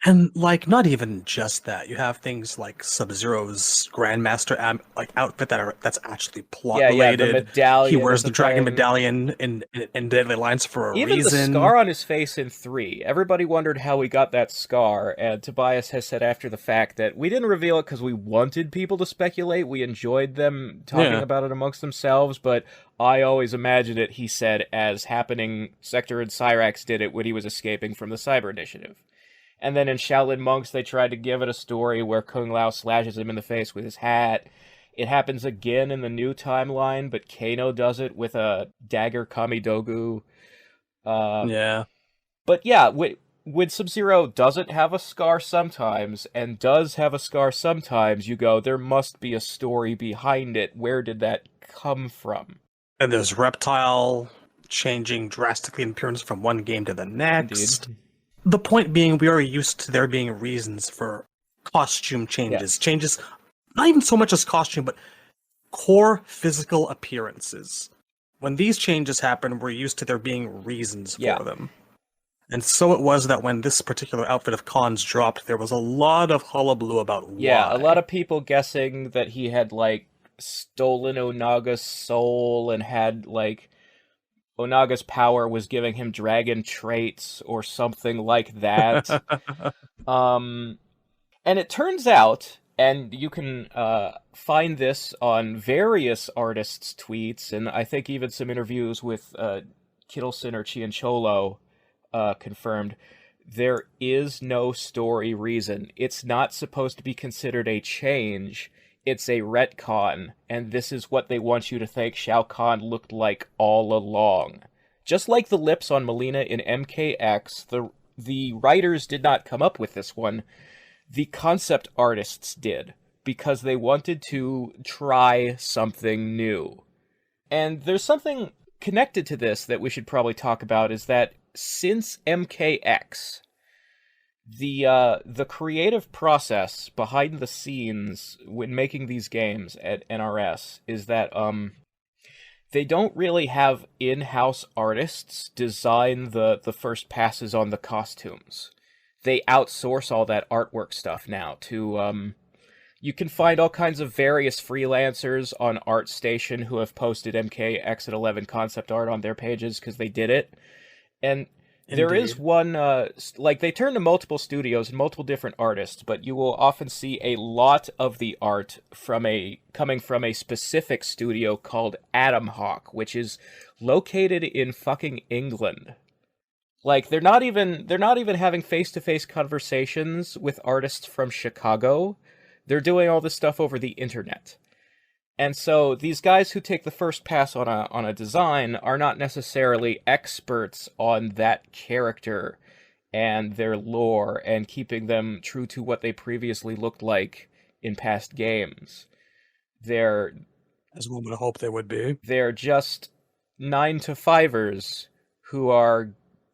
And, like, not even just that. You have things like Sub-Zero's Grandmaster outfit that's actually plot related. The medallion. He wears the dragon medallion in Deadly Alliance for a reason. Even the scar on his face in 3. Everybody wondered how he got that scar, and Tobias has said after the fact that we didn't reveal it because we wanted people to speculate. We enjoyed them talking about it amongst themselves, but I always imagined it, he said, as happening. Sector and Cyrax did it when he was escaping from the Cyber Initiative. And then in Shaolin Monks, they tried to give it a story where Kung Lao slashes him in the face with his hat. It happens again in the new timeline, but Kano does it with a dagger Kamidogu. But yeah, when Sub-Zero doesn't have a scar sometimes, and does have a scar sometimes, you go, there must be a story behind it. Where did that come from? And there's Reptile changing drastically in appearance from one game to the next. Indeed. The point being, we are used to there being reasons for costume changes. Yeah. Changes, not even so much as costume, but core physical appearances. When these changes happen, we're used to there being reasons for them. And so it was that when this particular outfit of Khan's dropped, there was a lot of hullabaloo about why. Yeah, a lot of people guessing that he had, like, stolen Onaga's soul and had, like, Onaga's power was giving him dragon traits or something like that. And it turns out, and you can find this on various artists' tweets, and I think even some interviews with Kittleson or Cianciolo confirmed, there is no story reason. It's not supposed to be considered a change. It's a retcon, and this is what they want you to think Shao Kahn looked like all along. Just like the lips on Melina in MKX, the writers did not come up with this one. The concept artists did, because they wanted to try something new. And there's something connected to this that we should probably talk about, is that since MKX, the creative process behind the scenes when making these games at NRS is that they don't really have in-house artists design the first passes on the costumes. They outsource all that artwork stuff now to you can find all kinds of various freelancers on ArtStation who have posted MKX at 11 concept art on their pages because they did it. And there is one, like, they turn to multiple studios and multiple different artists, but you will often see a lot of the art coming from a specific studio called Atom Hawk, which is located in fucking England. Like, they're not even having face-to-face conversations with artists from Chicago. They're doing all this stuff over the internet. And so these guys who take the first pass on a design are not necessarily experts on that character and their lore and keeping them true to what they previously looked like in past games. They're, as one would hope they would be, they're just 9-to-5ers who are,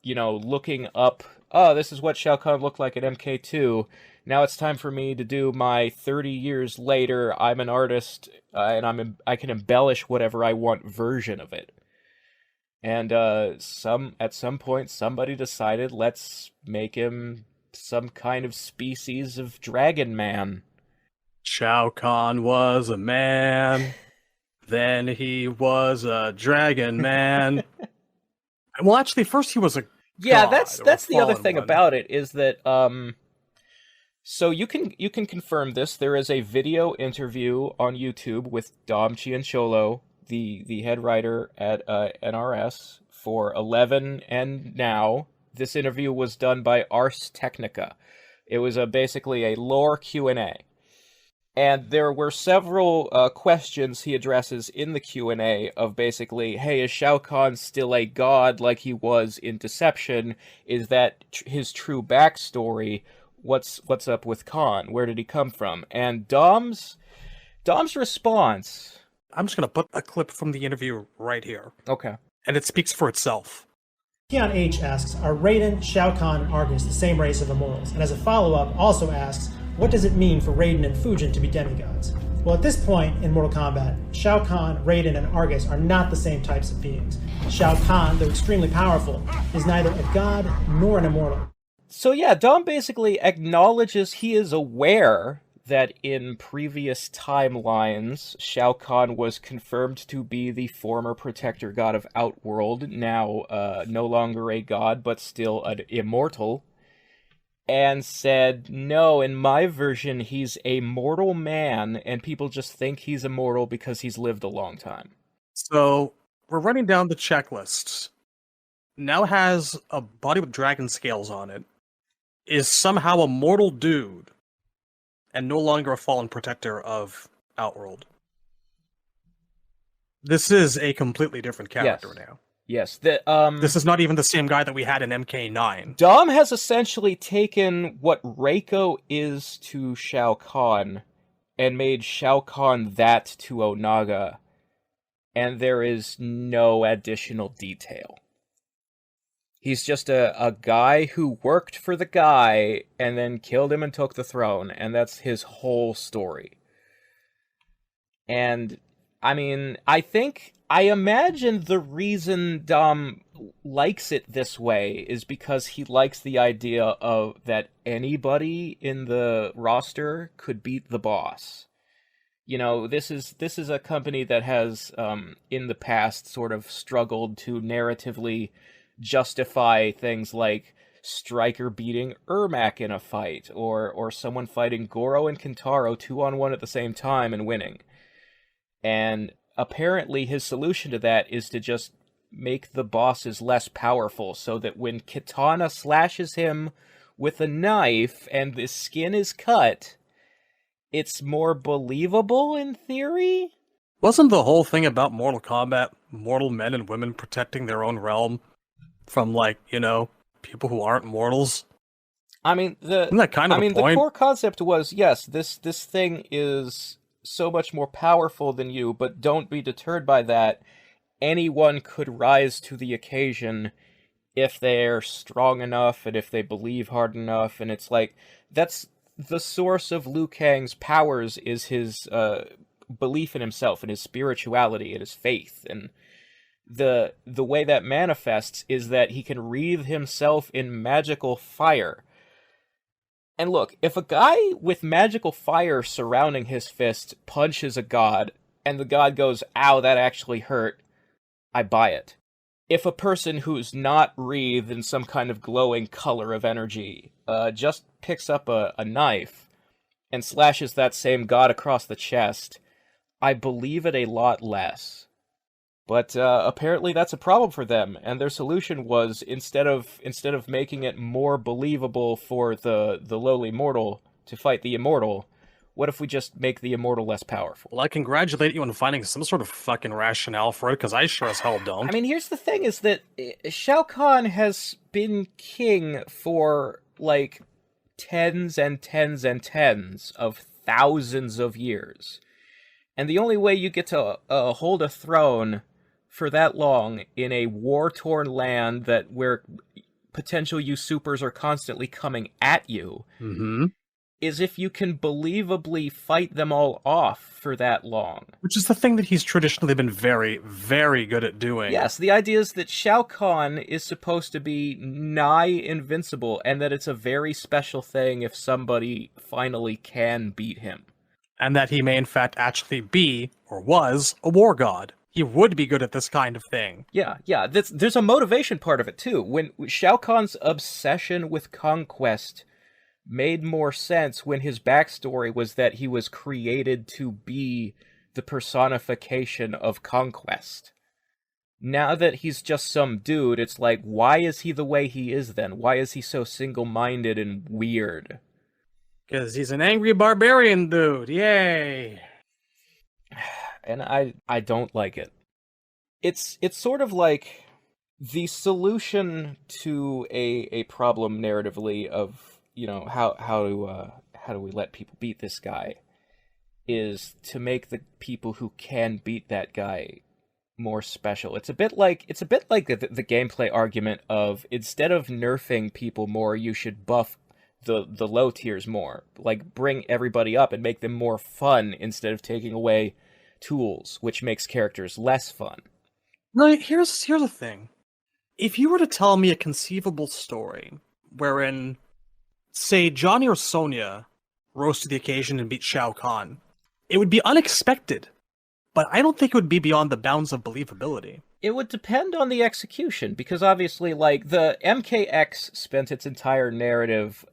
looking up, oh, this is what Shao Kahn looked like at MK2. Now it's time for me to do my 30 years later, I'm an artist, and I can embellish whatever I want version of it. And at some point, somebody decided, let's make him some kind of species of dragon man. Shao Kahn was a man, then he was a dragon man. Well, actually, first he was a god, that's the other thing one. About it, is that so you can confirm this. There is a video interview on YouTube with Dom Cianciolo, the head writer at NRS for 11 and now. This interview was done by Ars Technica. It was basically a lore Q&A. And there were several questions he addresses in the Q&A of basically, hey, is Shao Kahn still a god like he was in Deception? Is that his true backstory? What's up with Kahn? Where did he come from? And Dom's response... I'm just going to put a clip from the interview right here. Okay. And it speaks for itself. Keon H asks, are Raiden, Shao Kahn, and Argus the same race of immortals? And as a follow-up, also asks, what does it mean for Raiden and Fujin to be demigods? Well, at this point in Mortal Kombat, Shao Kahn, Raiden, and Argus are not the same types of beings. Shao Kahn, though extremely powerful, is neither a god nor an immortal. So yeah, Dom basically acknowledges he is aware that in previous timelines, Shao Kahn was confirmed to be the former protector god of Outworld, now no longer a god, but still an immortal, and said, no, in my version, he's a mortal man, and people just think he's immortal because he's lived a long time. So, we're running down the checklist. Now has a body with dragon scales on it, is somehow a mortal dude, and no longer a fallen protector of Outworld. This is a completely different character now. Yes, this is not even the same guy that we had in MK9. Dom has essentially taken what Reiko is to Shao Kahn and made Shao Kahn that to Onaga, and there is no additional detail. He's just a guy who worked for the guy and then killed him and took the throne, and that's his whole story. And, I mean, I imagine the reason Dom likes it this way is because he likes the idea of that anybody in the roster could beat the boss. You know, this is a company that has, in the past, sort of struggled to narratively justify things like Stryker beating Ermac in a fight, or someone fighting Goro and Kintaro 2-on-1 at the same time and winning. And apparently his solution to that is to just make the bosses less powerful, so that when Kitana slashes him with a knife and the skin is cut, it's more believable in theory? Wasn't the whole thing about Mortal Kombat mortal men and women protecting their own realm from, like, you know, people who aren't mortals? I mean, isn't that kind of the point? The core concept was, yes, this thing is so much more powerful than you, but don't be deterred by that. Anyone could rise to the occasion if they're strong enough and if they believe hard enough. And it's like, that's the source of Liu Kang's powers, is his belief in himself and his spirituality and his faith. And the way that manifests is that he can wreathe himself in magical fire. And look, if a guy with magical fire surrounding his fist punches a god, and the god goes, ow, that actually hurt, I buy it. If a person who's not wreathed in some kind of glowing color of energy just picks up a knife and slashes that same god across the chest, I believe it a lot less. But apparently that's a problem for them, and their solution was, instead of making it more believable for the lowly mortal to fight the immortal, what if we just make the immortal less powerful? Well, I congratulate you on finding some sort of fucking rationale for it, because I sure as hell don't. I mean, here's the thing, is that Shao Kahn has been king for, like, tens and tens and tens of thousands of years. And the only way you get to hold a throne for that long in a war-torn land where potential usurpers are constantly coming at you, is if you can believably fight them all off for that long. Which is the thing that he's traditionally been very, very good at doing. Yes, the idea is that Shao Kahn is supposed to be nigh invincible, and that it's a very special thing if somebody finally can beat him. And that he may in fact actually be, or was, a war god. He would be good at this kind of thing. Yeah. There's a motivation part of it, too. When Shao Kahn's obsession with conquest made more sense when his backstory was that he was created to be the personification of conquest. Now that he's just some dude, it's like, why is he the way he is then? Why is he so single-minded and weird? Because he's an angry barbarian dude, yay! And I don't like it. It's sort of like the solution to a problem narratively of, you know, how do we let people beat this guy, is to make the people who can beat that guy more special. It's a bit like the gameplay argument of, instead of nerfing people more, you should buff the low tiers more. Like, bring everybody up and make them more fun instead of taking away tools, which makes characters less fun. No, here's the thing. If you were to tell me a conceivable story wherein, say, Johnny or Sonya rose to the occasion and beat Shao Kahn, it would be unexpected, but I don't think it would be beyond the bounds of believability. It would depend on the execution, because obviously, like, the MKX spent its entire narrative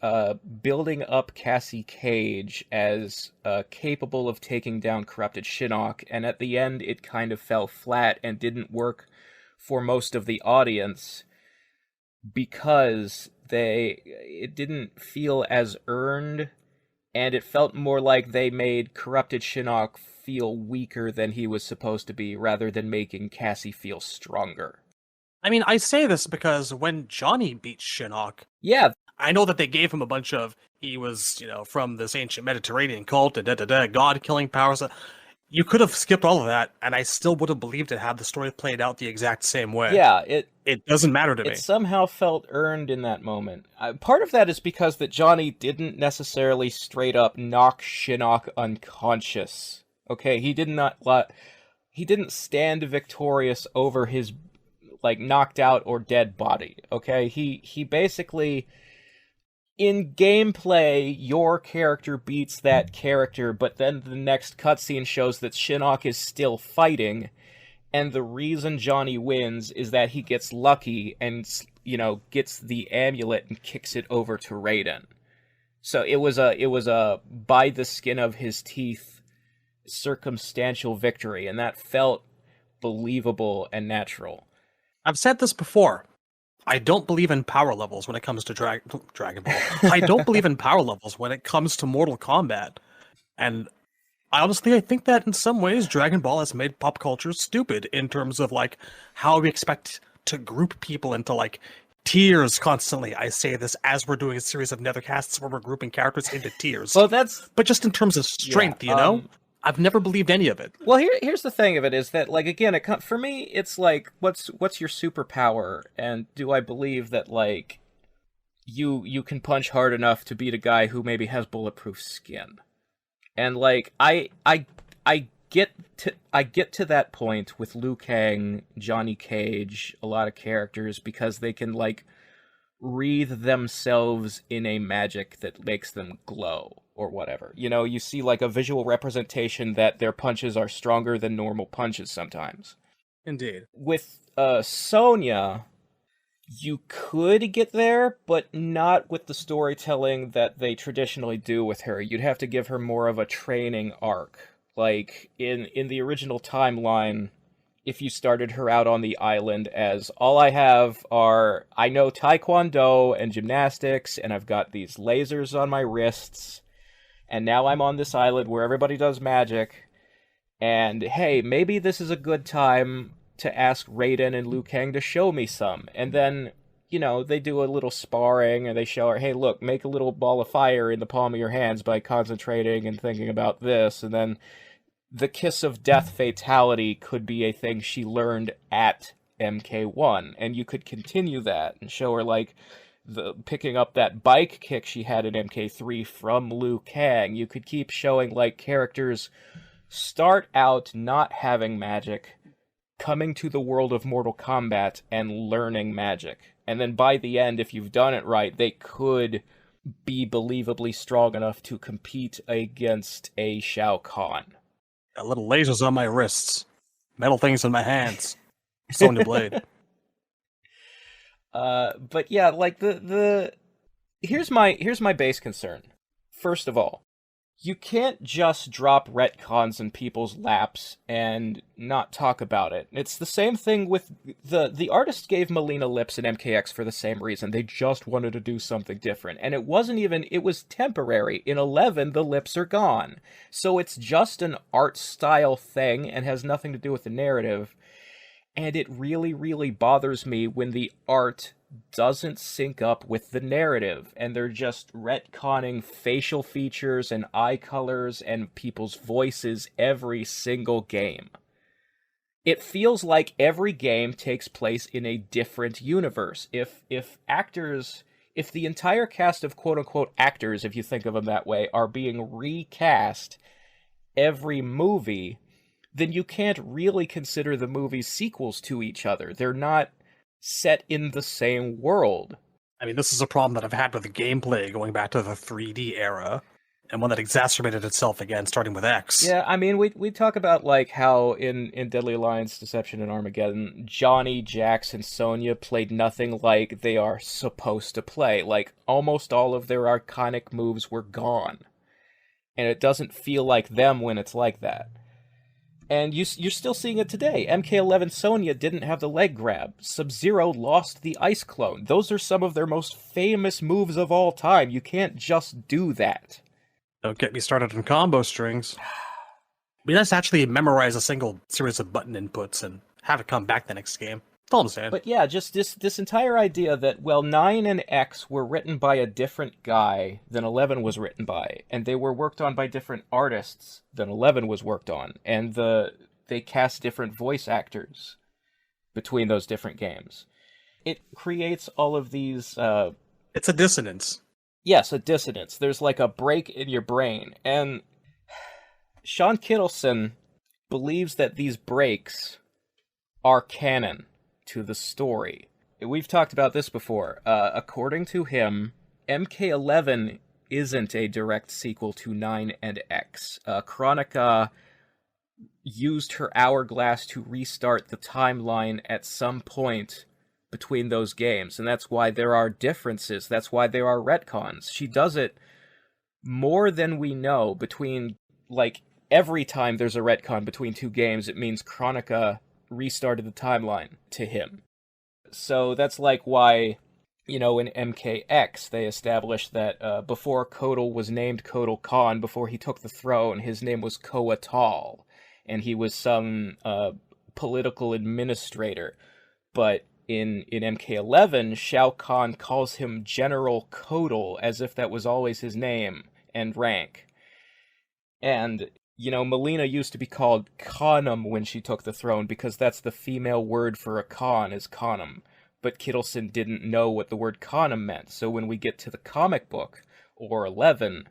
building up Cassie Cage as capable of taking down corrupted Shinnok, and at the end it kind of fell flat and didn't work for most of the audience because it didn't feel as earned, and it felt more like they made corrupted Shinnok feel weaker than he was supposed to be, rather than making Cassie feel stronger. I mean, I say this because when Johnny beat Shinnok, Yeah, I know that they gave him a bunch of, he was, from this ancient Mediterranean cult, god-killing powers. You could have skipped all of that, and I still would have believed it had the story played out the exact same way. yeah, It doesn't matter to me. it somehow felt earned in that moment. Part of that is because that Johnny didn't necessarily straight up knock Shinnok unconscious. Okay, he didn't stand victorious over his, like, knocked out or dead body. Okay, he basically, in gameplay, your character beats that character, but then the next cutscene shows that Shinnok is still fighting, and the reason Johnny wins is that he gets lucky and, gets the amulet and kicks it over to Raiden. So it was a by the skin of his teeth circumstantial victory, and that felt believable and natural. I've said this before. I don't believe in power levels when it comes to Dragon Ball. I don't believe in power levels when it comes to Mortal Kombat. And I think that in some ways Dragon Ball has made pop culture stupid in terms of, like, how we expect to group people into, like, tiers constantly. I say this as we're doing a series of Nethercasts where we're grouping characters into tiers. Well, but just in terms of strength, I've never believed any of it. Well, here's the thing of it is that, like, again, for me, it's like, what's your superpower, and do I believe that, like, you can punch hard enough to beat a guy who maybe has bulletproof skin, and, like, I get to that point with Liu Kang, Johnny Cage, a lot of characters, because they can, like, wreathe themselves in a magic that makes them glow, or whatever. You see, like, a visual representation that their punches are stronger than normal punches sometimes. Indeed. With Sonya, you could get there, but not with the storytelling that they traditionally do with her. You'd have to give her more of a training arc. Like, in the original timeline, if you started her out on the island as, all I have are, I know Taekwondo and gymnastics, and I've got these lasers on my wrists, and now I'm on this island where everybody does magic, and hey, maybe this is a good time to ask Raiden and Liu Kang to show me some. And then, they do a little sparring, and they show her, hey, look, make a little ball of fire in the palm of your hands by concentrating and thinking about this, and then the kiss of death fatality could be a thing she learned at MK1, and you could continue that and show her, like, picking up that bike kick she had in MK3 from Liu Kang. You could keep showing, like, characters start out not having magic, coming to the world of Mortal Kombat and learning magic. And then by the end, if you've done it right, they could be believably strong enough to compete against a Shao Kahn. Got little lasers on my wrists, metal things in my hands. Sonya Blade. But yeah, like, here's my base concern. First of all, you can't just drop retcons in people's laps and not talk about it. It's the same thing with the artist gave Melina lips in MKX for the same reason. They just wanted to do something different. And it was temporary. In 11, the lips are gone. So it's just an art style thing and has nothing to do with the narrative. And it really, really bothers me when the art doesn't sync up with the narrative, and they're just retconning facial features and eye colors and people's voices every single game. It feels like every game takes place in a different universe. If actors if the entire cast of quote-unquote actors, if you think of them that way, are being recast every movie, then you can't really consider the movies sequels to each other. They're not set in the same world. I mean, this is a problem that I've had with the gameplay going back to the 3D era, and one that exacerbated itself again, starting with X. Yeah, I mean, we talk about, like, how in Deadly Alliance, Deception, and Armageddon, Johnny, Jax, and Sonya played nothing like they are supposed to play. Like, almost all of their iconic moves were gone. And it doesn't feel like them when it's like that. And you're still seeing it today. MK11 Sonya didn't have the leg grab. Sub-Zero lost the ice clone. Those are some of their most famous moves of all time. You can't just do that. Don't get me started on combo strings. We let's actually memorize a single series of button inputs and have it come back the next game. That's all I'm saying. But yeah, just this entire idea that, well, 9 and X were written by a different guy than 11 was written by, and they were worked on by different artists than 11 was worked on, and they cast different voice actors between those different games. It creates all of these... It's a dissonance. Yes, a dissonance. There's like a break in your brain, and Sean Kittleson believes that these breaks are canon to the story. We've talked about this before. According to him, MK11 isn't a direct sequel to 9 and X. Chronica used her hourglass to restart the timeline at some point between those games, and that's why there are differences. That's why there are retcons. She does it more than we know between, like, every time there's a retcon between two games, it means Chronica restarted the timeline to him. So that's like why, you know, in MKX, they established that before Kotal was named Kotal Khan, before he took the throne, his name was Koatal, and he was some political administrator. But in MK11, Shao Kahn calls him General Kotal, as if that was always his name and rank. And, you know, Millennia used to be called Khanum when she took the throne, because that's the female word for a Khan, is Khanum. But Kittleson didn't know what the word Khanum meant, so when we get to the comic book, or 11,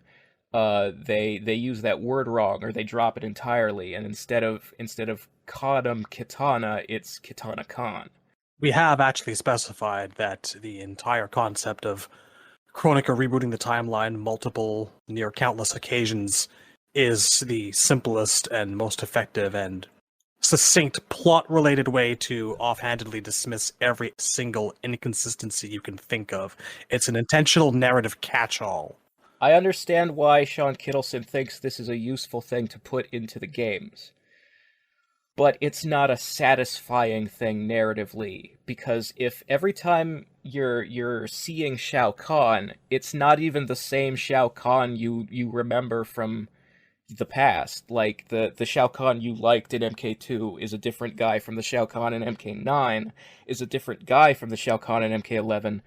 they use that word wrong, or they drop it entirely, and instead of Khanum Kitana, it's Kitana Khan. We have actually specified that the entire concept of Chronica rebooting the timeline multiple, near countless occasions is the simplest and most effective and succinct plot-related way to offhandedly dismiss every single inconsistency you can think of. It's an intentional narrative catch-all. I understand why Sean Kittleson thinks this is a useful thing to put into the games. But it's not a satisfying thing narratively, because if every time you're seeing Shao Kahn, it's not even the same Shao Kahn you remember from the past. Like, the Shao Kahn you liked in MK2 is a different guy from the Shao Kahn in MK9, is a different guy from the Shao Kahn in MK11,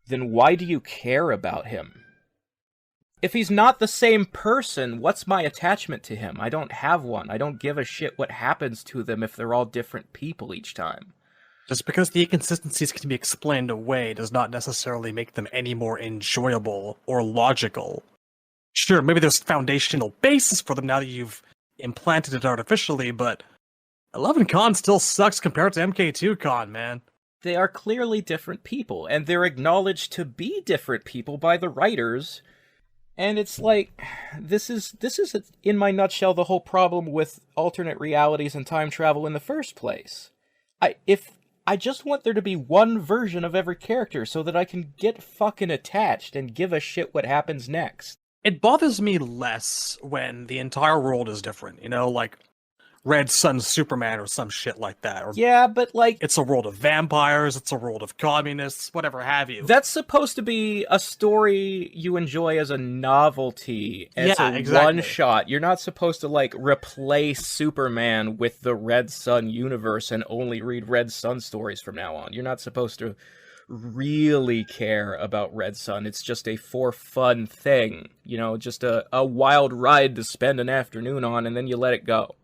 then why do you care about him? If he's not the same person, what's my attachment to him? I don't have one. I don't give a shit what happens to them if they're all different people each time. Just because the inconsistencies can be explained away does not necessarily make them any more enjoyable or logical. Sure, maybe there's foundational basis for them now that you've implanted it artificially, but 11 Khan still sucks compared to MK2 Khan, man. They are clearly different people, and they're acknowledged to be different people by the writers. And it's like, this is in my nutshell the whole problem with alternate realities and time travel in the first place. I just want there to be one version of every character so that I can get fucking attached and give a shit what happens next. It bothers me less when the entire world is different, you know, like Red Sun Superman or some shit like that. Or yeah, but like... it's a world of vampires, it's a world of communists, whatever have you. That's supposed to be a story you enjoy as a novelty, as a one-shot. You're not supposed to, like, replace Superman with the Red Sun universe and only read Red Sun stories from now on. You're not supposed to really care about Red Sun. It's just a for-fun thing. You know, just a wild ride to spend an afternoon on, and then you let it go.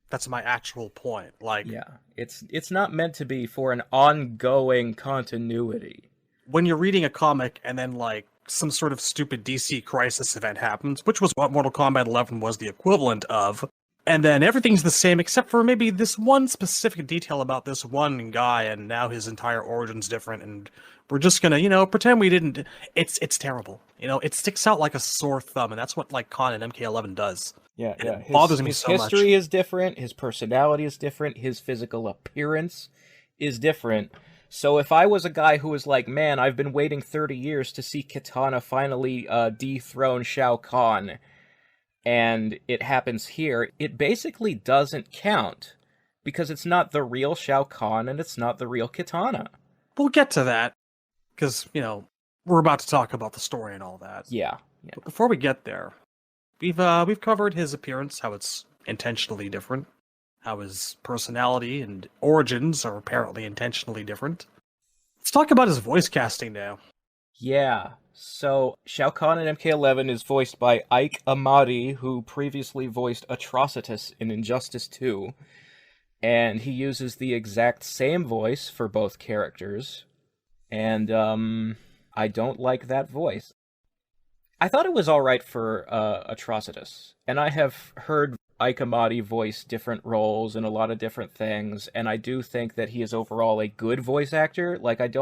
That's my actual point. Like, yeah, it's not meant to be for an ongoing continuity. when you're reading a comic and then like some sort of stupid DC crisis event happens, which was what Mortal Kombat 11 was the equivalent of, and then everything's the same except for maybe this one specific detail about this one guy, and now his entire origin's different, and we're just gonna, pretend we didn't. It's terrible. It sticks out like a sore thumb, and that's what like Khan and MK11 does. Yeah, And yeah. it bothers me so much. His history is different. His personality is different. His physical appearance is different. So if I was a guy who was like, man, I've been waiting 30 years to see Kitana finally dethrone Shao Kahn, and it happens here, it basically doesn't count, because it's not the real Shao Kahn and it's not the real Kitana. We'll get to that, because, we're about to talk about the story and all that. Yeah. But before we get there, we've covered his appearance, how it's intentionally different, how his personality and origins are apparently intentionally different. Let's talk about his voice casting now. Yeah, so Shao Kahn in MK11 is voiced by Ike Amadi, who previously voiced Atrocitus in Injustice 2, and he uses the exact same voice for both characters, and I don't like that voice. I thought it was alright for Atrocitus, and I have heard Ike Amadi voice different roles in a lot of different things, and I do think that he is overall a good voice actor. Like I've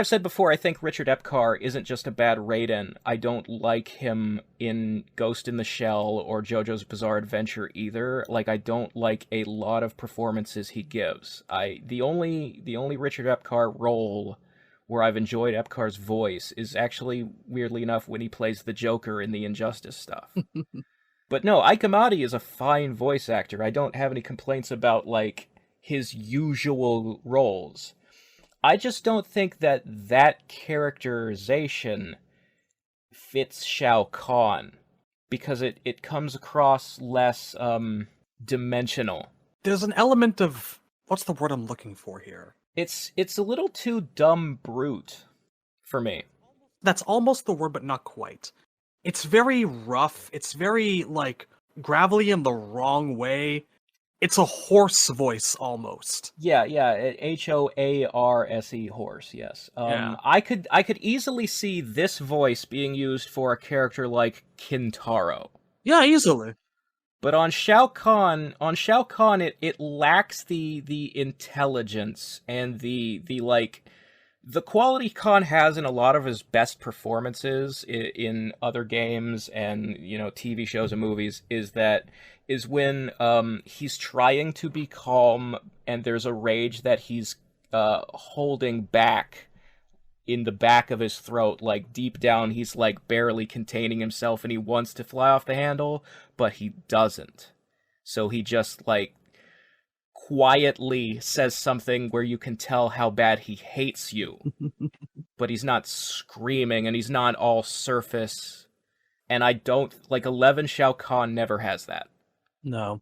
said before, I think Richard Epcar isn't just a bad Raiden. I don't like him in Ghost in the Shell or JoJo's Bizarre Adventure either. Like, I don't like a lot of performances he gives. The only Richard Epcar role where I've enjoyed Epcar's voice is actually, weirdly enough, when he plays the Joker in the Injustice stuff. But no, Ike Amadi is a fine voice actor. I don't have any complaints about, like, his usual roles. I just don't think that characterization fits Shao Kahn, because it comes across less dimensional. There's an element of... what's the word I'm looking for here? It's a little too dumb brute for me. That's almost the word, but not quite. It's very rough. It's very, like, gravelly in the wrong way. It's a hoarse voice, almost. Yeah, HOARSE, horse, yes. Yeah. I could easily see this voice being used for a character like Kintaro. Yeah, easily. But on Shao Kahn, it lacks the intelligence and the quality Kahn has in a lot of his best performances in other games and, TV shows and movies is when he's trying to be calm and there's a rage that he's holding back in the back of his throat. Like, deep down, he's, like, barely containing himself and he wants to fly off the handle, but he doesn't. So he just, like, quietly says something where you can tell how bad he hates you. But he's not screaming and he's not all surface. And I don't... like, 11 Shao Kahn never has that. No.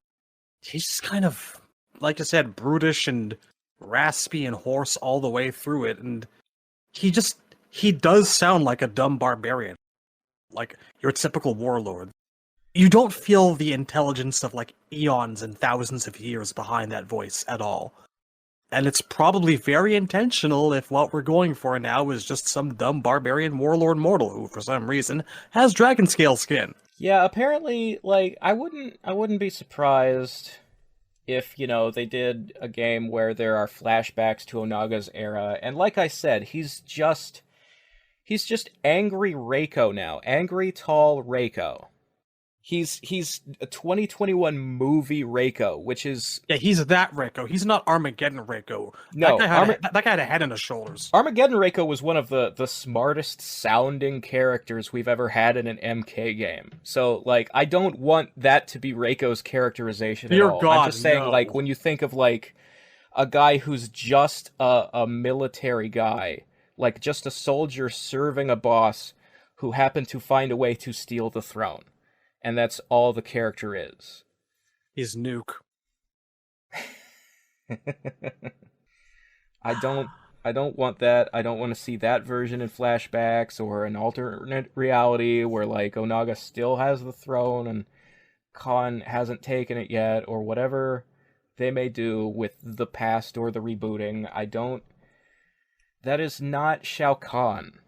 He's just kind of, like I said, brutish and raspy and hoarse all the way through it, and he does sound like a dumb barbarian. Like your typical warlord. You don't feel the intelligence of, like, eons and thousands of years behind that voice at all. And it's probably very intentional if what we're going for now is just some dumb barbarian warlord mortal who, for some reason, has dragon scale skin. Yeah, apparently, like, I wouldn't be surprised if, they did a game where there are flashbacks to Onaga's era, and like I said, he's just angry Reiko now. Angry, tall Reiko. He's a 2021 movie Reiko, which is... yeah, he's that Reiko. He's not Armaageddon Reiko. No, that guy had a head on his shoulders. Armaageddon Reiko was one of the smartest sounding characters we've ever had in an MK game. So, like, I don't want that to be Reiko's characterization at all. God, I'm just saying, no. like, when you think of, like, a guy who's just a military guy, like, just a soldier serving a boss who happened to find a way to steal the throne. And that's all the character is. He's Nuke. I don't want that. I don't want to see that version in flashbacks or an alternate reality where, like, Onaga still has the throne and Khan hasn't taken it yet, or whatever they may do with the past or the rebooting. That is not Shao Kahn.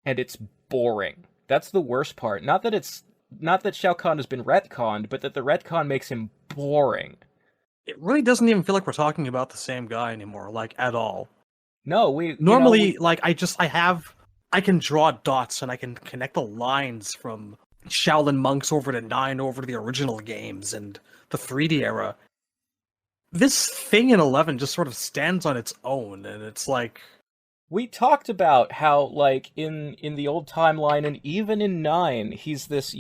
And it's boring. That's the worst part. Not that Shao Kahn has been retconned, but that the retcon makes him boring. It really doesn't even feel like we're talking about the same guy anymore, like, at all. No, we... Normally, I can draw dots and I can connect the lines from Shaolin monks over to 9 over to the original games and the 3D era. This thing in 11 just sort of stands on its own, and it's like... We talked about how, like, in the old timeline, and even in 9, he's this,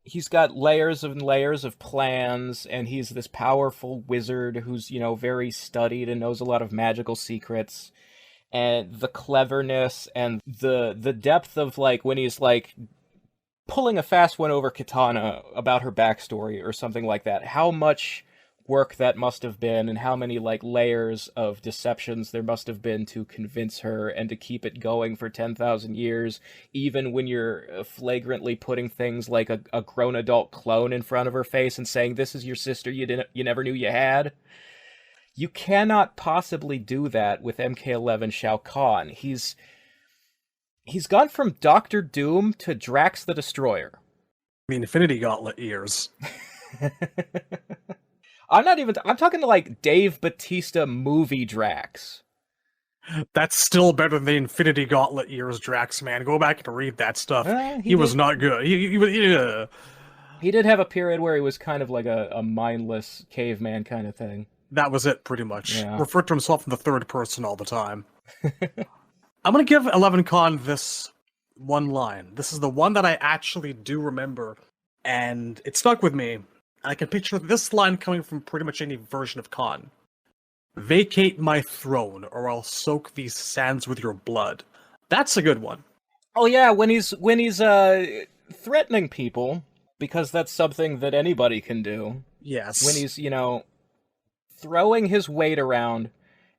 he's got layers and layers of plans, and he's this powerful wizard who's, very studied and knows a lot of magical secrets. And the cleverness and the depth of, like, when he's, like, pulling a fast one over Katana about her backstory or something like that. How much work that must have been, and how many, like, layers of deceptions there must have been to convince her and to keep it going for 10,000 years, even when you're flagrantly putting things like a grown adult clone in front of her face and saying, this is your sister you never knew you had. You cannot possibly do that with MK11 Shao Kahn. He's gone from Doctor Doom to Drax the Destroyer. The Infinity Gauntlet years. I'm talking to, like, Dave Bautista movie Drax. That's still better than the Infinity Gauntlet years, Drax, man. Go back and read that stuff. He was not good. He did have a period where he was kind of like a mindless caveman kind of thing. That was it, pretty much. Yeah. Referred to himself in the third person all the time. I'm gonna give 11 Con this one line. This is the one that I actually do remember, and it stuck with me. I can picture this line coming from pretty much any version of Khan. Vacate my throne, or I'll soak these sands with your blood. That's a good one. Oh yeah, when he's threatening people, because that's something that anybody can do. Yes. When he's, throwing his weight around.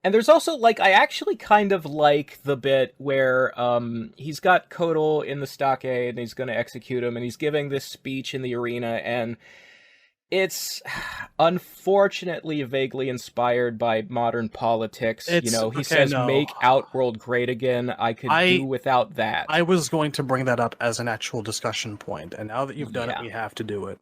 And there's also, like, I actually kind of like the bit where he's got Kotal in the stockade and he's going to execute him, and he's giving this speech in the arena, and it's unfortunately vaguely inspired by modern politics. He says, make Outworld great again. I could do without that. I was going to bring that up as an actual discussion point, and now that you've done it, we have to do it.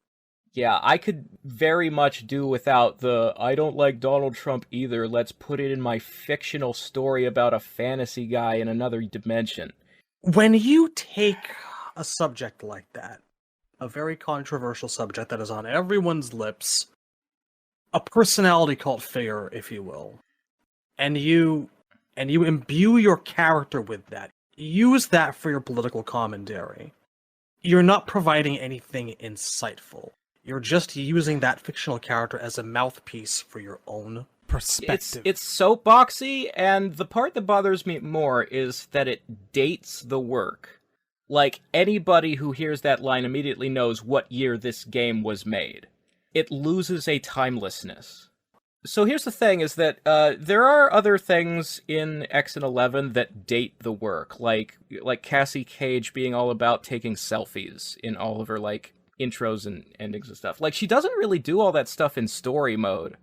Yeah, I could very much do without the, I don't like Donald Trump either, let's put it in my fictional story about a fantasy guy in another dimension. When you take a subject like that, a very controversial subject that is on everyone's lips, a personality cult figure, if you will, and you imbue your character with that, use that for your political commentary, you're not providing anything insightful. You're just using that fictional character as a mouthpiece for your own perspective. It's soapboxy, and the part that bothers me more is that it dates the work. Like, anybody who hears that line immediately knows what year this game was made. It loses a timelessness. So here's the thing, is that there are other things in X and 11 that date the work, like Cassie Cage being all about taking selfies in all of her, like, intros and endings and stuff. Like, she doesn't really do all that stuff in story mode,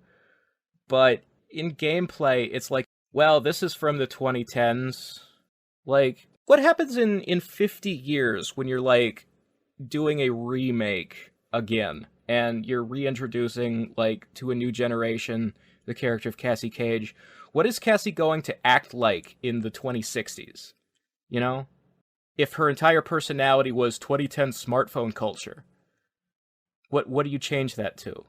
but in gameplay, it's like, well, this is from the 2010s. Like, what happens in 50 years when you're, like, doing a remake again, and you're reintroducing, like, to a new generation, the character of Cassie Cage? What is Cassie going to act like in the 2060s? If her entire personality was 2010 smartphone culture, what do you change that to?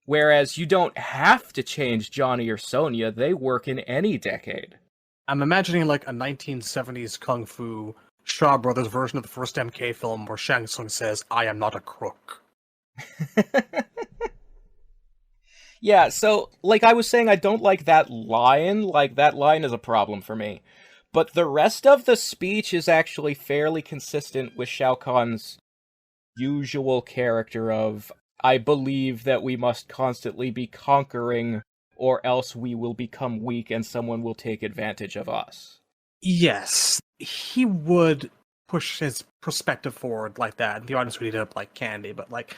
Whereas you don't have to change Johnny or Sonya, they work in any decade. I'm imagining like a 1970s Kung Fu Shaw Brothers version of the first MK film where Shang Tsung says, I am not a crook. Yeah, so, like I was saying, I don't like that line. Like, that line is a problem for me. But the rest of the speech is actually fairly consistent with Shao Kahn's usual character of, I believe that we must constantly be conquering, or else we will become weak and someone will take advantage of us. Yes, he would push his perspective forward like that. The audience would eat it up like candy, but like,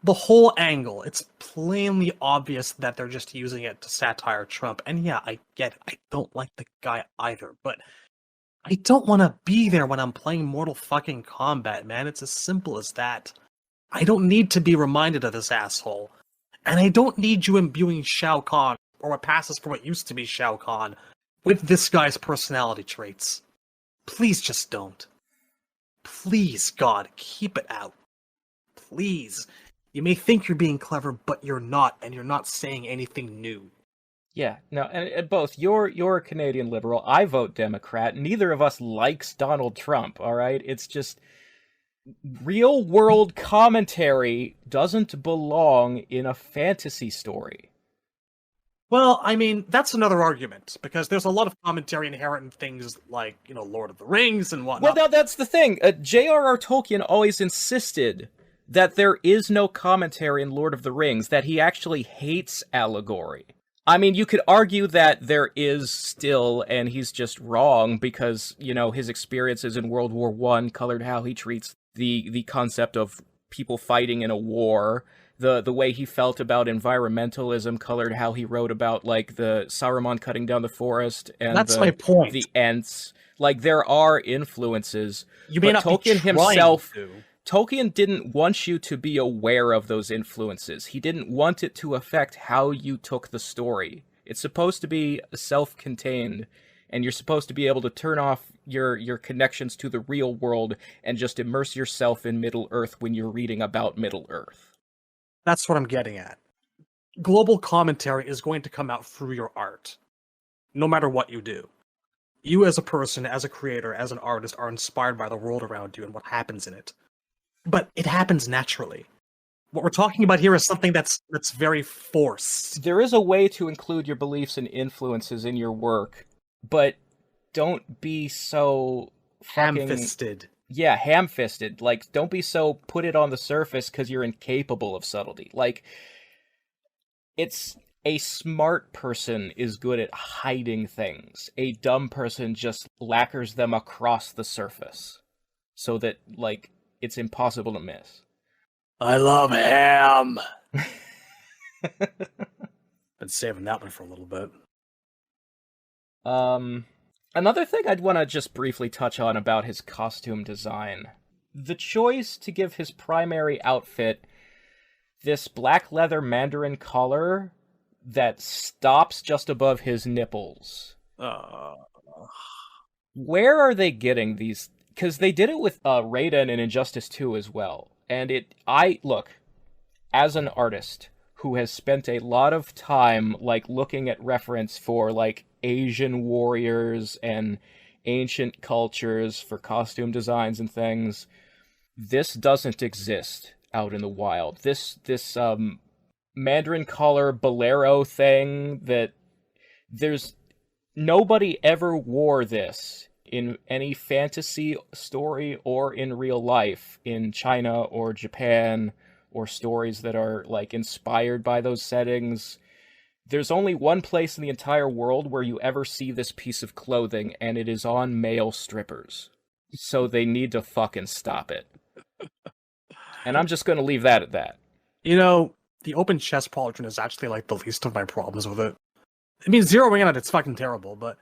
the whole angle, it's plainly obvious that they're just using it to satire Trump. And yeah, I get it. I don't like the guy either, but I don't want to be there when I'm playing Mortal fucking Kombat, man. It's as simple as that. I don't need to be reminded of this asshole. And I don't need you imbuing Shao Kahn, or what passes for what used to be Shao Kahn, with this guy's personality traits. Please just don't. Please, God, keep it out. Please. You may think you're being clever, but you're not, and you're not saying anything new. Yeah, no, and both, you're a Canadian liberal, I vote Democrat, neither of us likes Donald Trump, alright? It's just, real-world commentary doesn't belong in a fantasy story. Well, I mean, that's another argument, because there's a lot of commentary inherent in things like, Lord of the Rings and whatnot. Well, now that's the thing, J.R.R. Tolkien always insisted that there is no commentary in Lord of the Rings, that he actually hates allegory. I mean, you could argue that there is still, and he's just wrong, because, his experiences in World War I colored how he treats the concept of people fighting in a war. The way he felt about environmentalism colored how he wrote about, like, the Saruman cutting down the forest, and that's my point. The Ents. Like, there are influences, you may but not Tolkien himself... to. Tolkien didn't want you to be aware of those influences. He didn't want it to affect how you took the story. It's supposed to be self-contained, and you're supposed to be able to turn off your connections to the real world and just immerse yourself in Middle-earth when you're reading about Middle-earth. That's what I'm getting at. Global commentary is going to come out through your art, no matter what you do. You as a person, as a creator, as an artist, are inspired by the world around you and what happens in it. But it happens naturally. What we're talking about here is something that's very forced. There is a way to include your beliefs and influences in your work, but don't be so ham-fisted. Yeah, ham-fisted. Like, don't be so put it on the surface because you're incapable of subtlety. Like, it's a smart person is good at hiding things. A dumb person just lacquers them across the surface so that, like, it's impossible to miss. I love ham. Been saving that one for a little bit. Another thing I'd want to just briefly touch on about his costume design. The choice to give his primary outfit this black leather mandarin collar that stops just above his nipples. Where are they getting these? Because they did it with Raiden and Injustice 2 as well. And look, as an artist who has spent a lot of time, like, looking at reference for, like, Asian warriors and ancient cultures for costume designs and things, this doesn't exist out in the wild. This Mandarin collar bolero thing that nobody ever wore this in any fantasy story or in real life in China or Japan or stories that are, like, inspired by those settings. There's only one place in the entire world where you ever see this piece of clothing, and it is on male strippers. So they need to fucking stop it. And I'm just going to leave that at that. The open chest pauldron is actually, like, the least of my problems with it. I mean, zeroing in on it's fucking terrible, but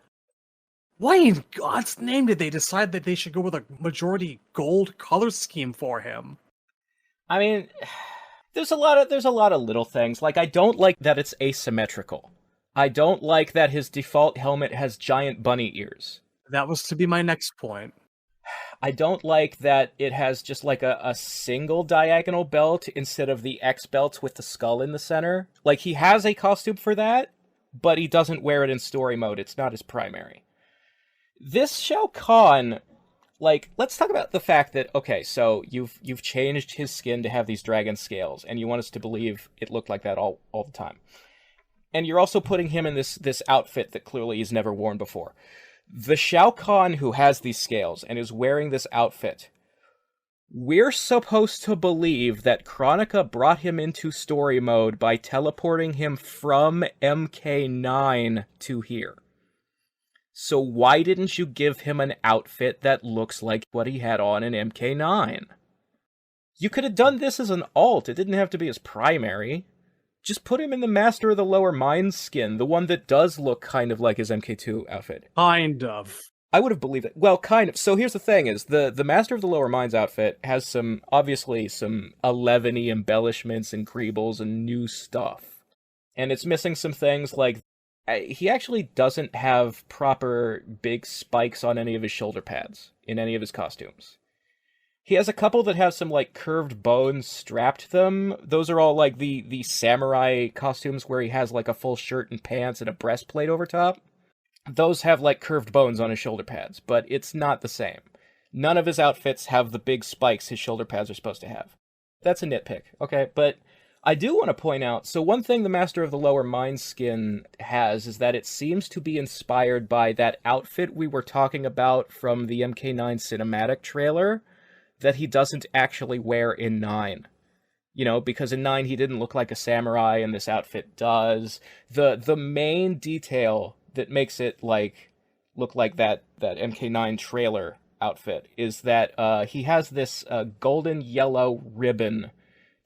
why in God's name did they decide that they should go with a majority gold color scheme for him? I mean, there's a lot of little things. Like, I don't like that it's asymmetrical. I don't like that his default helmet has giant bunny ears. That was to be my next point. I don't like that it has just, like, a single diagonal belt instead of the X belts with the skull in the center. Like, he has a costume for that, but he doesn't wear it in story mode. It's not his primary. This Shao Kahn, like, let's talk about the fact that, okay, so you've changed his skin to have these dragon scales, and you want us to believe it looked like that all the time. And you're also putting him in this outfit that clearly he's never worn before. The Shao Kahn who has these scales and is wearing this outfit, we're supposed to believe that Chronica brought him into story mode by teleporting him from MK9 to here. So why didn't you give him an outfit that looks like what he had on in MK9? You could have done this as an alt. It didn't have to be his primary. Just put him in the Master of the Lower Minds skin, the one that does look kind of like his MK2 outfit. Kind of. I would have believed it. Well, kind of. So here's the thing: is the Master of the Lower Minds outfit has some 11-y embellishments and greebles and new stuff, and it's missing some things like he actually doesn't have proper big spikes on any of his shoulder pads in any of his costumes. He has a couple that have some, like, curved bones strapped to them. Those are all, like, the samurai costumes where he has, like, a full shirt and pants and a breastplate over top. Those have, like, curved bones on his shoulder pads, but it's not the same. None of his outfits have the big spikes his shoulder pads are supposed to have. That's a nitpick, okay? But I do want to point out, so one thing the Master of the Lower Mind skin has is that it seems to be inspired by that outfit we were talking about from the MK9 cinematic trailer, that he doesn't actually wear in 9. You know, because in 9 he didn't look like a samurai, and this outfit does. The main detail that makes it look like that MK9 trailer outfit is that he has this golden yellow ribbon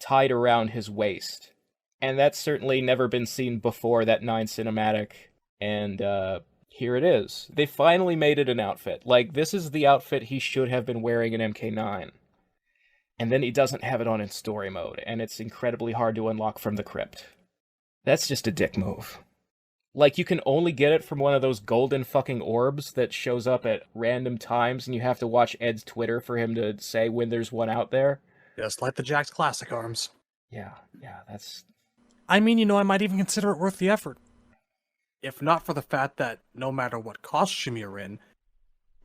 tied around his waist. And that's certainly never been seen before that 9 cinematic, and here it is. They finally made it an outfit. Like, this is the outfit he should have been wearing in MK9. And then he doesn't have it on in story mode, and it's incredibly hard to unlock from the crypt. That's just a dick move. Like, you can only get it from one of those golden fucking orbs that shows up at random times, and you have to watch Ed's Twitter for him to say when there's one out there. Just like the Jack's Classic arms. Yeah, that's... I mean, you know, I might even consider it worth the effort. If not for the fact that no matter what costume you're in,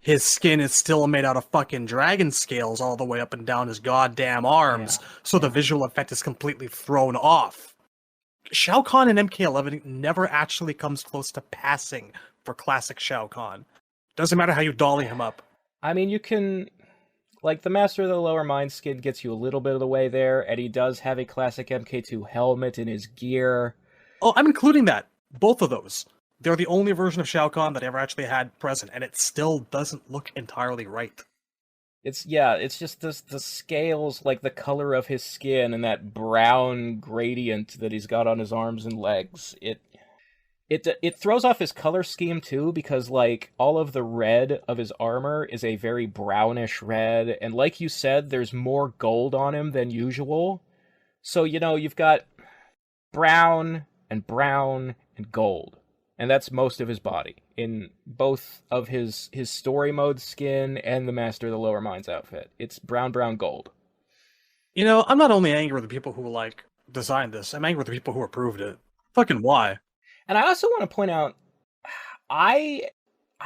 his skin is still made out of fucking dragon scales all the way up and down his goddamn arms, so the visual effect is completely thrown off. Shao Kahn in MK11 never actually comes close to passing for classic Shao Kahn. Doesn't matter how you dolly him up. I mean, you can... Like, the Master of the Lower Mind skin gets you a little bit of the way there, and he does have a classic MK2 helmet in his gear. Oh, I'm including that. Both of those. They're the only version of Shao Kahn that I ever actually had present, and it still doesn't look entirely right. It's just the scales, like the color of his skin and that brown gradient that he's got on his arms and legs. It throws off his color scheme too, because like all of the red of his armor is a very brownish red, and like you said, there's more gold on him than usual. So, you know, you've got brown and gold. And that's most of his body, in both of his story mode skin and the Master of the Lower Minds outfit. It's brown, gold. You know, I'm not only angry with the people who, like, designed this, I'm angry with the people who approved it. Fucking why? And I also want to point out, I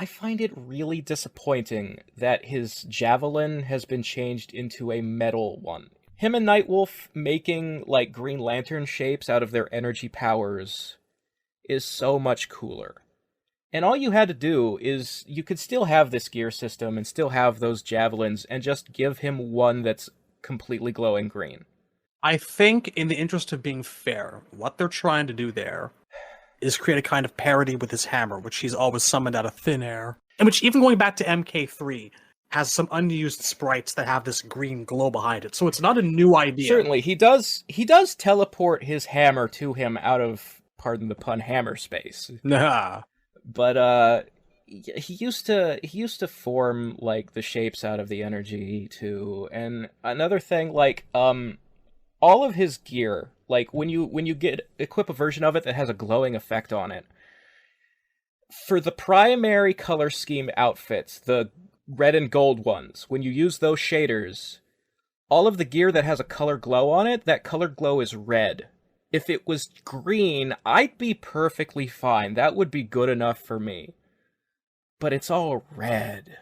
find it really disappointing that his javelin has been changed into a metal one. Him and Nightwolf making, like, Green Lantern shapes out of their energy powers is so much cooler. And all you had to do is, you could still have this gear system and still have those javelins and just give him one that's completely glowing green. I think, in the interest of being fair, what they're trying to do there is create a kind of parody with his hammer, which he's always summoned out of thin air. And which, even going back to MK3, has some unused sprites that have this green glow behind it. So it's not a new idea. Certainly, he does teleport his hammer to him out of, pardon the pun, hammer space. Nah. But he used to form like the shapes out of the energy too. And another thing, like all of his gear, like when you equip a version of it that has a glowing effect on it, for the primary color scheme outfits, the red and gold ones, when you use those shaders, all of the gear that has a color glow on it, that color glow is red. If it was green, I'd be perfectly fine. That would be good enough for me. But it's all red.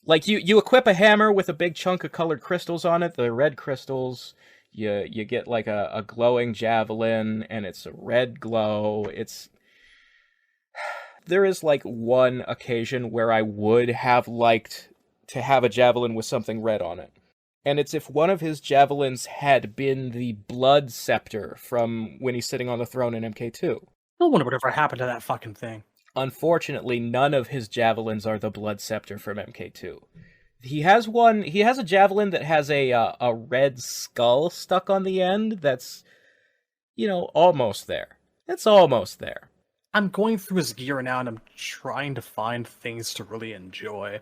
Like, you equip a hammer with a big chunk of colored crystals on it, the red crystals, you get like a glowing javelin, and it's a red glow. There is like one occasion where I would have liked to have a javelin with something red on it. And it's if one of his javelins had been the blood scepter from when he's sitting on the throne in MK2. No wonder whatever happened to that fucking thing. Unfortunately, none of his javelins are the blood scepter from MK2. He has one. He has a javelin that has a red skull stuck on the end. That's, almost there. It's almost there. I'm going through his gear now, and I'm trying to find things to really enjoy.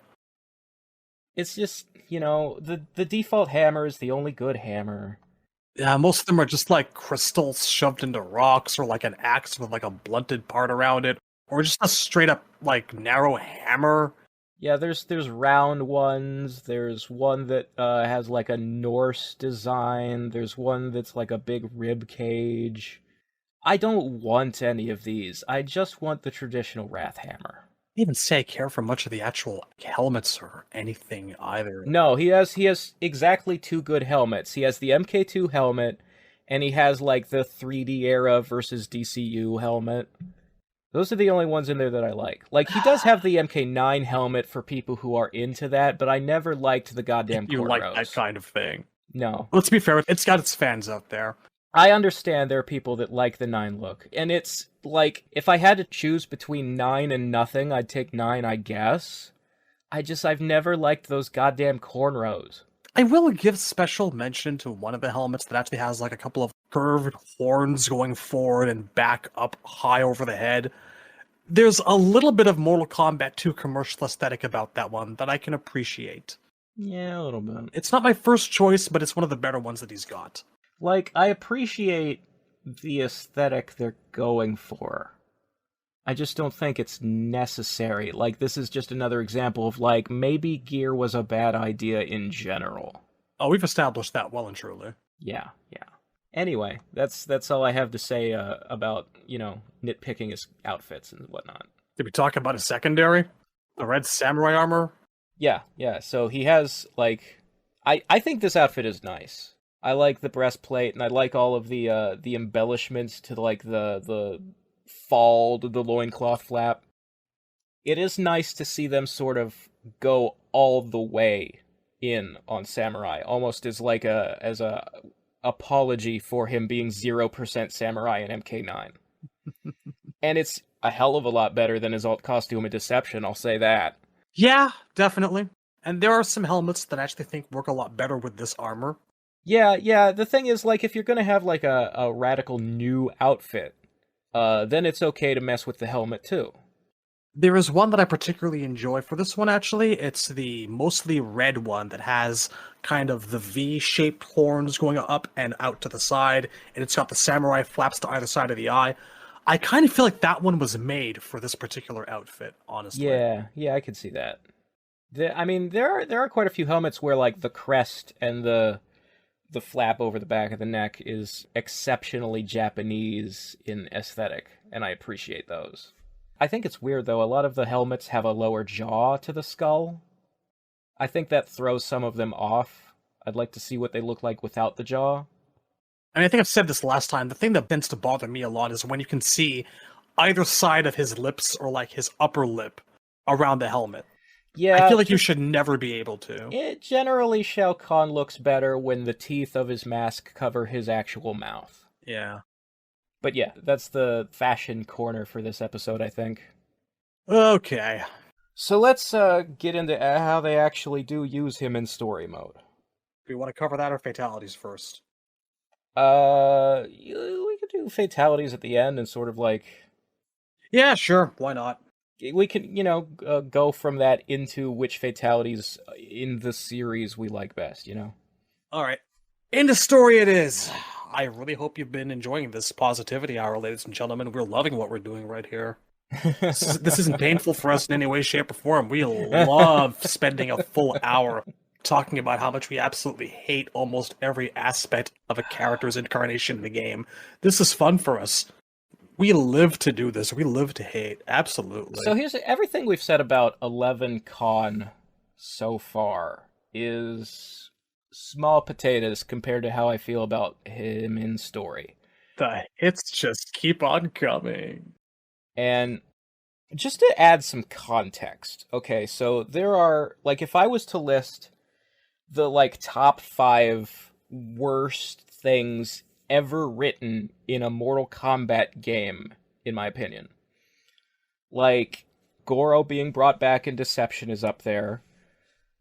It's just, the default hammer is the only good hammer. Yeah, most of them are just like crystals shoved into rocks, or like an axe with like a blunted part around it, or just a straight up like narrow hammer. Yeah, there's round ones. There's one that has like a Norse design. There's one that's like a big rib cage. I don't want any of these. I just want the traditional Wrath hammer. I didn't even say I care for much of the actual helmets or anything either. No, he has exactly 2 good helmets. He has the MK2 helmet, and he has like the 3D era versus DCU helmet. Those are the only ones in there that I like. Like, he does have the MK9 helmet for people who are into that, but I never liked the goddamn You cornrows. like that kind of thing. No. Let's be fair, it's got its fans out there. I understand there are people that like the 9 look, and it's like, if I had to choose between 9 and nothing, I'd take 9, I guess. I've never liked those goddamn cornrows. I will give special mention to one of the helmets that actually has like a couple of curved horns going forward and back up high over the head. There's a little bit of Mortal Kombat 2 commercial aesthetic about that one that I can appreciate. Yeah, a little bit. It's not my first choice, but it's one of the better ones that he's got. Like, I appreciate the aesthetic they're going for. I just don't think it's necessary. Like, this is just another example of, like, maybe gear was a bad idea in general. Oh, we've established that well and truly. Yeah. Anyway, that's all I have to say about, nitpicking his outfits and whatnot. Did we talk about his secondary? The red samurai armor? Yeah, so he has, like... I think this outfit is nice. I like the breastplate, and I like all of the embellishments to, like, the fold, the loincloth flap. It is nice to see them sort of go all the way in on Samurai, almost as like a apology for him being 0% Samurai in MK9. And it's a hell of a lot better than his alt costume in Deception, I'll say that. Yeah, definitely. And there are some helmets that I actually think work a lot better with this armor. Yeah, the thing is, like, if you're gonna have, like, a radical new outfit, then it's okay to mess with the helmet, too. There is one that I particularly enjoy for this one, actually. It's the mostly red one that has kind of the V-shaped horns going up and out to the side, and it's got the samurai flaps to either side of the eye. I kind of feel like that one was made for this particular outfit, honestly. Yeah, I can see that. I mean, there are quite a few helmets where, like, the crest and the flap over the back of the neck is exceptionally Japanese in aesthetic, and I appreciate those. I think it's weird, though. A lot of the helmets have a lower jaw to the skull. I think that throws some of them off. I'd like to see what they look like without the jaw. And I think I've said this last time, the thing that tends to bother me a lot is when you can see either side of his lips or, like, his upper lip around the helmet. Yeah, I feel like you should never be able to. Generally, Shao Kahn looks better when the teeth of his mask cover his actual mouth. Yeah. But yeah, that's the fashion corner for this episode, I think. Okay. So let's get into how they actually do use him in story mode. Do we want to cover that or fatalities first? We could do fatalities at the end and sort of like... Yeah, sure. Why not? We can, go from that into which fatalities in the series we like best, Alright. Into story it is. I really hope you've been enjoying this positivity hour, ladies and gentlemen. We're loving what we're doing right here. This isn't painful for us in any way, shape, or form. We love spending a full hour talking about how much we absolutely hate almost every aspect of a character's incarnation in the game. This is fun for us. We live to do this. We live to hate. Absolutely. So here's everything we've said about 11 Kahn so far is small potatoes compared to how I feel about him in story. The hits just keep on coming. And just to add some context, okay, so there are, like, if I was to list the, like, top 5 worst things ever written in a Mortal Kombat game, in my opinion, like, Goro being brought back in Deception is up there.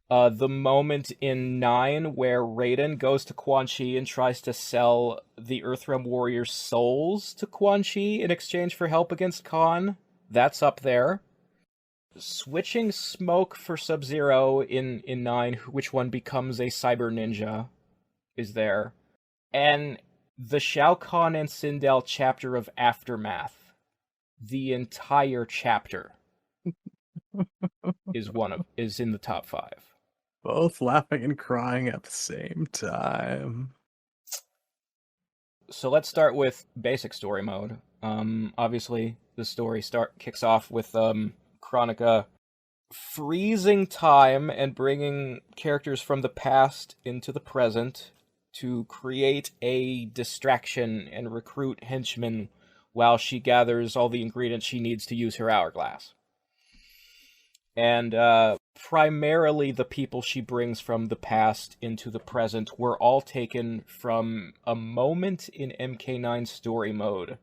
The moment in 9 where Raiden goes to Quan Chi and tries to sell the Earthrealm Warriors' souls to Quan Chi in exchange for help against Khan, that's up there. Switching Smoke for Sub-Zero in 9, which one becomes a cyber ninja, is there. And the Shao Kahn and Sindel chapter of Aftermath, the entire chapter, is in the top 5. Both laughing and crying at the same time. So let's start with basic story mode. Obviously, the story kicks off with Chronica freezing time and bringing characters from the past into the present to create a distraction and recruit henchmen while she gathers all the ingredients she needs to use her hourglass. And primarily the people she brings from the past into the present were all taken from a moment in MK9 story mode.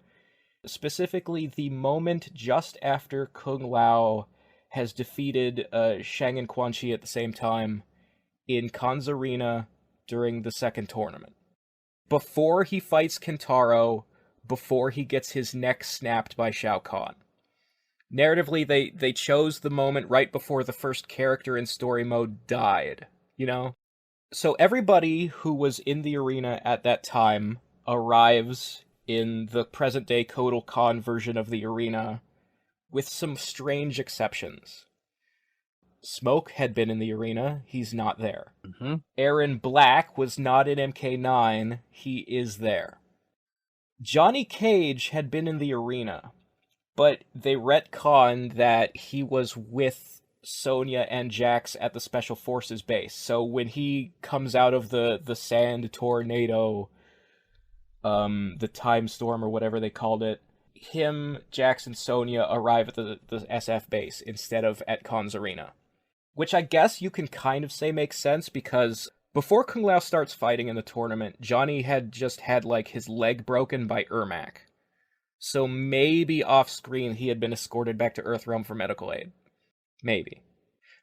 Specifically, the moment just after Kung Lao has defeated Shang and Quan Chi at the same time in Khan's Arena during the second tournament. Before he fights Kentaro, before he gets his neck snapped by Shao Kahn. Narratively, they chose the moment right before the first character in story mode died, you know? So everybody who was in the arena at that time arrives in the present-day Kotal Khan version of the arena, with some strange exceptions. Smoke had been in the arena, he's not there. Mm-hmm. Aaron Black was not in MK9, he is there. Johnny Cage had been in the arena, but they retconned that he was with Sonya and Jax at the Special Forces base. So when he comes out of the sand tornado, the time storm or whatever they called it, him, Jax, and Sonya arrive at the SF base instead of at Khan's Arena. Which I guess you can kind of say makes sense, because before Kung Lao starts fighting in the tournament, Johnny had just had, like, his leg broken by Ermac. So maybe off-screen he had been escorted back to Earthrealm for medical aid. Maybe.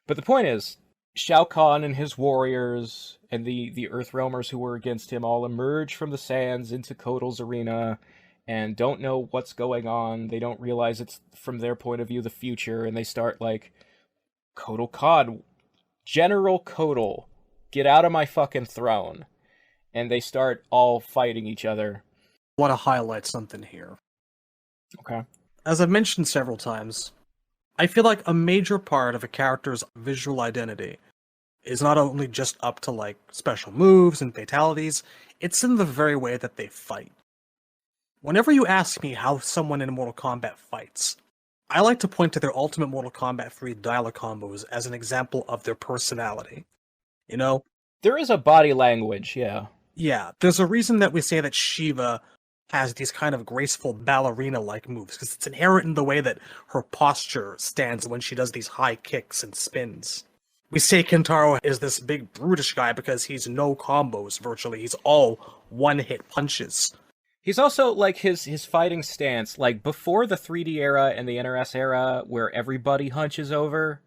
But the point is, Shao Kahn and his warriors, and the Earthrealmers who were against him all emerge from the sands into Kotal's arena, and don't know what's going on. They don't realize it's, from their point of view, the future, and they start like, Kotal Khan, General Kotal, get out of my fucking throne. And they start all fighting each other. I want to highlight something here. Okay. As I've mentioned several times, I feel like a major part of a character's visual identity is not only just up to, like, special moves and fatalities, it's in the very way that they fight. Whenever you ask me how someone in Mortal Kombat fights, I like to point to their Ultimate Mortal Kombat 3 dialogue combos as an example of their personality. You know? There is a body language, yeah. Yeah, there's a reason that we say that Shiva has these kind of graceful ballerina-like moves, because it's inherent in the way that her posture stands when she does these high kicks and spins. We say Kentaro is this big brutish guy because he's no combos, virtually. He's all one-hit punches. He's also, like, his fighting stance, like, before the 3D era and the NRS era, where everybody hunches over,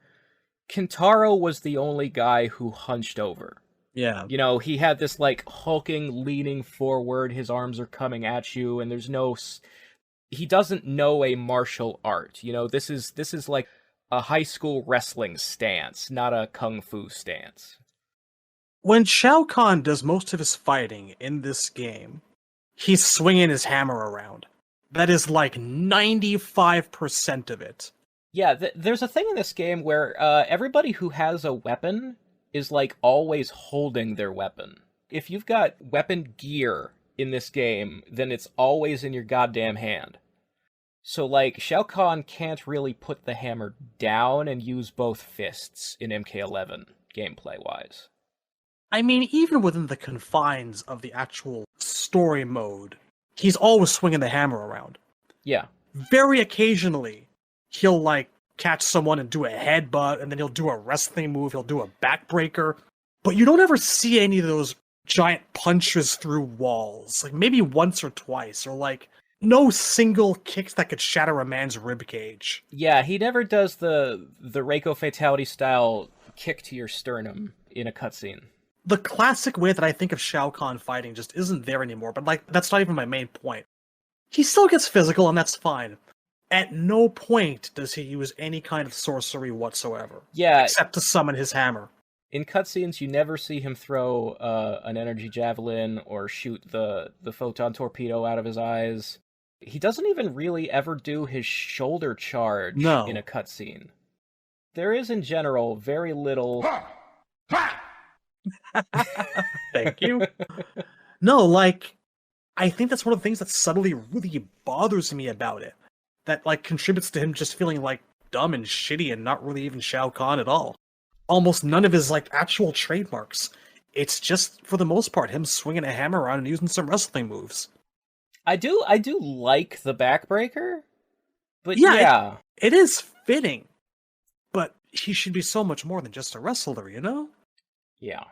Kentaro was the only guy who hunched over. Yeah. You know, he had this, like, hulking, leaning forward, his arms are coming at you, and there's no... He doesn't know a martial art, you know? This is like a high school wrestling stance, not a kung fu stance. When Shao Kahn does most of his fighting in this game, he's swinging his hammer around. That is like 95% of it. Yeah, there's a thing in this game where everybody who has a weapon is, like, always holding their weapon. If you've got weapon gear in this game, then it's always in your goddamn hand. So, like, Shao Kahn can't really put the hammer down and use both fists in MK11, gameplay-wise. I mean, even within the confines of the actual story mode, he's always swinging the hammer around. Yeah. Very occasionally, he'll, like, catch someone and do a headbutt, and then he'll do a wrestling move, he'll do a backbreaker. But you don't ever see any of those giant punches through walls. Like, maybe once or twice, or, like, no single kicks that could shatter a man's ribcage. Yeah, he never does the Reiko Fatality style kick to your sternum in a cutscene. The classic way that I think of Shao Kahn fighting just isn't there anymore, but like that's not even my main point. He still gets physical, and that's fine. At no point does he use any kind of sorcery whatsoever. Yeah. Except to summon his hammer. In cutscenes, you never see him throw an energy javelin or shoot the photon torpedo out of his eyes. He doesn't even really ever do his shoulder charge in a cutscene. There is, in general, very little... Thank you. No, like, I think that's one of the things that subtly really bothers me about it. That, like, contributes to him just feeling, like, dumb and shitty and not really even Shao Kahn at all. Almost none of his, like, actual trademarks. It's just, for the most part, him swinging a hammer around and using some wrestling moves. I do like the backbreaker, but yeah. It is fitting. But he should be so much more than just a wrestler, you know? Yeah.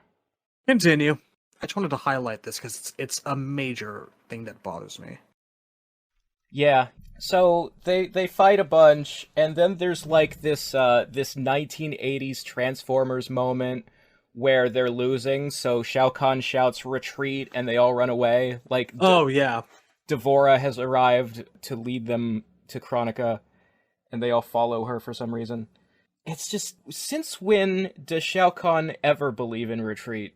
Continue. I just wanted to highlight this because it's a major thing that bothers me. Yeah. So they fight a bunch, and then there's like this 1980s Transformers moment where they're losing. So Shao Kahn shouts "retreat," and they all run away. Like, yeah, Devora has arrived to lead them to Chronica, and they all follow her for some reason. It's just, since when does Shao Kahn ever believe in retreat?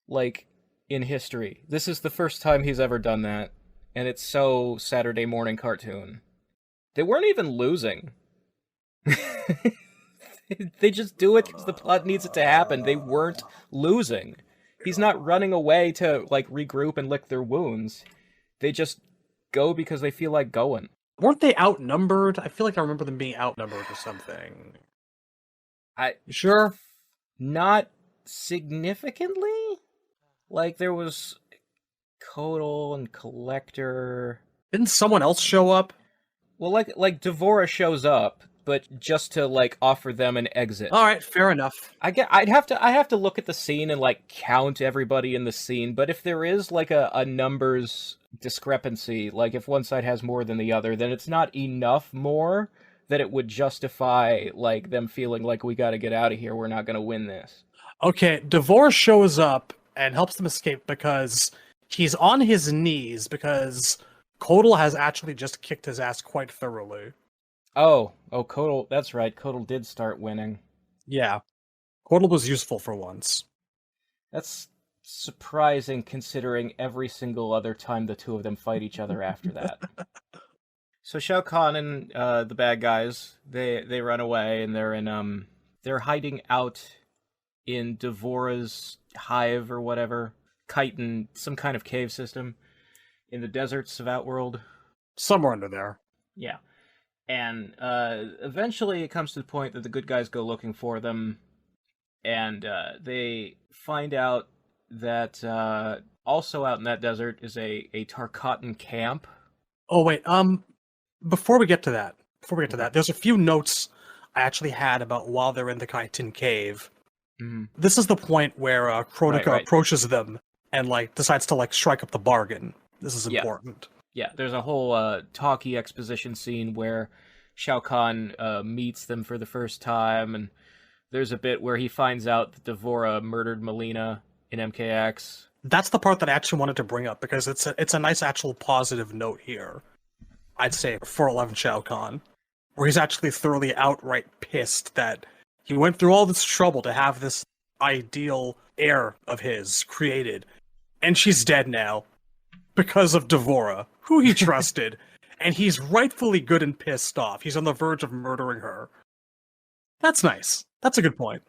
Like, in history. This is the first time he's ever done that, and it's so Saturday morning cartoon. They weren't even losing. They just do it because the plot needs it to happen. They weren't losing. He's not running away to, like, regroup and lick their wounds. They just go because they feel like going. Weren't they outnumbered? I feel like I remember them being outnumbered or something. You sure? Not significantly? Like, there was Kotal and Collector. Didn't someone else show up? Well, like Devora shows up, but just to, like, offer them an exit. All right, fair enough. I'd have to look at the scene and, like, count everybody in the scene, but if there is, like, a numbers discrepancy, like, if one side has more than the other, then it's not enough more that it would justify, like, them feeling like, we gotta get out of here, we're not gonna win this. Okay, Devora shows up and helps them escape because he's on his knees because Kotal has actually just kicked his ass quite thoroughly. Oh, Kotal, that's right, Kotal did start winning. Yeah, Kotal was useful for once. That's surprising considering every single other time the two of them fight each other after that. So Shao Kahn and the bad guys, they run away, and they're hiding out in Devora's hive or whatever, chitin, some kind of cave system in the deserts of Outworld. Somewhere under there. Yeah. And eventually it comes to the point that the good guys go looking for them, and they find out that also out in that desert is a Tarkatan camp. Oh, wait, before we get to that, there's a few notes I actually had about while they're in the chitin cave. Mm-hmm. This is the point where Chronica right. approaches them and, like, decides to, like, strike up the bargain. This is important. Yeah, there's a whole talkie exposition scene where Shao Kahn meets them for the first time, and there's a bit where he finds out that Devora murdered Millennia in MKX. That's the part that I actually wanted to bring up, because it's a nice actual positive note here, I'd say, for 11 Shao Kahn, where he's actually thoroughly outright pissed that he went through all this trouble to have this ideal heir of his created, and she's dead now because of Devora, who he trusted, and he's rightfully good and pissed off. He's on the verge of murdering her. That's nice. That's a good point.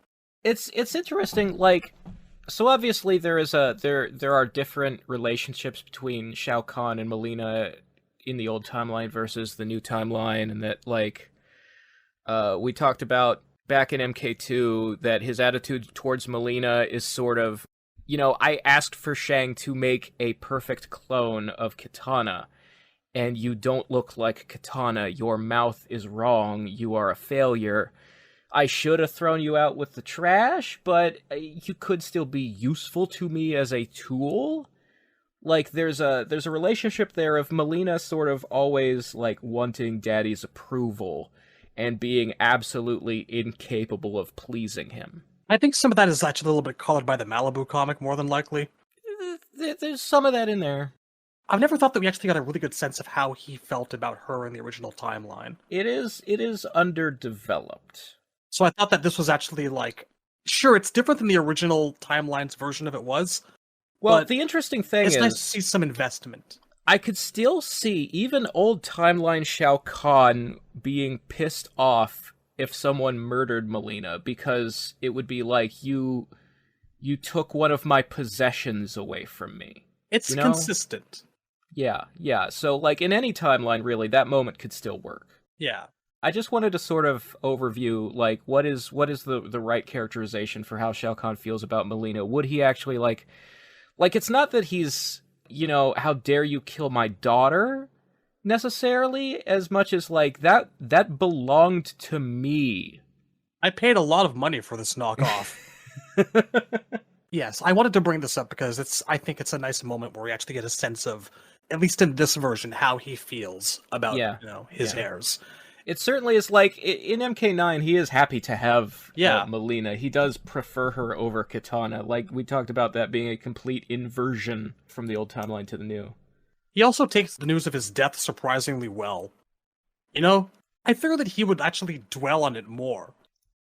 It's interesting, like, so obviously there are different relationships between Shao Kahn and Millennia in the old timeline versus the new timeline, and that, like, we talked about back in MK2 that his attitude towards Millennia is sort of, you know, I asked for Shang to make a perfect clone of Kitana, and you don't look like Kitana. Your mouth is wrong. You are a failure. I should have thrown you out with the trash, but you could still be useful to me as a tool. Like, there's a relationship there of Millennia sort of always, like, wanting Daddy's approval and being absolutely incapable of pleasing him. I think some of that is actually a little bit colored by the Malibu comic, more than likely. There's some of that in there. I've never thought that we actually got a really good sense of how he felt about her in the original timeline. It is underdeveloped. So I thought that this was actually like, sure, it's different than the original timeline's version of it was. Well, but the interesting thing it's is, nice to see some investment. I could still see even old timeline Shao Kahn being pissed off if someone murdered Melina, because it would be like, you took one of my possessions away from me. It's you know? consistent. Yeah. So, like, in any timeline, really, that moment could still work. Yeah. I just wanted to sort of overview, like, what is the right characterization for how Shao Kahn feels about Melina? Would he actually, like, it's not that he's, how dare you kill my daughter, necessarily, as much as, like, that belonged to me. I paid a lot of money for this knockoff. Yes, I wanted to bring this up because I think it's a nice moment where we actually get a sense of, at least in this version, how he feels about his heirs. It certainly is, like, in MK9, he is happy to have Melina. He does prefer her over Katana. Like, we talked about that being a complete inversion from the old timeline to the new. He also takes the news of his death surprisingly well. I figured that he would actually dwell on it more.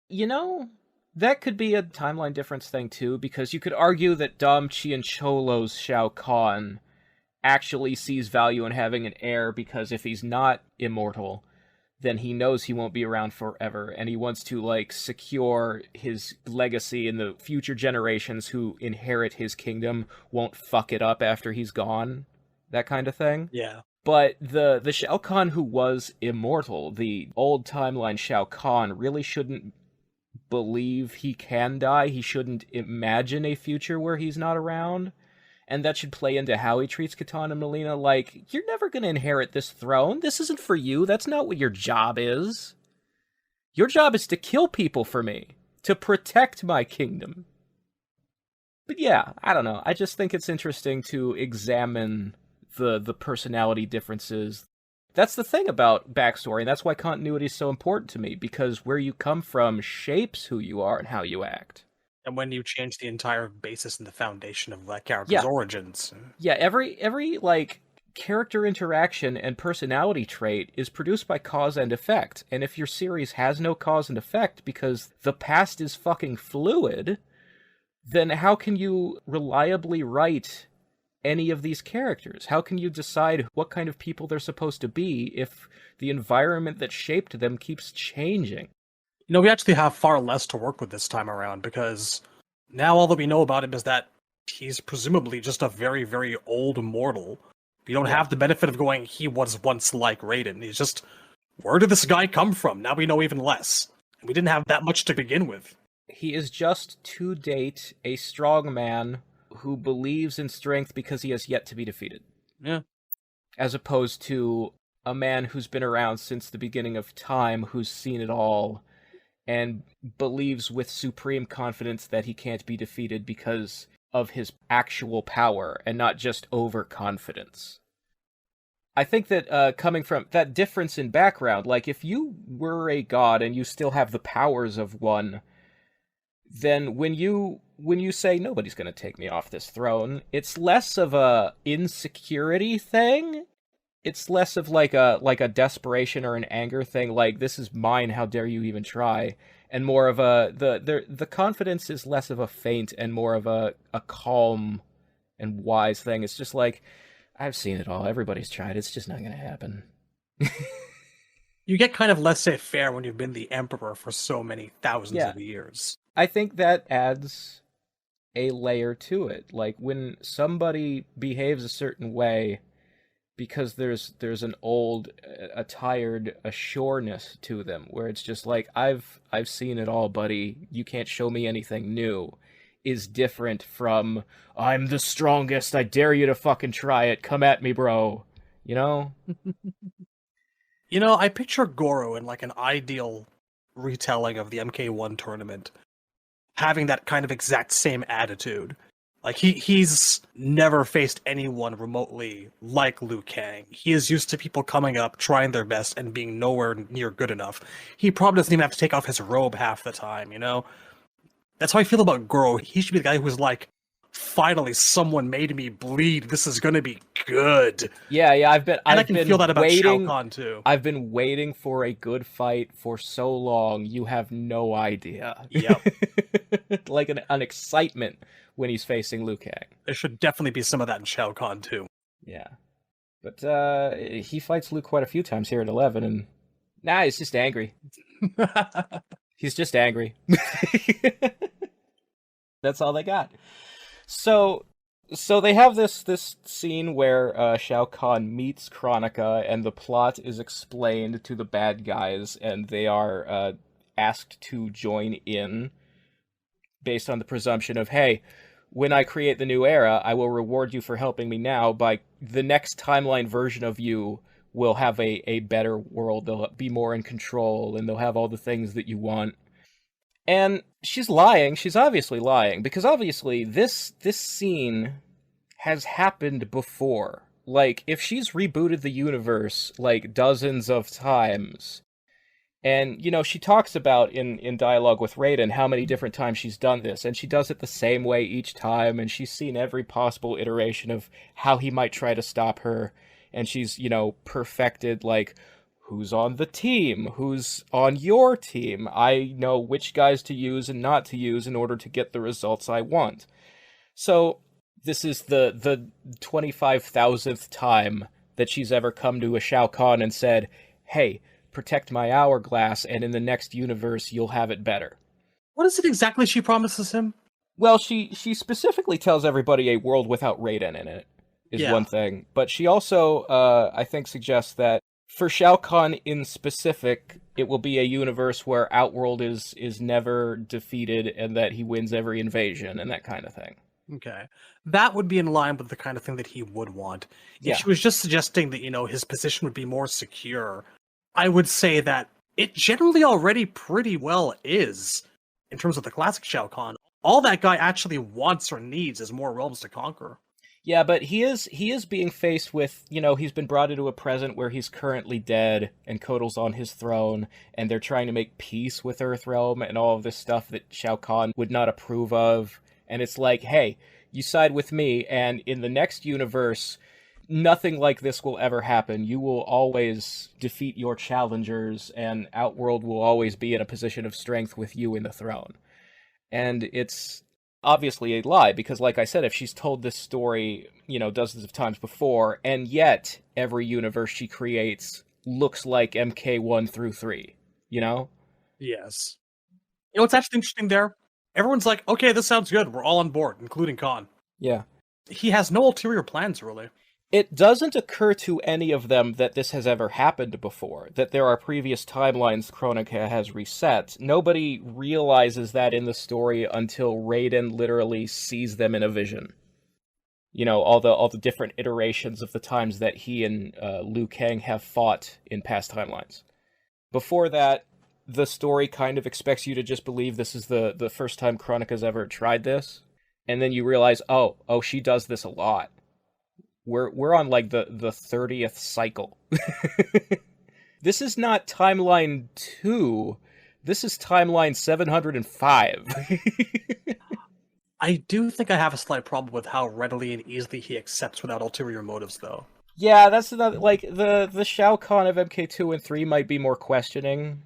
That could be a timeline difference thing, too, because you could argue that Dom Chiancholo's Shao Kahn actually sees value in having an heir, because if he's not immortal, then he knows he won't be around forever, and he wants to, like, secure his legacy, and the future generations who inherit his kingdom won't fuck it up after he's gone. That kind of thing. Yeah. But the Shao Kahn who was immortal, the old timeline Shao Kahn, really shouldn't believe he can die. He shouldn't imagine a future where he's not around. And that should play into how he treats Katana and Melina. Like, you're never going to inherit this throne. This isn't for you. That's not what your job is. Your job is to kill people for me, to protect my kingdom. But yeah, I don't know. I just think it's interesting to examine the personality differences. That's the thing about backstory, and that's why continuity is so important to me, because where you come from shapes who you are and how you act. And when you change the entire basis and the foundation of that character's origins. Yeah, every like character interaction and personality trait is produced by cause and effect. And if your series has no cause and effect because the past is fucking fluid, then how can you reliably write any of these characters? How can you decide what kind of people they're supposed to be if the environment that shaped them keeps changing? We actually have far less to work with this time around, because now all that we know about him is that he's presumably just a very, very old mortal. We don't have the benefit of going, he was once like Raiden. He's just, where did this guy come from? Now we know even less. We didn't have that much to begin with. He is just, to date, a strong man who believes in strength because he has yet to be defeated. Yeah. As opposed to a man who's been around since the beginning of time, who's seen it all, and believes with supreme confidence that he can't be defeated because of his actual power, and not just overconfidence. I think that coming from that difference in background, like, if you were a god and you still have the powers of one, then when you say nobody's going to take me off this throne, it's less of a insecurity thing. It's less of like a desperation or an anger thing, like, this is mine, how dare you even try, and more of the confidence is less of a feint and more of a calm and wise thing. It's just like, I've seen it all, everybody's tried, it's just not going to happen. You get kind of laissez-faire when you've been the emperor for so many thousands of years. I think that adds a layer to it. Like, when somebody behaves a certain way because there's an old, a tired assureness to them, where it's just like, I've seen it all, buddy, you can't show me anything new, is different from, I'm the strongest, I dare you to fucking try it, come at me, bro. I picture Goro in like an ideal retelling of the MK1 tournament, having that kind of exact same attitude. Like, he's never faced anyone remotely like Liu Kang. He is used to people coming up, trying their best, and being nowhere near good enough. He probably doesn't even have to take off his robe half the time, That's how I feel about Goro. He should be the guy who's like, finally, someone made me bleed. This is gonna be good. Yeah, I can feel that about Shao Kahn too. I've been waiting for a good fight for so long. You have no idea. Yep. Like an excitement when he's facing Liu Kang. There should definitely be some of that in Shao Kahn too. Yeah. But he fights Luke quite a few times here at 11, and he's just angry. He's just angry. That's all they got. So they have this scene where Shao Kahn meets Kronika, and the plot is explained to the bad guys, and they are asked to join in based on the presumption of, hey, when I create the new era, I will reward you for helping me now. By the next timeline version of you will have a better world. They'll be more in control, and they'll have all the things that you want. And she's lying. She's obviously lying, because obviously this scene has happened before. Like, if she's rebooted the universe, like, dozens of times, and, she talks about in dialogue with Raiden how many different times she's done this, and she does it the same way each time, and she's seen every possible iteration of how he might try to stop her, and she's, perfected, like, who's on the team, who's on your team. I know which guys to use and not to use in order to get the results I want. So this is the 25,000th time that she's ever come to a Shao Kahn and said, hey, protect my hourglass, and in the next universe, you'll have it better. What is it exactly she promises him? Well, she specifically tells everybody a world without Raiden in it is one thing. But she also, I think, suggests that for Shao Kahn in specific, it will be a universe where Outworld is never defeated and that he wins every invasion and that kind of thing. Okay. That would be in line with the kind of thing that he would want. If she was just suggesting that, his position would be more secure, I would say that it generally already pretty well is, in terms of the classic Shao Kahn. All that guy actually wants or needs is more realms to conquer. Yeah, but he is being faced with, he's been brought into a present where he's currently dead, and Kotal's on his throne, and they're trying to make peace with Earthrealm and all of this stuff that Shao Kahn would not approve of. And it's like, hey, you side with me, and in the next universe, nothing like this will ever happen. You will always defeat your challengers, and Outworld will always be in a position of strength with you in the throne. And it's obviously a lie, because like I said, if she's told this story, dozens of times before, and yet every universe she creates looks like MK1 through 3, Yes. What's actually interesting there? Everyone's like, okay, this sounds good. We're all on board, including Khan. Yeah. He has no ulterior plans, really. It doesn't occur to any of them that this has ever happened before, that there are previous timelines Kronika has reset. Nobody realizes that in the story until Raiden literally sees them in a vision. All the different iterations of the times that he and Liu Kang have fought in past timelines. Before that, the story kind of expects you to just believe this is the first time Kronika's ever tried this, and then you realize, oh, she does this a lot. We're on like the 30th cycle. This is not timeline 2. This is timeline 705. I do think I have a slight problem with how readily and easily he accepts without ulterior motives, though. Yeah, that's another, like, the Shao Kahn of MK2 and 3 might be more questioning.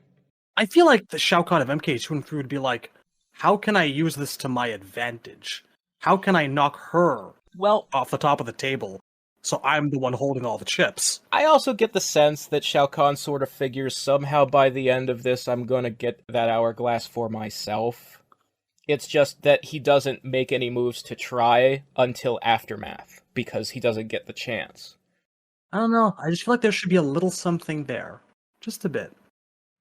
I feel like the Shao Kahn of MK2 and 3 would be like, how can I use this to my advantage? How can I knock her off the top of the table, so I'm the one holding all the chips? I also get the sense that Shao Kahn sort of figures somehow by the end of this I'm gonna get that hourglass for myself. It's just that he doesn't make any moves to try until Aftermath, because he doesn't get the chance. I don't know, I just feel like there should be a little something there. Just a bit.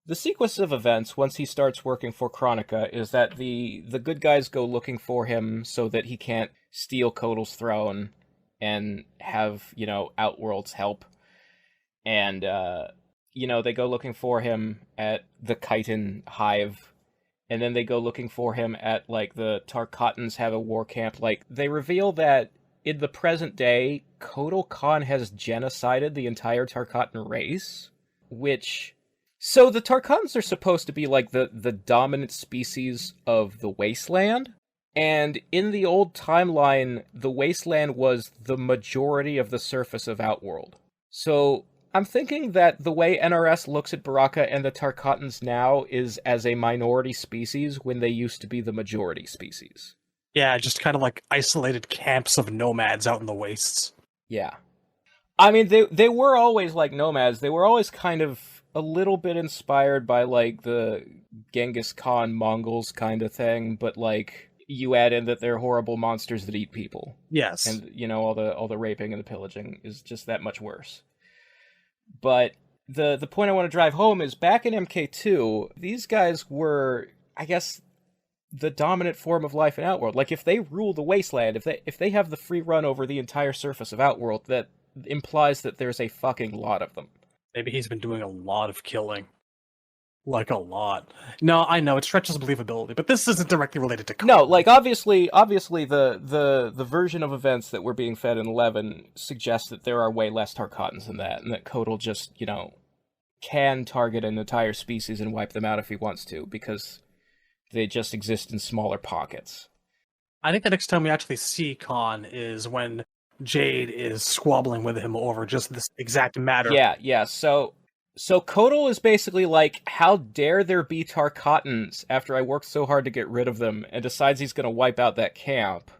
The sequence of events, once he starts working for Kronika, is that the good guys go looking for him so that he can't steal Kotal's throne and have, Outworld's help. And, they go looking for him at the Chitin Hive, and then they go looking for him at, like, the Tarkatans have a war camp. Like, they reveal that in the present day, Kotal Khan has genocided the entire Tarkatan race, which So the Tarkans are supposed to be like the dominant species of the wasteland. And in the old timeline, the wasteland was the majority of the surface of Outworld. So I'm thinking that the way NRS looks at Baraka and the Tarkatans now is as a minority species when they used to be the majority species. Yeah, just kind of like isolated camps of nomads out in the wastes. Yeah. I mean, they were always like nomads. They were always kind of a little bit inspired by like the Genghis Khan Mongols kind of thing, but like you add in that they're horrible monsters that eat people. Yes. And you know, all the raping and the pillaging is just that much worse. But the point I want to drive home is back in MK2, these guys were, I guess, the dominant form of life in Outworld. Like if they rule the wasteland, if they have the free run over the entire surface of Outworld, that implies that there's a fucking lot of them. Maybe he's been doing a lot of killing. Like a lot. No, I know, it stretches believability, but this isn't directly related to Kahn. No, like obviously the version of events that we're being fed in 11 suggests that there are way less Tarkatans than that, and that Kotal just, you know, can target an entire species and wipe them out if he wants to, because they just exist in smaller pockets. I think the next time we actually see Kahn is when Jade is squabbling with him over just this exact matter. Yeah, so Kotal is basically like, how dare there be Tarkatans after I worked so hard to get rid of them, and decides he's going to wipe out that camp.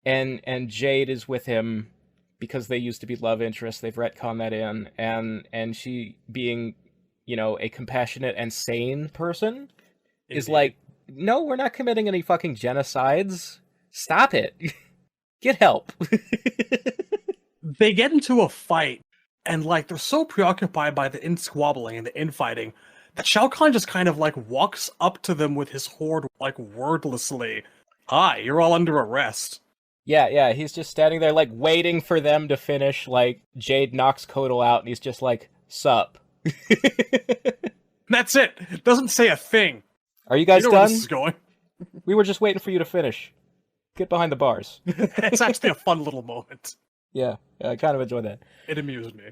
And Jade is with him because they used to be love interests. They've retconned that in, and she, being, you know, a compassionate and sane person, is like, no, we're not committing any fucking genocides. Stop it. Get help. They get into a fight, and like they're so preoccupied by the in-squabbling and the infighting that Shao Kahn just kind of like walks up to them with his horde like wordlessly. Hi, you're all under arrest. Yeah, he's just standing there like waiting for them to finish. Like Jade knocks Kotal out and he's just like, sup. That's it. Doesn't say a thing. Are you guys You know where done? this is going. We were just waiting for you to finish. Get behind the bars. It's actually a fun little moment. Yeah, I kind of enjoyed that. It amused me.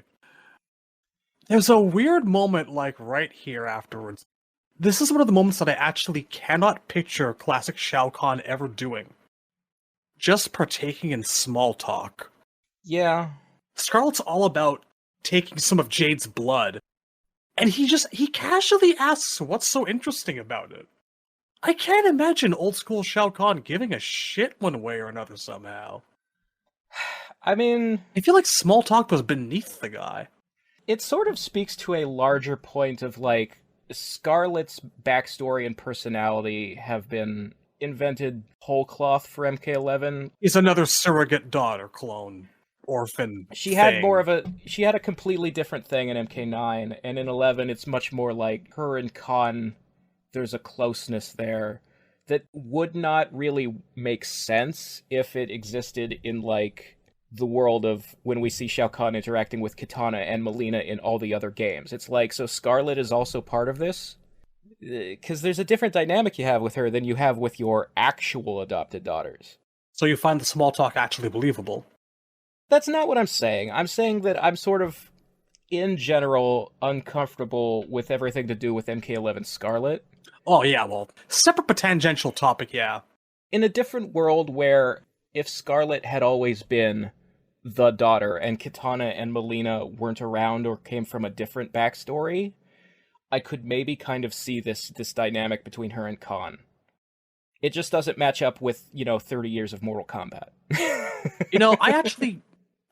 There's a weird moment like right here afterwards. This is one of the moments that I actually cannot picture classic Shao Kahn ever doing. Just partaking in small talk. Yeah. Scarlet's all about taking some of Jade's blood, and he casually asks what's so interesting about it. I can't imagine old school Shao Kahn giving a shit one way or another somehow. I mean, I feel like small talk was beneath the guy. it sort of speaks to a larger point of, like, Scarlet's backstory and personality have been invented whole cloth for MK11. He's another surrogate daughter clone. Orphan. She had a completely different thing in MK9, and in 11 it's much more like her and Khan, there's a closeness there that would not really make sense if it existed in, like, the world of when we see Shao Kahn interacting with Kitana and Millennia in all the other games. It's like, so Scarlet is also part of this? Because there's a different dynamic you have with her than you have with your actual adopted daughters. So you find the small talk actually believable? That's not what I'm saying. I'm saying that I'm sort of, in general, uncomfortable with everything to do with MK11 Scarlet. Oh yeah, well, separate but tangential topic, yeah. In a different world where if Scarlet had always been the daughter and Kitana and Millennia weren't around or came from a different backstory, I could maybe kind of see this dynamic between her and Khan. It just doesn't match up with, 30 years of Mortal Kombat.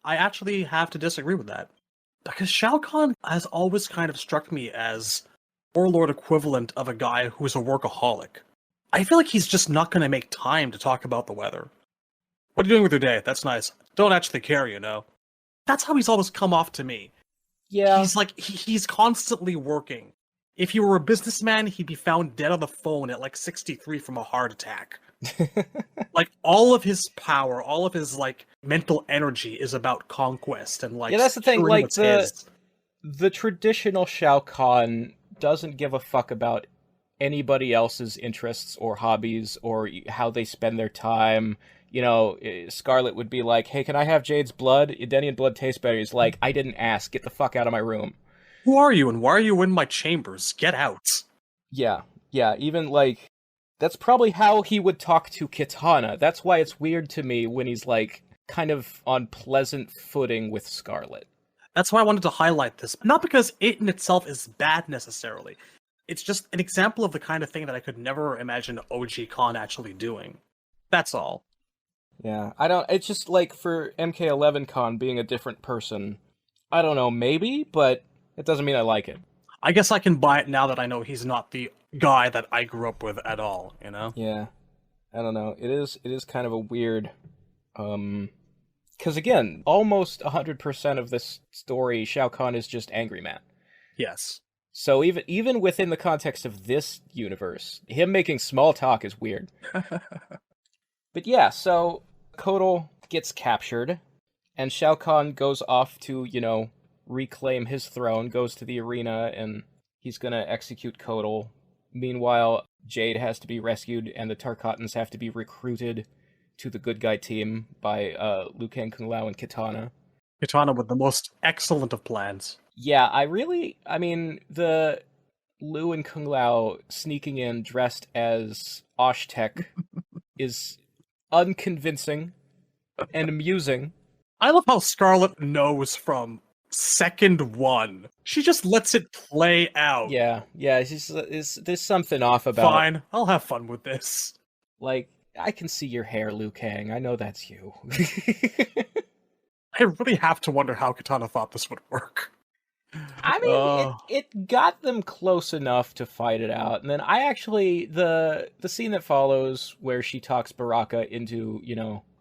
I actually have to disagree with that. Because Shao Kahn has always kind of struck me as warlord equivalent of a guy who's a workaholic. I feel like he's just not going to make time to talk about the weather. What are you doing with your day? That's nice. Don't actually care, That's how he's always come off to me. Yeah. He's like, he's constantly working. If he were a businessman, he'd be found dead on the phone at like 63 from a heart attack. Like, all of his power, all of his, like, mental energy is about conquest and, like, yeah, that's the thing, securing like, what's his. the traditional Shao Kahn doesn't give a fuck about anybody else's interests or hobbies or how they spend their time. Scarlet would be like, hey, can I have Jade's blood? Edenian blood tastes better. He's like, I didn't ask. Get the fuck out of my room. Who are you, and why are you in my chambers? Get out. Yeah, even, like, that's probably how he would talk to Kitana. That's why it's weird to me when he's, like, kind of on pleasant footing with Scarlet. That's why I wanted to highlight this. Not because it in itself is bad necessarily. It's just an example of the kind of thing that I could never imagine OG Khan actually doing. That's all. Yeah, it's just, like, for MK11 Khan being a different person, I don't know, maybe, but it doesn't mean I like it. I guess I can buy it now that I know he's not the guy that I grew up with at all, you know? Yeah. I don't know. It is kind of a weird, because again, almost 100% of this story, Shao Kahn is just angry man. Yes. So even within the context of this universe, him making small talk is weird. But yeah, so Kotal gets captured, and Shao Kahn goes off to, reclaim his throne, goes to the arena, and he's gonna execute Kotal. Meanwhile, Jade has to be rescued, and the Tarkatans have to be recruited to the good guy team by Liu Kang, Kung Lao, and Kitana. Kitana with the most excellent of plans. Yeah, the Liu and Kung Lao sneaking in dressed as Oshtek is unconvincing and amusing. I love how Scarlet knows from second one. She just lets it play out. Yeah, there's something off about Fine, it. I'll have fun with this. Like, I can see your hair, Liu Kang. I know that's you. I really have to wonder how Kitana thought this would work. I mean, it got them close enough to fight it out, and then I actually the scene that follows where she talks Baraka into,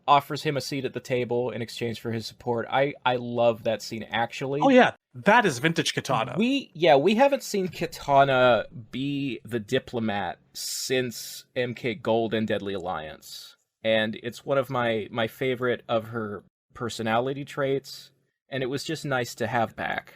offers him a seat at the table in exchange for his support. I love that scene actually. Oh yeah, that is vintage Kitana. We haven't seen Kitana be the diplomat since MK Gold and Deadly Alliance, and it's one of my favorite of her personality traits, and it was just nice to have back.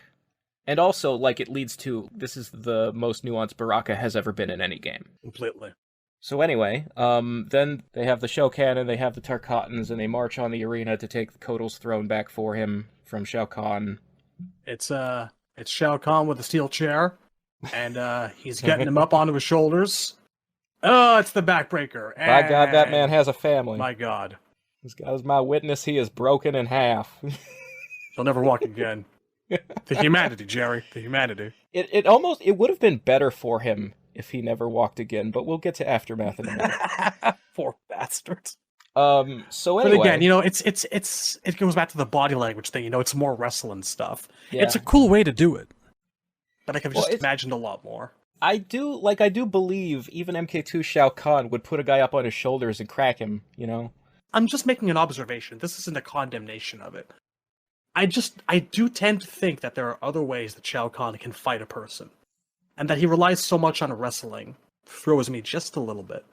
And also, like, it leads to, this is the most nuanced Baraka has ever been in any game. Completely. So anyway, then they have the Shao Kahn and they have the Tarkatans, and they march on the arena to take Kotal's throne back for him from Shao Kahn. It's Shao Kahn with a steel chair, and he's getting him up onto his shoulders. Oh, it's the backbreaker. By God, that man has a family. My God. This guy's my witness. He is broken in half. He'll never walk again. The humanity, Jerry. The humanity. It would have been better for him if he never walked again, but we'll get to Aftermath in a minute. Poor bastards. So anyway. But again, it goes back to the body language thing, it's more wrestling stuff. Yeah. It's a cool way to do it. But I could have just imagined a lot more. I do believe even MK2 Shao Kahn would put a guy up on his shoulders and crack him, I'm just making an observation. This isn't a condemnation of it. I do tend to think that there are other ways that Shao Kahn can fight a person. And that he relies so much on wrestling throws me just a little bit.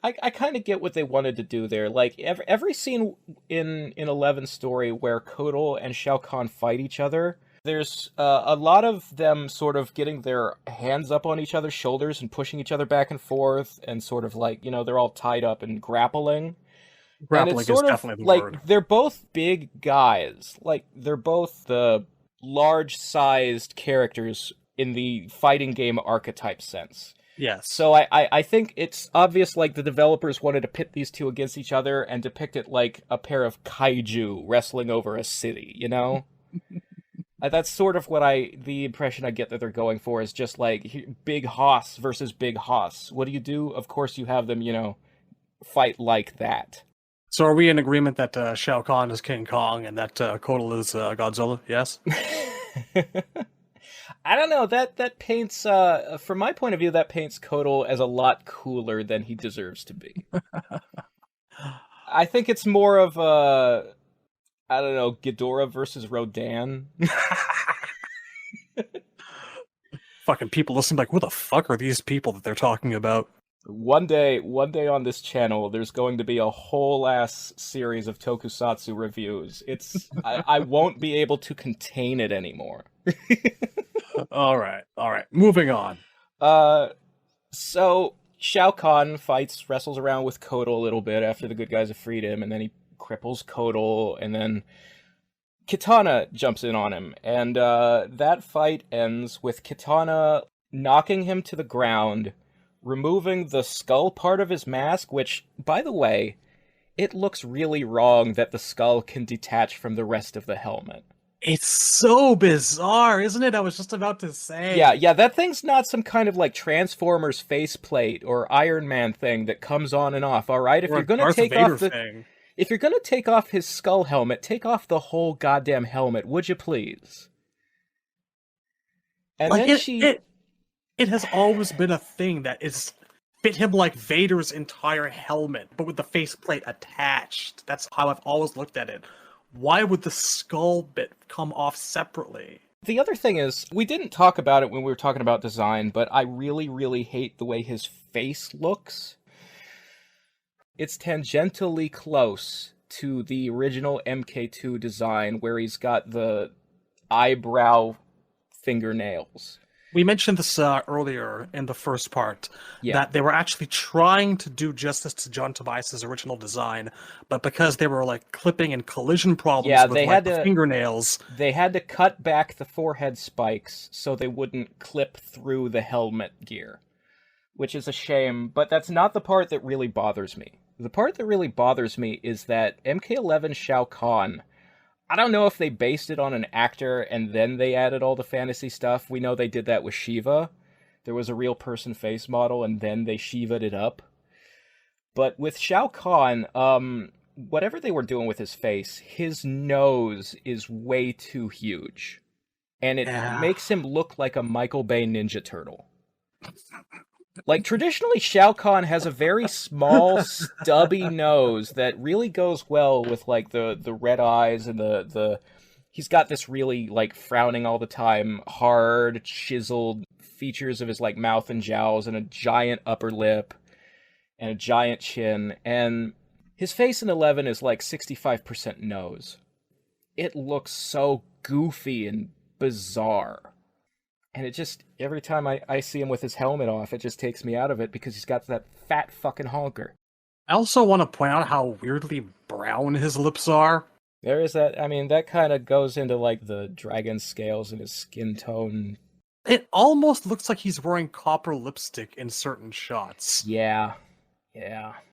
I kind of get what they wanted to do there. Like, every scene in 11's story where Kotal and Shao Kahn fight each other, there's a lot of them sort of getting their hands up on each other's shoulders and pushing each other back and forth, and sort of like, they're all tied up and grappling. Grappling is definitely the word. They're both big guys. Like, they're both the large-sized characters in the fighting game archetype sense. Yes. So I think it's obvious, like, the developers wanted to pit these two against each other and depict it like a pair of kaiju wrestling over a city, That's sort of what the impression I get that they're going for, is just like big hoss versus big hoss. What do? Of course you have them, fight like that. So are we in agreement that Shao Kahn is King Kong and that Kotal is Godzilla? Yes? I don't know. That paints, from my point of view, that paints Kotal as a lot cooler than he deserves to be. I think it's more of a, I don't know, Ghidorah versus Rodan. Fucking people listening like, what the fuck are these people that they're talking about? One day on this channel, there's going to be a whole ass series of tokusatsu reviews. I won't be able to contain it anymore. All right. Moving on. So Shao Kahn wrestles around with Kotal a little bit after the good guys have freed him, and then he cripples Kotal, and then Kitana jumps in on him, and that fight ends with Kitana knocking him to the ground, removing the skull part of his mask, which, by the way, it looks really wrong that the skull can detach from the rest of the helmet. It's so bizarre, isn't it? I was just about to say. Yeah, that thing's not some kind of like Transformers faceplate or Iron Man thing that comes on and off, alright? If Or you're a gonna Darth take Vader off the thing. If you're gonna take off his skull helmet, take off the whole goddamn helmet, would you please? And Like, then it has always been a thing that is fit him like Vader's entire helmet, but with the faceplate attached. That's how I've always looked at it. Why would the skull bit come off separately? The other thing is, we didn't talk about it when we were talking about design, but I really, really hate the way his face looks. It's tangentially close to the original MK2 design, where he's got the eyebrow fingernails. We mentioned this earlier in the first part, Yeah. that they were actually trying to do justice to John Tobias's original design, but because they were like clipping and collision problems Yeah, with they like, had the to- fingernails, They had to cut back the forehead spikes so they wouldn't clip through the helmet gear, which is a shame, but that's not the part that really bothers me. The part that really bothers me is that MK11 Shao Kahn, I don't know if they based it on an actor and then they added all the fantasy stuff. We know they did that with Shiva. There was a real person face model and then they Shiva'd it up. But with Shao Kahn, whatever they were doing with his face, his nose is way too huge. And it Yeah. makes him look like a Michael Bay Ninja Turtle. Like, traditionally, Shao Kahn has a very small, stubby nose that really goes well with, like, the red eyes and the... He's got this really, like, frowning all the time, hard, chiseled features of his, like, mouth and jowls and a giant upper lip and a giant chin. And his face in 11 is, like, 65% nose. It looks so goofy and bizarre. And it just, every time I see him with his helmet off, it just takes me out of it because he's got that fat fucking honker. I also want to point out how weirdly brown his lips are. There is that, I mean, that kind of goes into, like, the dragon scales and his skin tone. It almost looks like he's wearing copper lipstick in certain shots. Yeah.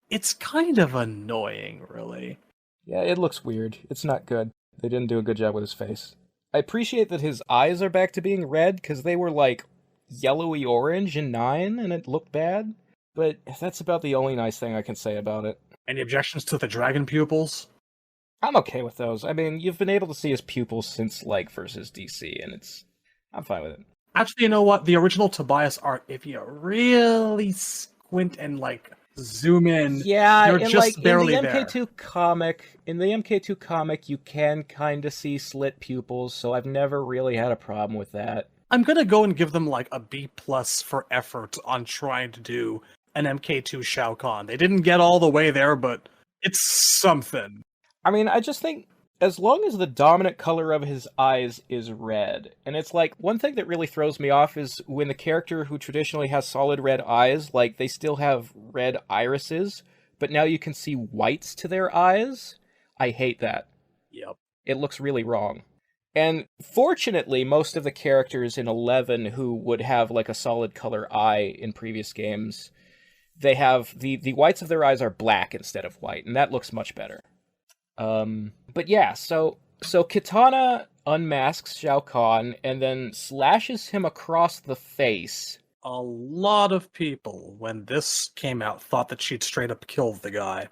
It's kind of annoying, really. Yeah, it looks weird. It's not good. They didn't do a good job with his face. I appreciate that his eyes are back to being red, because they were, like, yellowy orange in 9, and it looked bad. But that's about the only nice thing I can say about it. Any objections to the dragon pupils? I'm okay with those. I mean, you've been able to see his pupils since, like, versus DC, and I'm fine with it. Actually, you know what? The original Tobias art, if you really squint and, like, zoom in, Yeah, you're and just like barely in the there. MK2 comic, you can kind of see slit pupils, so I've never really had a problem with that. I'm gonna go and give them, like, a B+ for effort on trying to do an MK2 Shao Kahn. They didn't get all the way there, but it's something. I mean, I just think as long as the dominant color of his eyes is red, and it's like, one thing that really throws me off is when the character who traditionally has solid red eyes, like, they still have red irises, but now you can see whites to their eyes. I hate that. Yep. It looks really wrong. And fortunately, most of the characters in 11 who would have, like, a solid color eye in previous games, they have, the whites of their eyes are black instead of white, and that looks much better. But yeah, so Kitana unmasks Shao Kahn and then slashes him across the face. A lot of people, when this came out, thought that she'd straight up killed the guy.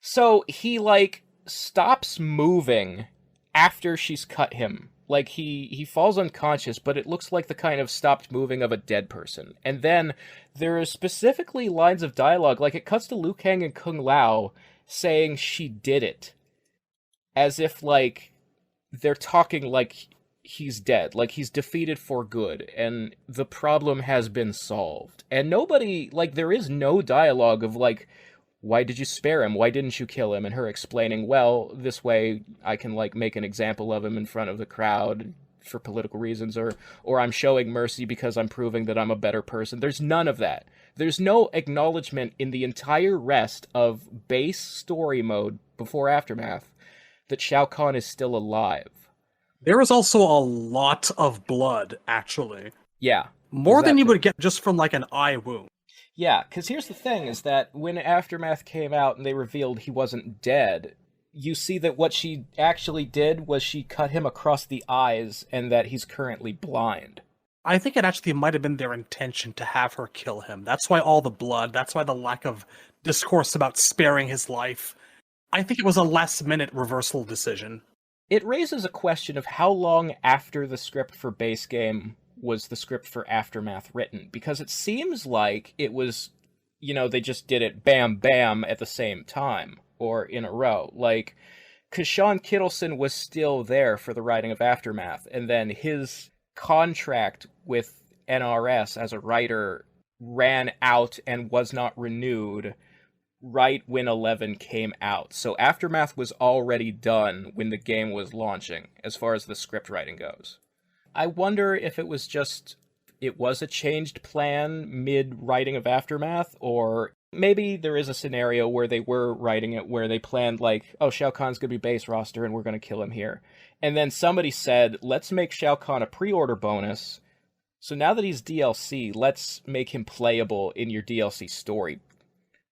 So he, like, stops moving after she's cut him. Like, he falls unconscious, but it looks like the kind of stopped moving of a dead person. And then there are specifically lines of dialogue, like it cuts to Liu Kang and Kung Lao saying she did it. As if, like, they're talking like he's dead, like he's defeated for good, and the problem has been solved. And nobody, like, there is no dialogue of, like, why did you spare him? Why didn't you kill him? And her explaining, well, this way I can, like, make an example of him in front of the crowd for political reasons, or I'm showing mercy because I'm proving that I'm a better person. There's none of that. There's no acknowledgement in the entire rest of base story mode before Aftermath that Shao Kahn is still alive. There is also a lot of blood, actually. Yeah. More than you exactly. would get just from, like, an eye wound. Yeah, because here's the thing, is that when Aftermath came out and they revealed he wasn't dead, you see that what she actually did was she cut him across the eyes and that he's currently blind. I think it actually might have been their intention to have her kill him. That's why all the blood, that's why the lack of discourse about sparing his life. I think it was a last-minute reversal decision. It raises a question of how long after the script for base game was the script for Aftermath written, because it seems like it was, they just did it bam bam at the same time, or in a row. Like, because Sean Kittleson was still there for the writing of Aftermath, and then his contract with NRS as a writer ran out and was not renewed right when 11 came out. So Aftermath was already done when the game was launching, as far as the script writing goes. I wonder if it was a changed plan mid-writing of Aftermath, or maybe there is a scenario where they were writing it where they planned, like, oh, Shao Kahn's gonna be base roster and we're gonna kill him here. And then somebody said, let's make Shao Kahn a pre-order bonus, so now that he's DLC, let's make him playable in your DLC story.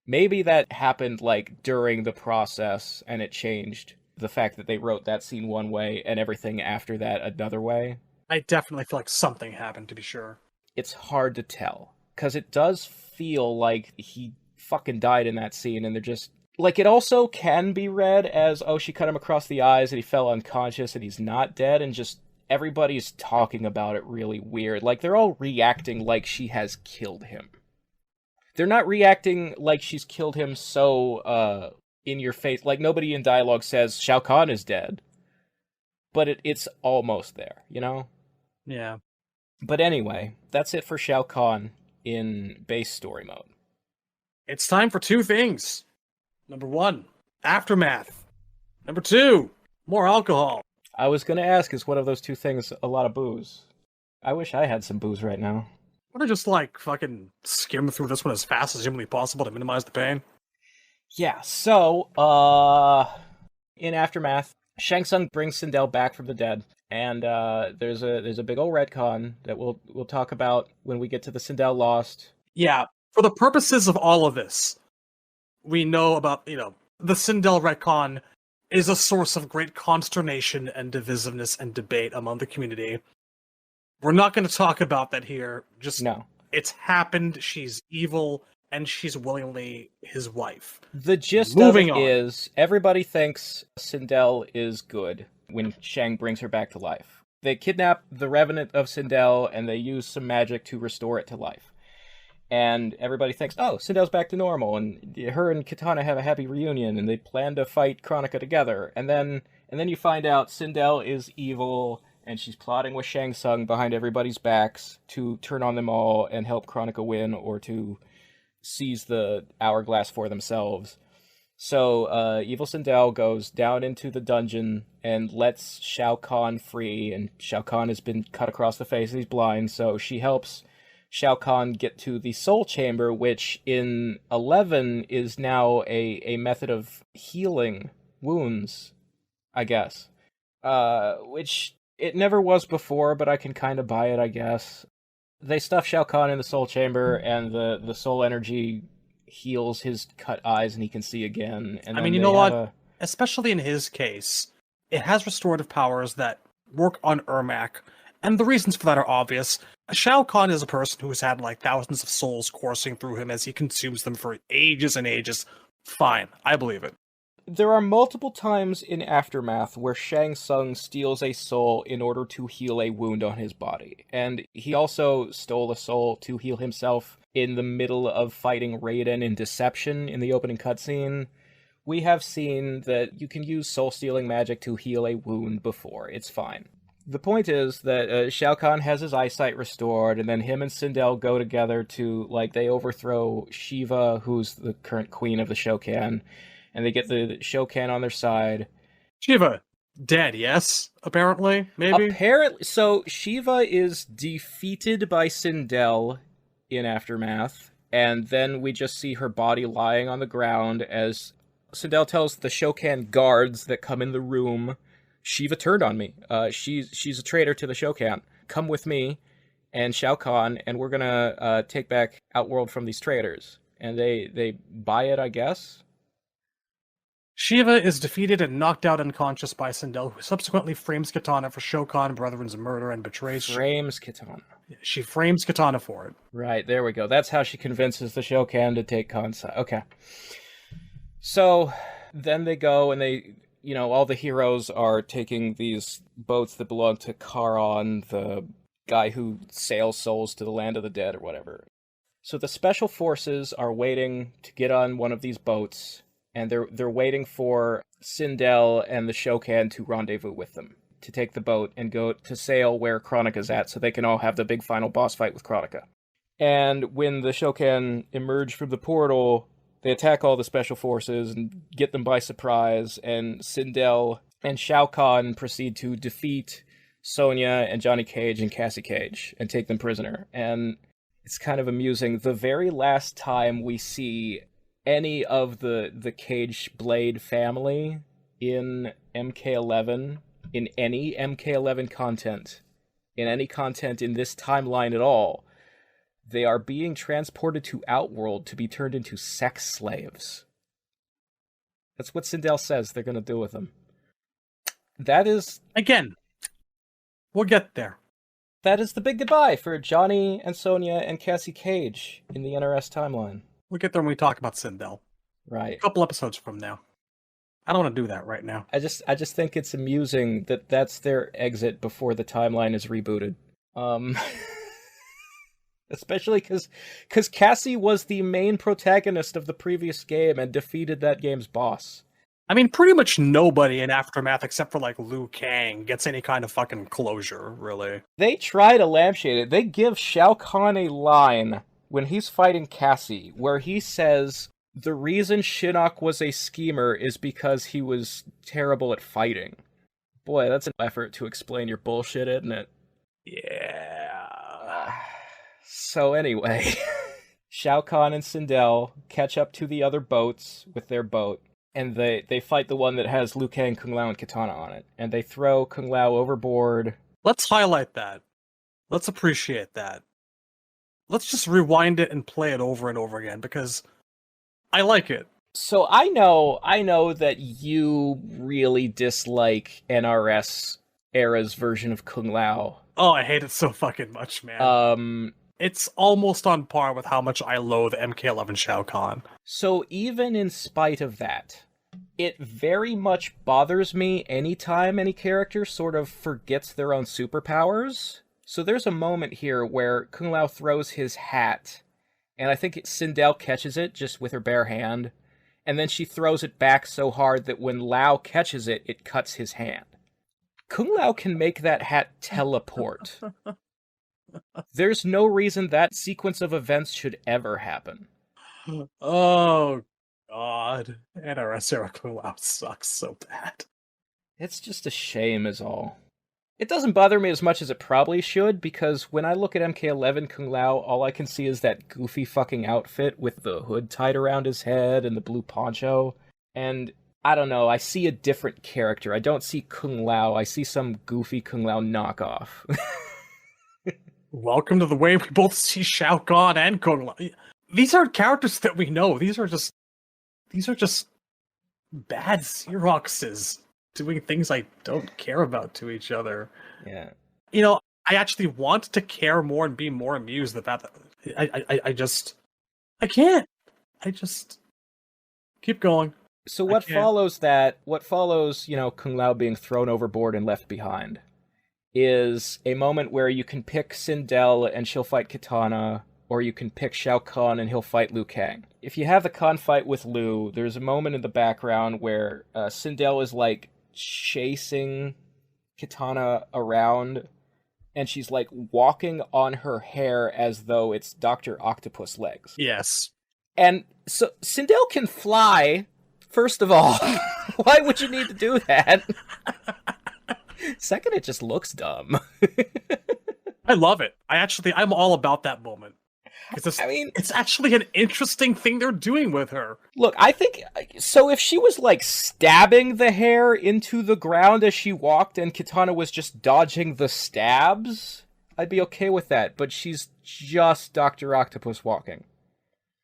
Maybe that happened, like, during the process, and it changed the fact that they wrote that scene one way and everything after that another way. I definitely feel like something happened, to be sure. It's hard to tell, because it does feel like he fucking died in that scene, and they're just... Like, it also can be read as, oh, she cut him across the eyes and he fell unconscious and he's not dead, and just everybody's talking about it really weird. Like, they're all reacting like she has killed him. They're not reacting like she's killed him so, in your face. Like, nobody in dialogue says, Shao Kahn is dead. But it's almost there, Yeah. But anyway, that's it for Shao Kahn in base story mode. It's time for two things. Number one, Aftermath. Number two, more alcohol. I was gonna ask, is one of those two things a lot of booze? I wish I had some booze right now. I want to just, like, fucking skim through this one as fast as humanly possible to minimize the pain. Yeah, so, in Aftermath, Shang Tsung brings Sindel back from the dead, and there's a big old retcon that we'll talk about when we get to the Sindel Lost. Yeah, for the purposes of all of this, we know about, the Sindel retcon is a source of great consternation and divisiveness and debate among the community. We're not going to talk about that here. Just, no. It's happened, she's evil, and she's willingly his wife. The gist Moving of it on. is, everybody thinks Sindel is good when Shang brings her back to life. They kidnap the Revenant of Sindel, and they use some magic to restore it to life. And everybody thinks, oh, Sindel's back to normal, and her and Kitana have a happy reunion, and they plan to fight Kronika together. And then you find out Sindel is evil, and she's plotting with Shang Tsung behind everybody's backs to turn on them all and help Kronika win, or to seize the hourglass for themselves. So evil Sindel goes down into the dungeon and lets Shao Kahn free, and Shao Kahn has been cut across the face and he's blind, so she helps Shao Kahn get to the Soul Chamber, which in 11 is now a method of healing wounds, I guess. Which it never was before, but I can kind of buy it, I guess. They stuff Shao Kahn in the Soul Chamber, and the soul energy heals his cut eyes, and he can see again. And I mean, you know what? Especially in his case, it has restorative powers that work on Ermac, and the reasons for that are obvious. Shao Kahn is a person who has had, like, thousands of souls coursing through him as he consumes them for ages and ages. Fine, I believe it. There are multiple times in Aftermath where Shang Tsung steals a soul in order to heal a wound on his body. And he also stole a soul to heal himself in the middle of fighting Raiden in Deception in the opening cutscene. We have seen that you can use soul-stealing magic to heal a wound before. It's fine. The point is that Shao Kahn has his eyesight restored, and then him and Sindel go together to, like, they overthrow Shiva, who's the current queen of the Shokan, and they get the Shokan on their side. Shiva, dead, yes? Apparently? Maybe? Apparently. So, Shiva is defeated by Sindel in Aftermath, and then we just see her body lying on the ground as Sindel tells the Shokan guards that come in the room Shiva turned on me. She's a traitor to the Shokan. Come with me and Shao Kahn, and we're gonna take back Outworld from these traitors. And they buy it, I guess. Shiva is defeated and knocked out unconscious by Sindel, who subsequently frames Katana for Shao Kahn Brethren's murder and betrays... Frames Katana. She frames Katana for it. Right, there we go. That's how she convinces the Shokan to take Khan's side. Okay. So, then they go and they... all the heroes are taking these boats that belong to Charon, the guy who sails souls to the land of the dead or whatever. So the special forces are waiting to get on one of these boats, and they're waiting for Sindel and the Shokan to rendezvous with them, to take the boat and go to sail where Kronika's at, so they can all have the big final boss fight with Kronika. And when the Shokan emerge from the portal, they attack all the special forces and get them by surprise, and Sindel and Shao Kahn proceed to defeat Sonya and Johnny Cage and Cassie Cage and take them prisoner. And it's kind of amusing. The very last time we see any of the Cage Blade family in MK11, in any MK11 content, in any content in this timeline at all, they are being transported to Outworld to be turned into sex slaves. That's what Sindel says they're going to do with them. That is... Again, we'll get there. That is the big goodbye for Johnny and Sonya and Cassie Cage in the NRS timeline. We'll get there when we talk about Sindel. Right. A couple episodes from now. I don't want to do that right now. I just think it's amusing that that's their exit before the timeline is rebooted. Especially because Cassie was the main protagonist of the previous game and defeated that game's boss. I mean, pretty much nobody in Aftermath, except for, like, Liu Kang, gets any kind of fucking closure, really. They try to lampshade it. They give Shao Kahn a line when he's fighting Cassie, where he says, the reason Shinnok was a schemer is because he was terrible at fighting. Boy, that's an effort to explain your bullshit, isn't it? Yeah. So anyway, Shao Kahn and Sindel catch up to the other boats with their boat, and they fight the one that has Liu Kang, Kung Lao, and Katana on it. And they throw Kung Lao overboard. Let's highlight that. Let's appreciate that. Let's just rewind it and play it over and over again, because I like it. So I know that you really dislike NRS era's version of Kung Lao. Oh, I hate it so fucking much, man. It's almost on par with how much I loathe MK11 Shao Kahn. So even in spite of that, it very much bothers me anytime any character sort of forgets their own superpowers. So there's a moment here where Kung Lao throws his hat, and I think Sindel catches it just with her bare hand, and then she throws it back so hard that when Lao catches it, it cuts his hand. Kung Lao can make that hat teleport. There's no reason that sequence of events should ever happen. Oh, God. NRS era Kung Lao sucks so bad. It's just a shame is all. It doesn't bother me as much as it probably should, because when I look at MK11 Kung Lao, all I can see is that goofy fucking outfit with the hood tied around his head and the blue poncho. And I don't know, I see a different character. I don't see Kung Lao, I see some goofy Kung Lao knockoff. Welcome to the way we both see Shao Kahn and Kung Lao. These aren't characters that we know. These are just bad Xeroxes doing things I don't care about to each other. Yeah. I actually want to care more and be more amused at that. I can't. I just keep going. So what follows, Kung Lao being thrown overboard and left behind, is a moment where you can pick Sindel and she'll fight Katana, or you can pick Shao Kahn and he'll fight Liu Kang. If you have the Kahn fight with Liu, there's a moment in the background where Sindel is like chasing Katana around, and she's like walking on her hair as though it's Dr. Octopus legs. Yes. And so Sindel can fly, first of all. Why would you need to do that? Second, it just looks dumb. I love it. I'm all about that moment. Because I mean, it's actually an interesting thing they're doing with her. look, I think so. If she was like stabbing the hair into the ground as she walked, and Kitana was just dodging the stabs, I'd be okay with that. But she's just Dr. Octopus walking.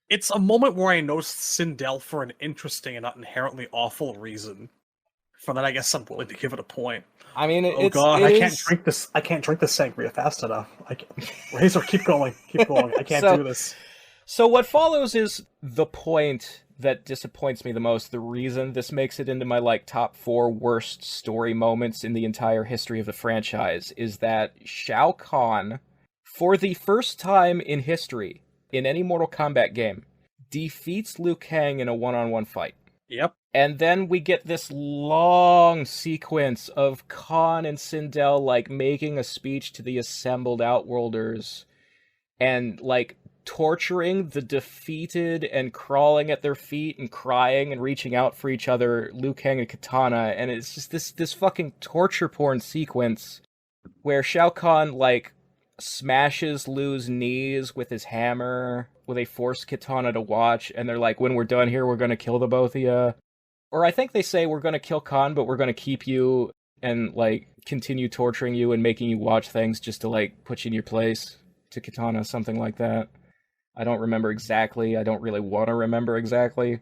It's a moment where I noticed Sindel for an interesting and not inherently awful reason. For that, I guess I'm willing to give it a point. I mean, I can't drink this. I can't drink this sangria fast enough. Razor, keep going. I can't do this. So what follows is the point that disappoints me the most. The reason this makes it into my like top 4 worst story moments in the entire history of the franchise is that Shao Kahn, for the first time in history in any Mortal Kombat game, defeats Liu Kang in a one-on-one fight. Yep. And then we get this long sequence of Kahn and Sindel, like, making a speech to the assembled Outworlders and, like, torturing the defeated and crawling at their feet and crying and reaching out for each other, Liu Kang and Kitana. And it's just this fucking torture porn sequence where Shao Kahn, like, smashes Liu's knees with his hammer, where they force Kitana to watch, and they're like, when we're done here, we're gonna kill the both of you. Or I think they say, we're gonna kill Khan, but we're gonna keep you and, like, continue torturing you and making you watch things just to, like, put you in your place to Kitana, something like that. I don't remember exactly. I don't really want to remember exactly.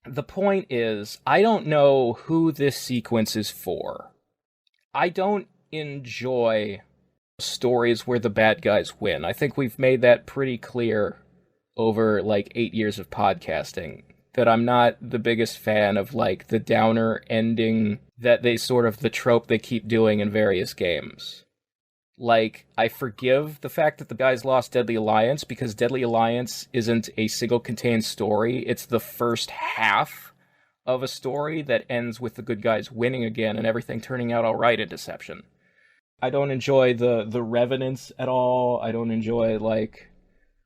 The point is, I don't know who this sequence is for. I don't enjoy stories where the bad guys win. I think we've made that pretty clear over, like, 8 years of podcasting, that I'm not the biggest fan of, like, the downer ending that they sort of, the trope they keep doing in various games. Like, I forgive the fact that the guys lost Deadly Alliance, because Deadly Alliance isn't a single contained story. It's the first half of a story that ends with the good guys winning again and everything turning out alright in Deception. I don't enjoy the Revenants at all. I don't enjoy, like...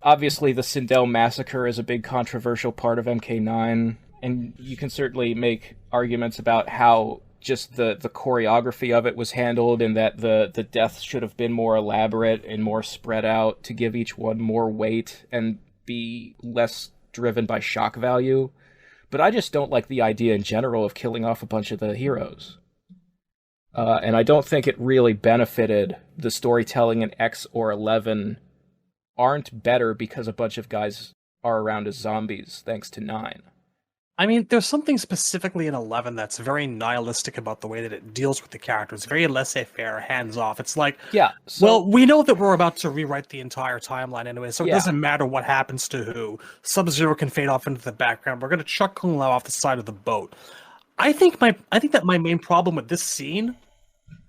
Obviously, the Sindel massacre is a big controversial part of MK9, and you can certainly make arguments about how just the choreography of it was handled, and that the deaths should have been more elaborate and more spread out to give each one more weight and be less driven by shock value. But I just don't like the idea in general of killing off a bunch of the heroes. And I don't think it really benefited the storytelling in X or 11 aren't better because a bunch of guys are around as zombies, thanks to 9. I mean, there's something specifically in 11 that's very nihilistic about the way that it deals with the characters. Very laissez-faire, hands-off. It's like, yeah, well, we know that we're about to rewrite the entire timeline anyway, so it Yeah. doesn't matter what happens to who. Sub-Zero can fade off into the background. We're going to chuck Kung Lao off the side of the boat. I think that my main problem with this scene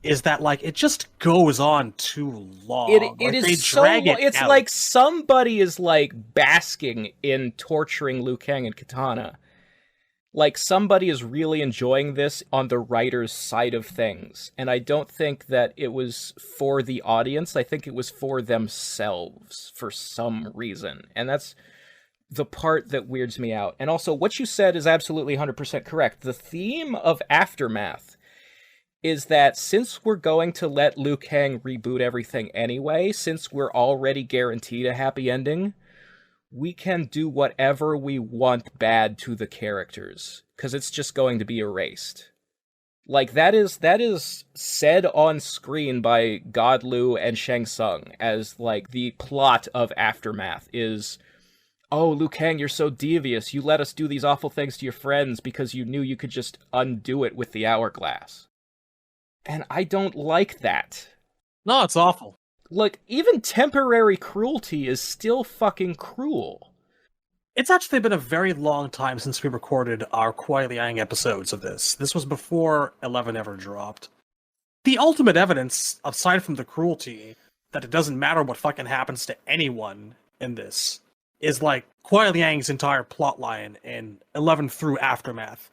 is that, like, it just goes on too long. It is they so drag long. it It's out. like somebody is, like, basking in torturing Liu Kang and Kitana. Like, somebody is really enjoying this on the writer's side of things. And I don't think that it was for the audience. I think it was for themselves for some reason. And that's the part that weirds me out. And also, what you said is absolutely 100% correct. The theme of Aftermath is that since we're going to let Liu Kang reboot everything anyway, since we're already guaranteed a happy ending, we can do whatever we want bad to the characters, because it's just going to be erased. Like, that is said on screen by God Liu and Shang Tsung as, like, the plot of Aftermath is, oh, Liu Kang, you're so devious. You let us do these awful things to your friends because you knew you could just undo it with the hourglass. And I don't like that. No, it's awful. Look, even temporary cruelty is still fucking cruel. It's actually been a very long time since we recorded our Kuai Liang episodes of this. This was before 11 ever dropped. The ultimate evidence, aside from the cruelty, that it doesn't matter what fucking happens to anyone in this, is, like, Kuai Liang's entire plotline in 11 through Aftermath.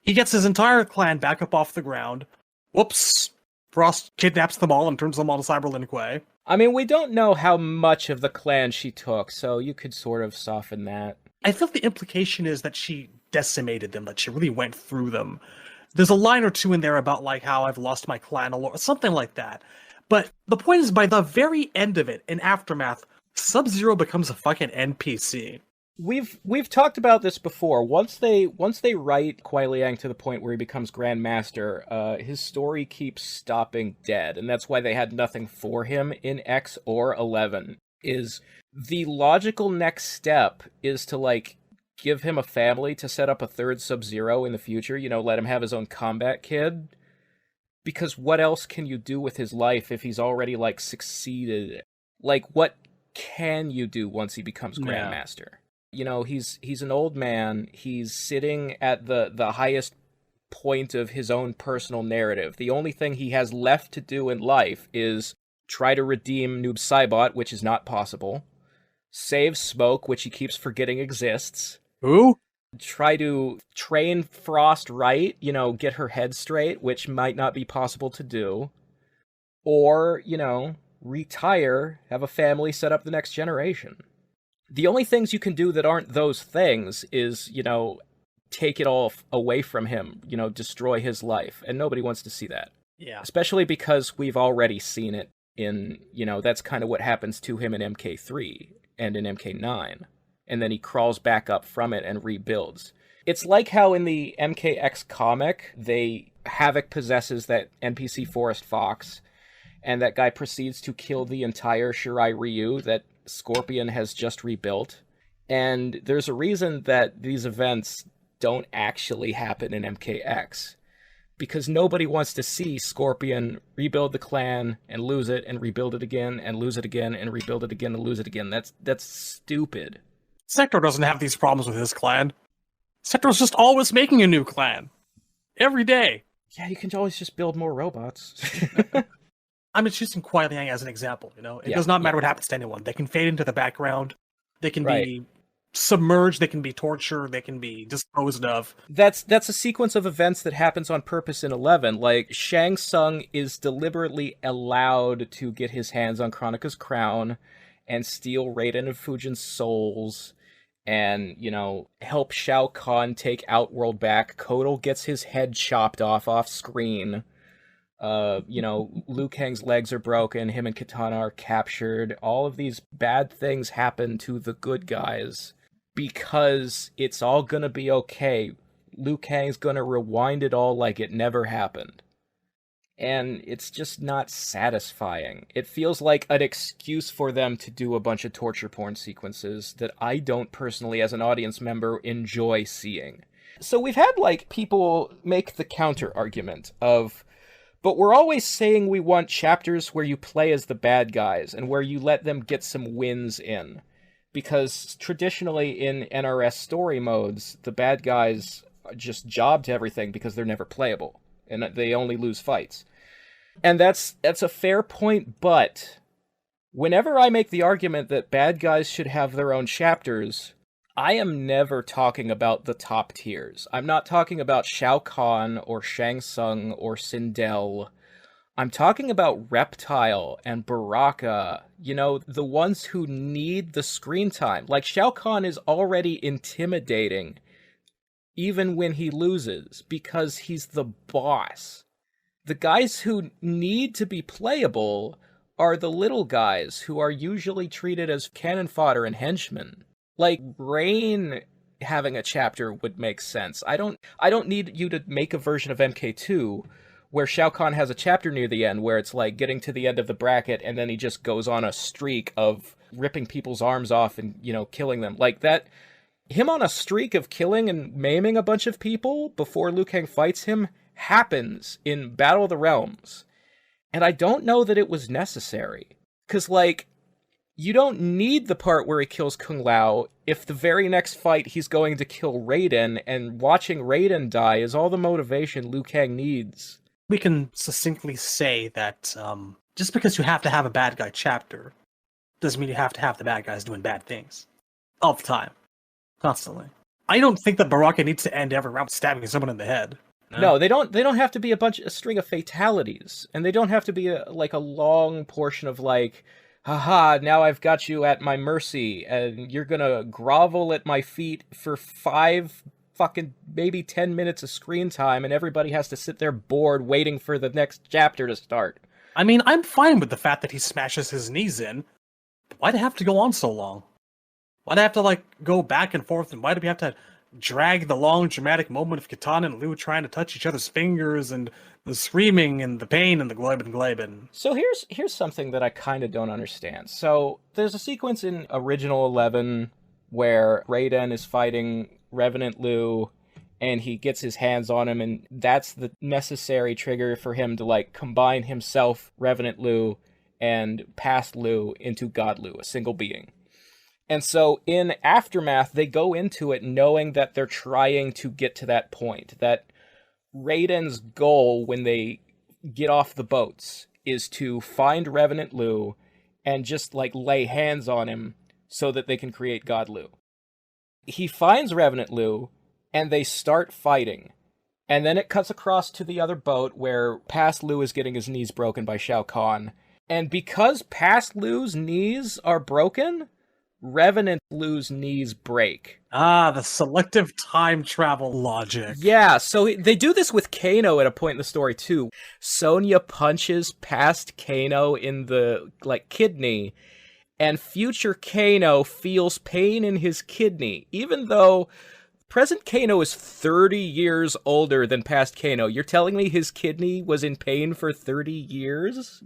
He gets his entire clan back up off the ground. Whoops. Frost kidnaps them all and turns them all to Cyber Lin Kuei. I mean, we don't know how much of the clan she took, so you could sort of soften that. I feel the implication is that she decimated them, that she really went through them. There's a line or two in there about, like, how I've lost my clan, or something like that. But the point is, by the very end of it, in Aftermath, Sub-Zero becomes a fucking NPC. We've talked about this before. Once they write Kuai Liang to the point where he becomes Grandmaster, his story keeps stopping dead, and that's why they had nothing for him in X or 11. Is the logical next step is to like give him a family to set up a third Sub-Zero in the future. Let him have his own combat kid. Because what else can you do with his life if he's already like succeeded? Like, what can you do once he becomes Grandmaster? He's an old man. He's sitting at the highest point of his own personal narrative. The only thing he has left to do in life is try to redeem Noob Saibot, which is not possible. Save Smoke, which he keeps forgetting exists. Who? Try to train Frost right, get her head straight, which might not be possible to do. Or, retire, have a family, set up the next generation. The only things you can do that aren't those things is, take it all away from him, destroy his life. And nobody wants to see that. Yeah. Especially because we've already seen it in, that's kind of what happens to him in MK3 and in MK9. And then he crawls back up from it and rebuilds. It's like how in the MKX comic, Havoc possesses that NPC Forest Fox, and that guy proceeds to kill the entire Shirai Ryu that Scorpion has just rebuilt. And there's a reason that these events don't actually happen in MKX. Because nobody wants to see Scorpion rebuild the clan and lose it and rebuild it again and lose it again and rebuild it again and lose it again. That's stupid. Sector doesn't have these problems with his clan. Sector's just always making a new clan. Every day. Yeah, you can always just build more robots. I'm just using Kuai Liang as an example, It does not matter what happens to anyone. They can fade into the background. They can be submerged. They can be tortured. They can be disposed of. That's a sequence of events that happens on purpose in 11. Like, Shang Tsung is deliberately allowed to get his hands on Kronika's crown and steal Raiden and Fujin's souls and, help Shao Kahn take Outworld back. Kotal gets his head chopped off screen. Liu Kang's legs are broken, him and Kitana are captured. All of these bad things happen to the good guys because it's all gonna be okay. Liu Kang's gonna rewind it all like it never happened. And it's just not satisfying. It feels like an excuse for them to do a bunch of torture porn sequences that I don't personally, as an audience member, enjoy seeing. So we've had, people make the counter argument of, but we're always saying we want chapters where you play as the bad guys and where you let them get some wins in. Because traditionally in NRS story modes, the bad guys just job to everything because they're never playable. And they only lose fights. And that's a fair point, but whenever I make the argument that bad guys should have their own chapters, I am never talking about the top tiers. I'm not talking about Shao Kahn or Shang Tsung or Sindel. I'm talking about Reptile and Baraka, the ones who need the screen time. Like, Shao Kahn is already intimidating, even when he loses, because he's the boss. The guys who need to be playable are the little guys who are usually treated as cannon fodder and henchmen. Like, Rain having a chapter would make sense. I don't need you to make a version of MK2 where Shao Kahn has a chapter near the end where it's like getting to the end of the bracket and then he just goes on a streak of ripping people's arms off and, killing them. Like that, him on a streak of killing and maiming a bunch of people before Liu Kang fights him happens in Battle of the Realms. And I don't know that it was necessary. Because, you don't need the part where he kills Kung Lao if the very next fight he's going to kill Raiden, and watching Raiden die is all the motivation Liu Kang needs. We can succinctly say that just because you have to have a bad guy chapter doesn't mean you have to have the bad guys doing bad things. All the time. Constantly. I don't think that Baraka needs to end every round stabbing someone in the head. No, they don't have to be a string of fatalities. And they don't have to be a long portion of haha, now I've got you at my mercy, and you're gonna grovel at my feet for 5 fucking maybe 10 minutes of screen time, and everybody has to sit there bored waiting for the next chapter to start. I mean, I'm fine with the fact that he smashes his knees in. why'd it have to go on so long? Why'd I have to, like, go back and forth, and why did we have to drag the long, dramatic moment of Kitana and Liu trying to touch each other's fingers, and the screaming, and the pain, and the glibin? So here's something that I kind of don't understand. So there's a sequence in Original 11 where Raiden is fighting Revenant Liu, and he gets his hands on him, and that's the necessary trigger for him to, like, combine himself, Revenant Liu, and past Liu into God Liu, a single being. And so in Aftermath, they go into it knowing that they're trying to get to that point, that Raiden's goal when they get off the boats is to find Revenant Liu and just, like, lay hands on him so that they can create God Liu. He finds Revenant Liu, and they start fighting. And then it cuts across to the other boat where past Liu is getting his knees broken by Shao Kahn. And because past Liu's knees are broken, Revenant Liu's knees break. Ah, the selective time travel logic. Yeah, so they do this with Kano at a point in the story too. Sonya punches past Kano in the, like, kidney, and future Kano feels pain in his kidney, even though present Kano is 30 years older than past Kano. You're telling me his kidney was in pain for 30 years?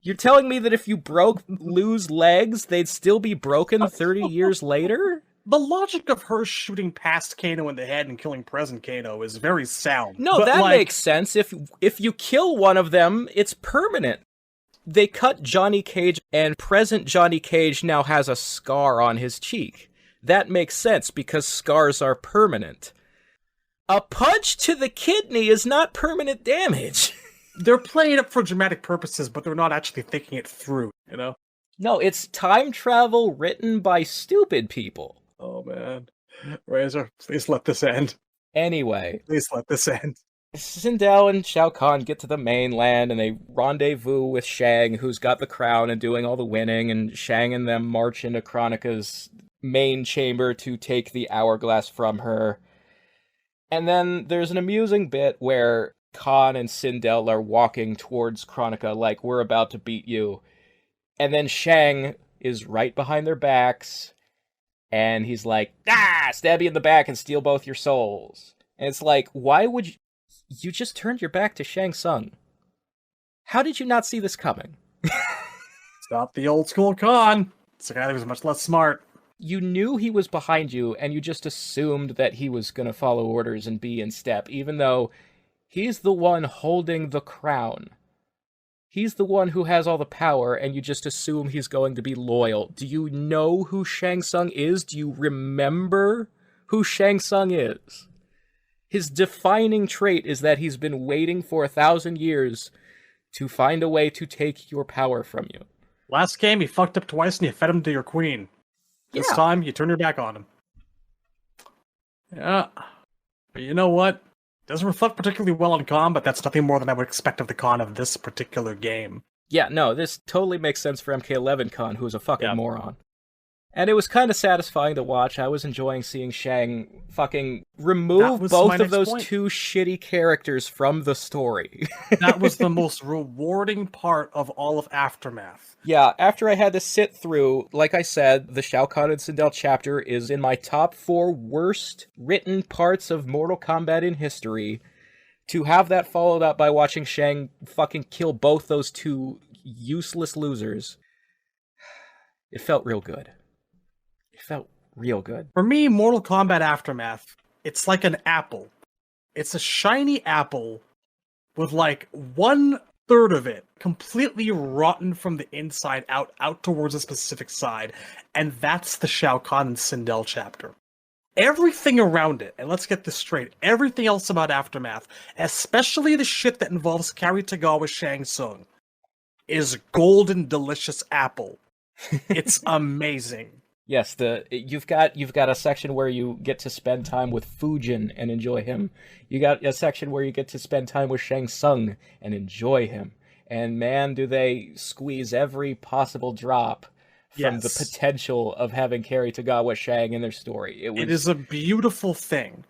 You're telling me that if you broke Liu's legs, they'd still be broken 30 years later? The logic of her shooting past Kano in the head and killing present Kano is very sound. No, but, that like, makes sense. If you kill one of them, it's permanent. They cut Johnny Cage, and present Johnny Cage now has a scar on his cheek. That makes sense because scars are permanent. A punch to the kidney is not permanent damage. They're playing it up for dramatic purposes, but they're not actually thinking it through, you know? No, it's time travel written by stupid people. Oh, man. Razor, please let this end. Anyway. Please let this end. Sindel and Shao Kahn get to the mainland, and they rendezvous with Shang, who's got the crown and doing all the winning, and Shang and them march into Kronika's main chamber to take the hourglass from her. And then there's an amusing bit where Kahn and Sindel are walking towards Kronika like, we're about to beat you. And then Shang is right behind their backs, and he's like, stab you in the back and steal both your souls. And it's like, why would you just turned your back to Shang Tsung? How did you not see this coming? It's not the old school Khan. It's a guy that was much less smart. You knew he was behind you, and you just assumed that he was going to follow orders and be in step, even though he's the one holding the crown. He's the one who has all the power, and you just assume he's going to be loyal. Do you know who Shang Tsung is? Do you remember who Shang Tsung is? His defining trait is that he's been waiting for 1,000 years to find a way to take your power from you. Last game, he fucked up twice and you fed him to your queen. This time, you turn your back on him. Yeah. But you know what? Doesn't reflect particularly well on Khan, but that's nothing more than I would expect of the Khan of this particular game. Yeah, no, this totally makes sense for MK11 Khan, who's a fucking moron. And it was kind of satisfying to watch. I was enjoying seeing Shang fucking remove both of those two shitty characters from the story. That was the most rewarding part of all of Aftermath. Yeah, after I had to sit through, like I said, the Shao Kahn and Sindel chapter is in my top 4 worst written parts of Mortal Kombat in history. To have that followed up by watching Shang fucking kill both those two useless losers, it felt real good. It felt real good. For me, Mortal Kombat Aftermath, it's like an apple. It's a shiny apple with like 1/3 of it completely rotten from the inside out towards a specific side. And that's the Shao Kahn and Sindel chapter. Everything around it, and let's get this straight, everything else about Aftermath, especially the shit that involves Kari Tagawa Shang Tsung, is golden delicious apple. It's amazing. Yes, you've got a section where you get to spend time with Fujin and enjoy him. You got a section where you get to spend time with Shang Tsung and enjoy him. And man, do they squeeze every possible drop from the potential of having Kari Tagawa Shang in their story. It is a beautiful thing.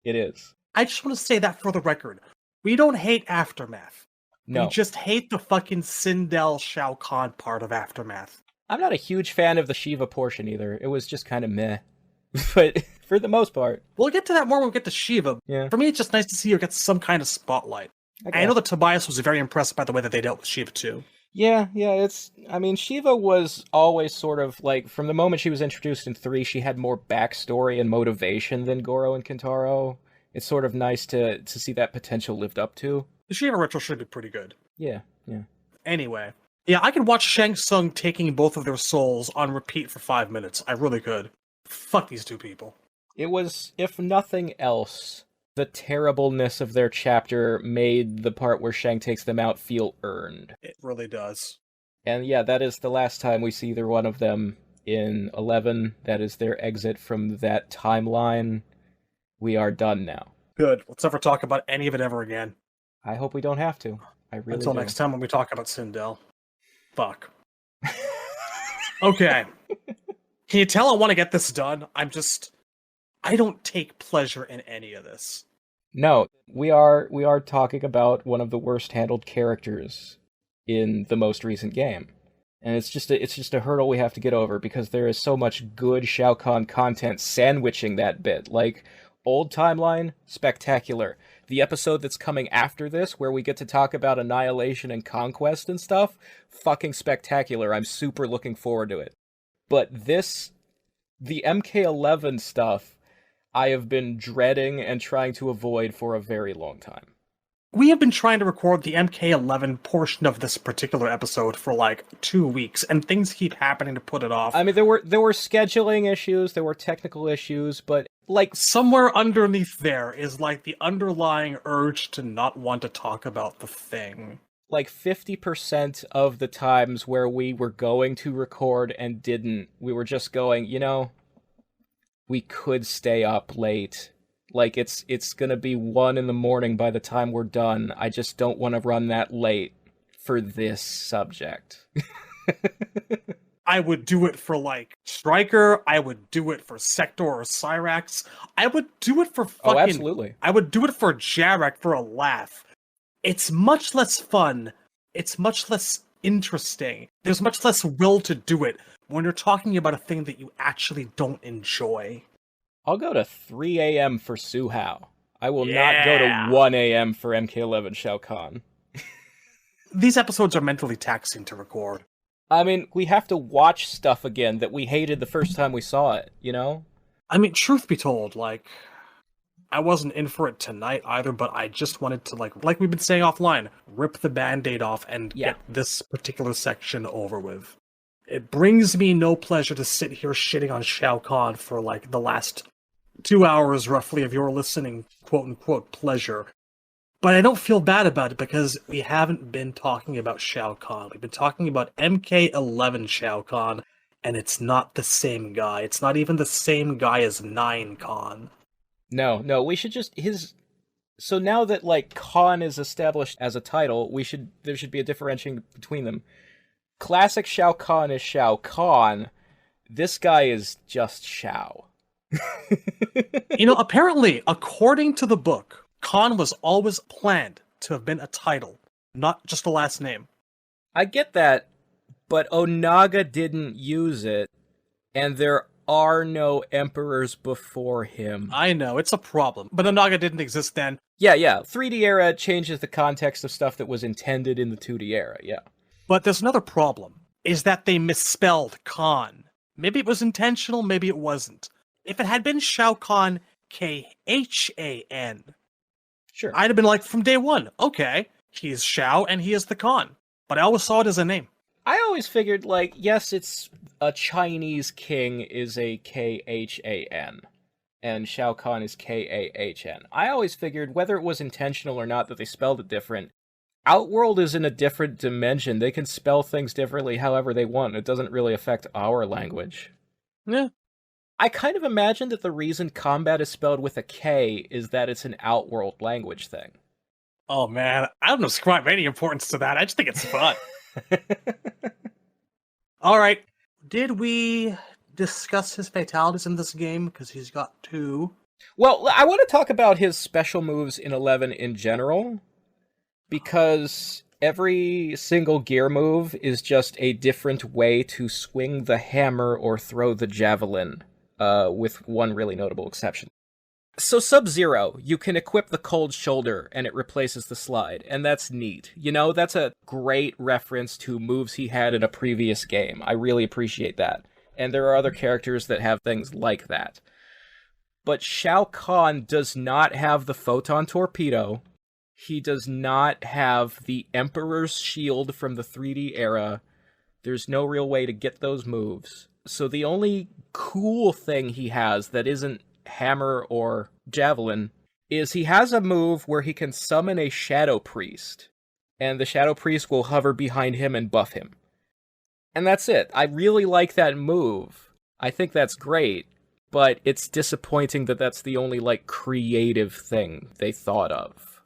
It is. I just want to say that for the record. We don't hate Aftermath. No. We just hate the fucking Sindel Shao Kahn part of Aftermath. I'm not a huge fan of the Shiva portion either. It was just kind of meh. But for the most part. We'll get to that more when we get to Shiva. Yeah. For me, it's just nice to see her get some kind of spotlight. I know that Tobias was very impressed by the way that they dealt with Shiva too. Yeah, Shiva was always sort of, like, from the moment she was introduced in 3, she had more backstory and motivation than Goro and Kentaro. It's sort of nice to see that potential lived up to. The Shiva retro should be pretty good. Yeah. Anyway. Yeah, I could watch Shang Tsung taking both of their souls on repeat for 5 minutes. I really could. Fuck these two people. It was, if nothing else, the terribleness of their chapter made the part where Shang takes them out feel earned. It really does. And yeah, that is the last time we see either one of them in 11. That is their exit from that timeline. We are done now. Good. Let's never talk about any of it ever again. I hope we don't have to. I really Until do. next time when we talk about Sindel. Fuck. Okay. Can you tell I want to get this done? I don't take pleasure in any of this. No, we are talking about one of the worst handled characters in the most recent game. And it's just a hurdle we have to get over because there is so much good Shao Kahn content sandwiching that bit. Like, old timeline, spectacular. The episode that's coming after this, where we get to talk about annihilation and conquest and stuff, fucking spectacular. I'm super looking forward to it. But the MK11 stuff, I have been dreading and trying to avoid for a very long time. We have been trying to record the MK11 portion of this particular episode for like 2 weeks, and things keep happening to put it off. I mean, there were scheduling issues, there were technical issues, but like somewhere underneath there is like the underlying urge to not want to talk about the thing. Like 50% of the times where we were going to record and didn't, we were just going, we could stay up late. Like, it's gonna be 1 a.m. by the time we're done. I just don't want to run that late for this subject. I would do it for, like, Stryker. I would do it for Sector or Cyrax. I would do it for fucking... Oh, absolutely. I would do it for Jarek for a laugh. It's much less fun. It's much less interesting. There's much less will to do it when you're talking about a thing that you actually don't enjoy. I'll go to 3 a.m. for Su Hao. I will not go to 1 a.m. for MK11 Shao Kahn. These episodes are mentally taxing to record. I mean, we have to watch stuff again that we hated the first time we saw it, I mean, truth be told, like, I wasn't in for it tonight either, but I just wanted to, like we've been saying offline, rip the Band-Aid off and get this particular section over with. It brings me no pleasure to sit here shitting on Shao Kahn for, like, the last 2 hours, roughly, of your listening, quote-unquote, pleasure. But I don't feel bad about it because we haven't been talking about Shao Kahn. We've been talking about MK11 Shao Kahn, and it's not the same guy. It's not even the same guy as 9 Kahn. No, we should just... So now that, like, Kahn is established as a title, there should be a differentiating between them. Classic Shao Kahn is Shao Kahn. This guy is just Shao. Apparently, according to the book, Kahn was always planned to have been a title, not just a last name. I get that, but Onaga didn't use it, and there are no emperors before him. I know, it's a problem, but Onaga didn't exist then. Yeah, 3D era changes the context of stuff that was intended in the 2D era, yeah. But there's another problem, is that they misspelled Kahn. Maybe it was intentional, maybe it wasn't. If it had been Shao Kahn, Khan, sure, I'd have been like, from day one, okay, he is Shao and he is the Khan. But I always saw it as a name. I always figured, like, yes, it's a Chinese king is a Khan, and Shao Kahn is Kahn. I always figured, whether it was intentional or not that they spelled it different, Outworld is in a different dimension. They can spell things differently however they want. It doesn't really affect our language. Yeah. I kind of imagine that the reason combat is spelled with a K is that it's an Outworld language thing. Oh man, I don't ascribe any importance to that. I just think it's fun. Alright, did we discuss his fatalities in this game? Because he's got 2. Well, I want to talk about his special moves in 11 in general. Because Every single gear move is just a different way to swing the hammer or throw the javelin, with one really notable exception. So Sub-Zero, you can equip the cold shoulder and it replaces the slide, and that's neat. You know, that's a great reference to moves he had in a previous game. I really appreciate that. And there are other characters that have things like that. But Shao Kahn does not have the photon torpedo. He does not have the Emperor's shield from the 3D era. There's no real way to get those moves. So the only cool thing he has that isn't hammer or javelin is he has a move where he can summon a Shadow Priest, and the Shadow Priest will hover behind him and buff him. And that's it. I really like that move. I think that's great, but it's disappointing that that's the only, like, creative thing they thought of,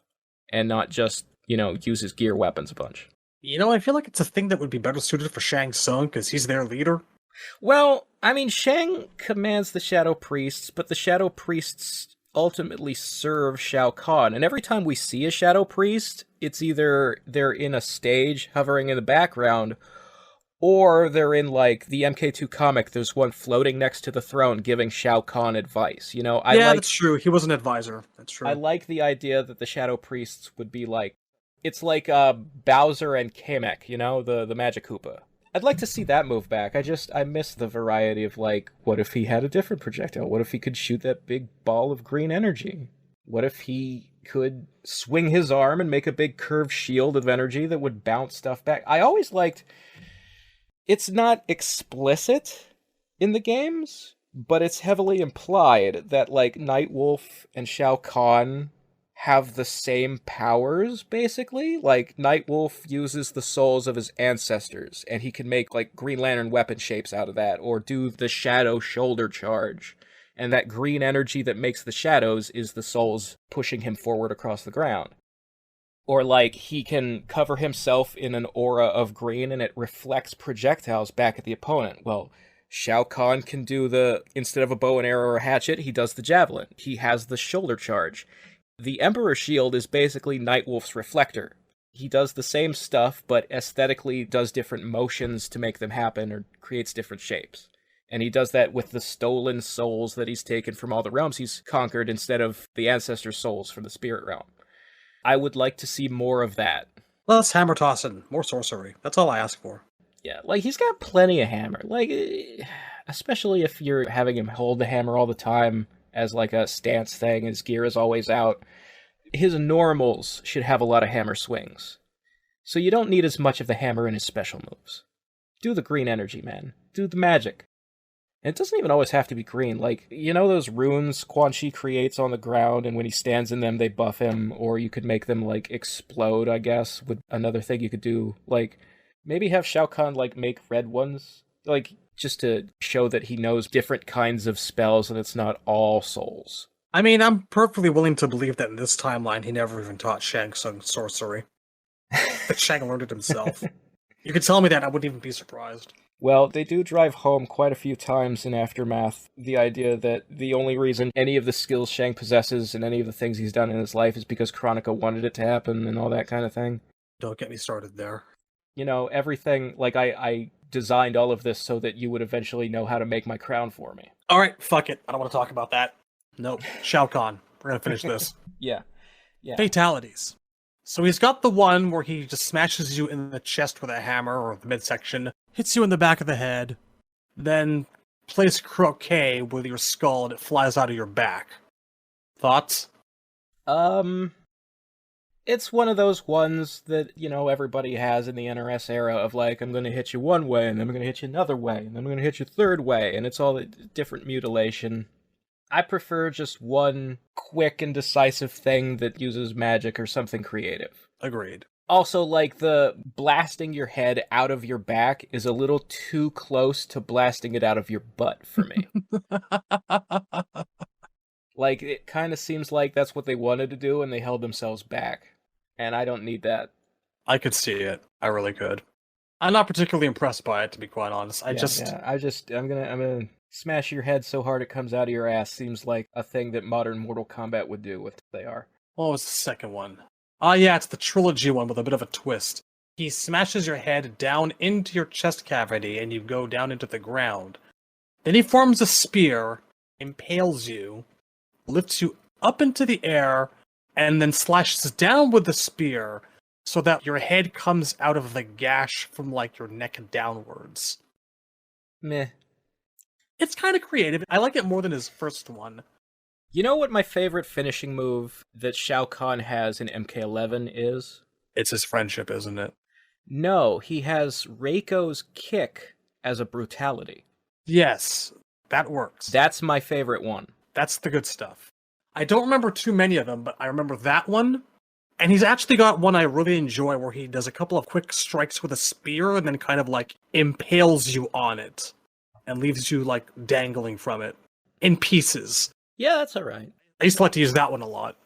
and not just, you know, use his gear weapons a bunch. You know, I feel like it's a thing that would be better suited for Shang Tsung, because he's their leader. Well, I mean, Shang commands the Shadow Priests, but the Shadow Priests ultimately serve Shao Kahn, and every time we see a Shadow Priest, it's either they're in a stage hovering in the background, or they're in, like, the MK2 comic, there's one floating next to the throne giving Shao Kahn advice, you know? That's true. He was an advisor. That's true. I like the idea that the Shadow Priests would be like... It's like Bowser and Kamek, you know? The Magic Koopa. I'd like to see that move back. I miss the variety of, like, what if he had a different projectile? What if he could shoot that big ball of green energy? What if he could swing his arm and make a big curved shield of energy that would bounce stuff back? I always liked... It's not explicit in the games, but it's heavily implied that, like, Nightwolf and Shao Kahn have the same powers, basically. Like, Nightwolf uses the souls of his ancestors, and he can make, like, Green Lantern weapon shapes out of that, or do the Shadow Shoulder Charge. And that green energy that makes the shadows is the souls pushing him forward across the ground. Or, like, he can cover himself in an aura of green and it reflects projectiles back at the opponent. Well, Shao Kahn can do instead of a bow and arrow or a hatchet, he does the javelin. He has the shoulder charge. The Emperor's shield is basically Nightwolf's reflector. He does the same stuff, but aesthetically does different motions to make them happen or creates different shapes. And he does that with the stolen souls that he's taken from all the realms he's conquered instead of the ancestor souls from the spirit realm. I would like to see more of that. Less hammer tossing, more sorcery. That's all I ask for. Yeah, like, he's got plenty of hammer. Like, especially if you're having him hold the hammer all the time as, like, a stance thing, his gear is always out. His normals should have a lot of hammer swings. So you don't need as much of the hammer in his special moves. Do the green energy, man. Do the magic. And it doesn't even always have to be green. Like, you know those runes Quan Chi creates on the ground, and when he stands in them, they buff him? Or you could make them, like, explode, I guess, with another thing you could do. Like, maybe have Shao Kahn, like, make red ones? Like, just to show that he knows different kinds of spells, and it's not all souls. I mean, I'm perfectly willing to believe that in this timeline, he never even taught Shang Tsung sorcery. That Shang learned it himself. You could tell me that, I wouldn't even be surprised. Well, they do drive home quite a few times in Aftermath the idea that the only reason any of the skills Shang possesses and any of the things he's done in his life is because Chronica wanted it to happen and all that kind of thing. Don't get me started there. You know, everything, like, I designed all of this so that you would eventually know how to make my crown for me. Alright, fuck it. I don't want to talk about that. Nope. Shao Kahn. We're gonna finish this. Yeah. Fatalities. So he's got the one where he just smashes you in the chest with a hammer or the midsection, hits you in the back of the head, then plays croquet with your skull and it flies out of your back. Thoughts? It's one of those ones that, you know, everybody has in the NRS era of, like, I'm going to hit you one way, and then I'm going to hit you another way, and then I'm going to hit you a third way, and it's all a different mutilation. I prefer just one quick and decisive thing that uses magic or something creative. Agreed. Also, like, the blasting your head out of your back is a little too close to blasting it out of your butt for me. Like, it kind of seems like that's what they wanted to do, and they held themselves back. And I don't need that. I could see it. I really could. I'm not particularly impressed by it, to be quite honest. I'm gonna smash your head so hard it comes out of your ass seems like a thing that modern Mortal Kombat would do if they are. What was the second one? Yeah, it's the trilogy one with a bit of a twist. He smashes your head down into your chest cavity, and you go down into the ground. Then he forms a spear, impales you, lifts you up into the air, and then slashes down with the spear so that your head comes out of the gash from, like, your neck downwards. Meh. It's kind of creative. I like it more than his first one. You know what my favorite finishing move that Shao Kahn has in MK11 is? It's his friendship, isn't it? No, he has Reiko's kick as a brutality. Yes, that works. That's my favorite one. That's the good stuff. I don't remember too many of them, but I remember that one. And he's actually got one I really enjoy where he does a couple of quick strikes with a spear and then kind of like impales you on it and leaves you like dangling from it in pieces. Yeah, that's alright. I used to like to use that one a lot.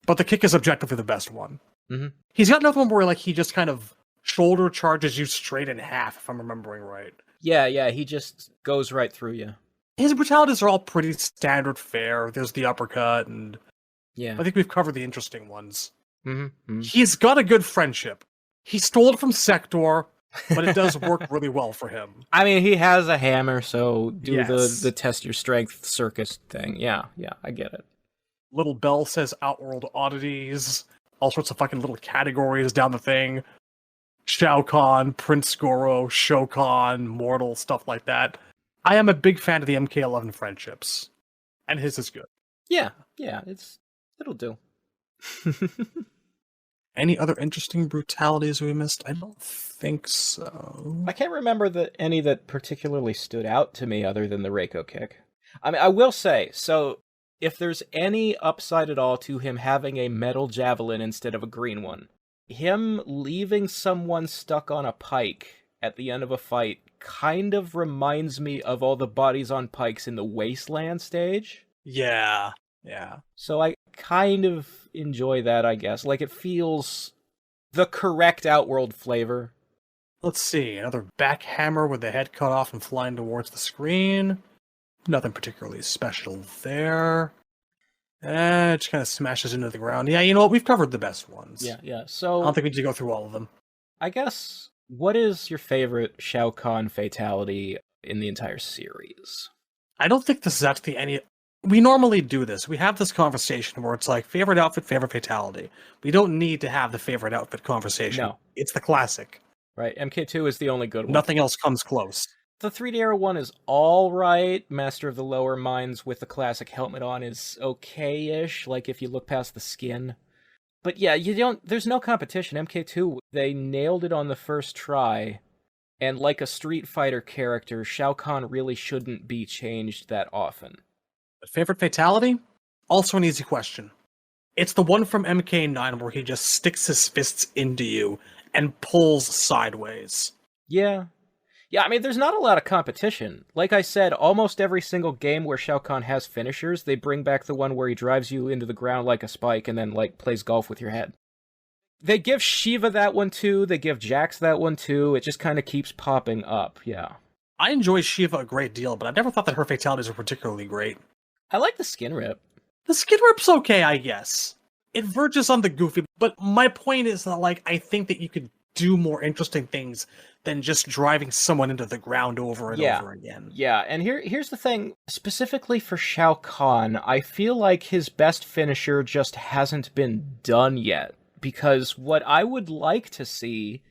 But the kick is objectively the best one. Mm-hmm. He's got another one where like he just kind of shoulder charges you straight in half, if I'm remembering right. Yeah, he just goes right through you. His brutalities are all pretty standard fare. There's the uppercut, and Yeah. I think we've covered the interesting ones. Mm-hmm. He's got a good friendship. He stole it from Sector, but it does work really well for him. I mean, he has a hammer, so do Yes. the test your strength circus thing. Yeah, I get it. Little Bell says Outworld oddities, all sorts of fucking little categories down the thing. Shao Kahn, Prince Goro, Shao Kahn, Mortal, stuff like that. I am a big fan of the MK11 friendships, and his is good. Yeah, it'll do. Any other interesting brutalities we missed? I don't think so. I can't remember any that particularly stood out to me other than the Reiko kick. I mean, I will say, so if there's any upside at all to him having a metal javelin instead of a green one, him leaving someone stuck on a pike at the end of a fight kind of reminds me of all the bodies on pikes in the Wasteland stage. Yeah. So I kind of enjoy that, I guess. Like, it feels the correct Outworld flavor. Let's see. Another backhammer with the head cut off and flying towards the screen. Nothing particularly special there. It just kind of smashes into the ground. Yeah, you know what? We've covered the best ones. Yeah. I So don't think we need to go through all of them. I guess, what is your favorite Shao Kahn fatality in the entire series? I don't think this is actually any... We normally do this. We have this conversation where it's like, favorite outfit, favorite fatality. We don't need to have the favorite outfit conversation. No. It's the classic. Right, MK2 is the only good one. Nothing else comes close. The 3D Arrow one is alright. Master of the Lower Minds with the classic helmet on is okay-ish, like if you look past the skin. But yeah, there's no competition. MK2, they nailed it on the first try, and like a Street Fighter character, Shao Kahn really shouldn't be changed that often. But favorite fatality? Also an easy question. It's the one from MK9 where he just sticks his fists into you and pulls sideways. Yeah, I mean, there's not a lot of competition. Like I said, almost every single game where Shao Kahn has finishers, they bring back the one where he drives you into the ground like a spike and then, like, plays golf with your head. They give Shiva that one too, they give Jax that one too, it just kind of keeps popping up, yeah. I enjoy Shiva a great deal, but I never thought that her fatalities were particularly great. I like the skin rip. The skin rip's okay, I guess. It verges on the goofy, but my point is that, like, I think that you could do more interesting things than just driving someone into the ground over and over again. Yeah, and here's the thing. Specifically for Shao Kahn, I feel like his best finisher just hasn't been done yet. Because what I would like to see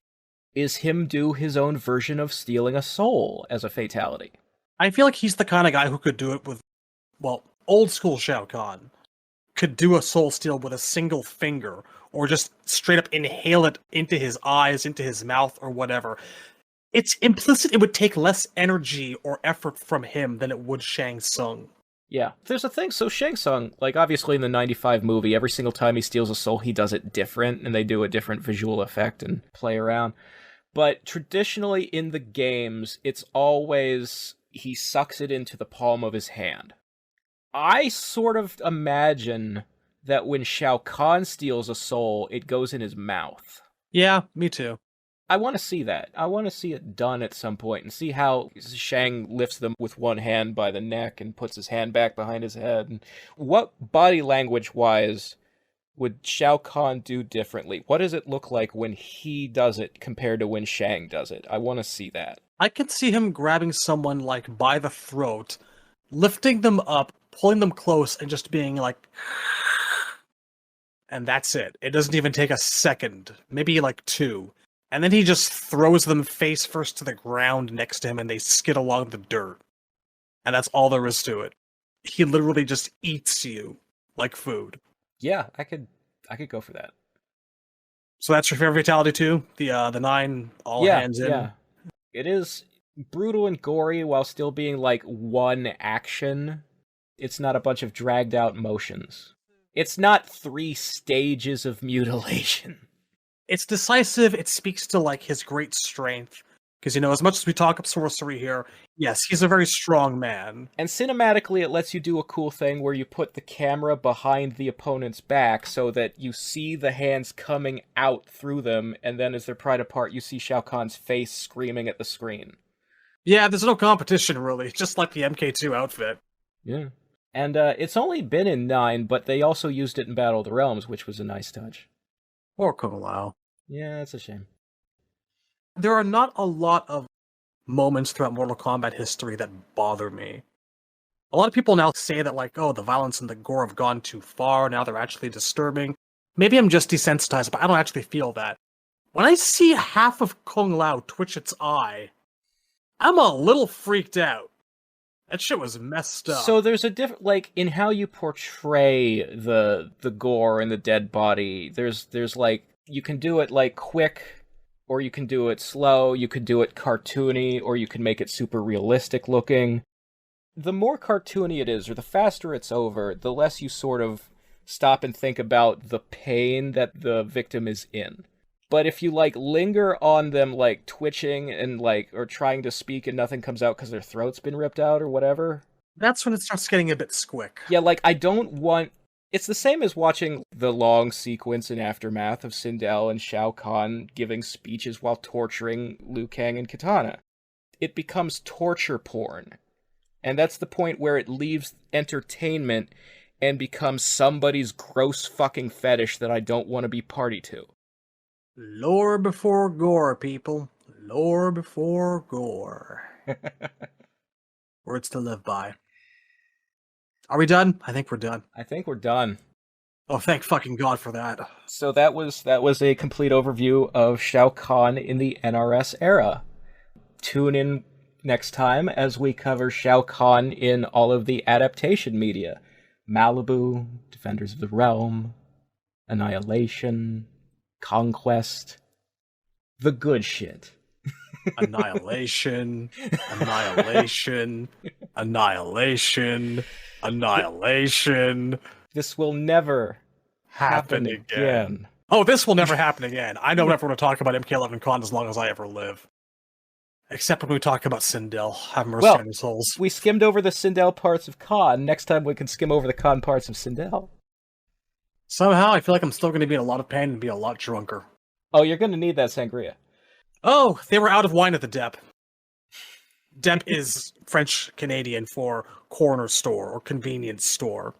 is him do his own version of stealing a soul as a fatality. I feel like he's the kind of guy who could do it with, well, old school Shao Kahn could do a soul steal with a single finger, or just straight up inhale it into his eyes, into his mouth, or whatever. It's implicit it would take less energy or effort from him than it would Shang Tsung. Yeah, there's a thing. So Shang Tsung, like, obviously in the 95 movie, every single time he steals a soul, he does it different, and they do a different visual effect and play around. But traditionally in the games, it's always he sucks it into the palm of his hand. I sort of imagine that when Shao Kahn steals a soul, it goes in his mouth. Yeah, me too. I want to see that. I want to see it done at some point and see how Shang lifts them with one hand by the neck and puts his hand back behind his head. And what body language-wise would Shao Kahn do differently? What does it look like when he does it compared to when Shang does it? I want to see that. I could see him grabbing someone, like, by the throat, lifting them up, pulling them close, and just being like... And that's it. It doesn't even take a second. Maybe, like, 2. And then he just throws them face first to the ground next to him, and they skid along the dirt. And that's all there is to it. He literally just eats you like food. Yeah, I could go for that. So that's your favorite fatality too? The 9 all hands in? Yeah. It is brutal and gory while still being like one action. It's not a bunch of dragged out motions. It's not 3 stages of mutilation. It's decisive. It speaks to like his great strength. Because, as much as we talk up sorcery here, yes, he's a very strong man. And cinematically, it lets you do a cool thing where you put the camera behind the opponent's back so that you see the hands coming out through them, and then as they're pried apart, you see Shao Kahn's face screaming at the screen. Yeah, there's no competition, really. Just like the MK2 outfit. Yeah. And it's only been in 9, but they also used it in Battle of the Realms, which was a nice touch. Or Kung Lao. Yeah, that's a shame. There are not a lot of moments throughout Mortal Kombat history that bother me. A lot of people now say that, like, oh, the violence and the gore have gone too far, now they're actually disturbing. Maybe I'm just desensitized, but I don't actually feel that. When I see half of Kung Lao twitch its eye, I'm a little freaked out. That shit was messed up. So there's a different, like, in how you portray the gore and the dead body, there's like, you can do it, like, quick, or you can do it slow, you could do it cartoony, or you can make it super realistic looking. The more cartoony it is, or the faster it's over, the less you sort of stop and think about the pain that the victim is in. But if you, like, linger on them, like, twitching and, like, or trying to speak and nothing comes out because their throat's been ripped out or whatever... That's when it starts getting a bit squick. Yeah, like, I don't want... It's the same as watching the long sequence in Aftermath of Sindel and Shao Kahn giving speeches while torturing Liu Kang and Kitana. It becomes torture porn. And that's the point where it leaves entertainment and becomes somebody's gross fucking fetish that I don't want to be party to. Lore before gore, people. Lore before gore. Words to live by. Are we done? I think we're done. I think we're done. Oh, thank fucking God for that. So that was a complete overview of Shao Kahn in the NRS era. Tune in next time as we cover Shao Kahn in all of the adaptation media. Malibu, Defenders of the Realm, Annihilation, Conquest, the good shit. Annihilation, Annihilation, Annihilation, Annihilation. This will never happen again. Oh, this will never happen again. I don't ever want to talk about MK11 Con as long as I ever live. Except when we talk about Sindel. Have mercy on his souls. We skimmed over the Sindel parts of Khan. Next time we can skim over the Khan parts of Sindel. Somehow I feel like I'm still going to be in a lot of pain and be a lot drunker. Oh, you're going to need that sangria. Oh, they were out of wine at the Dep. Dep is French-Canadian for corner store or convenience store.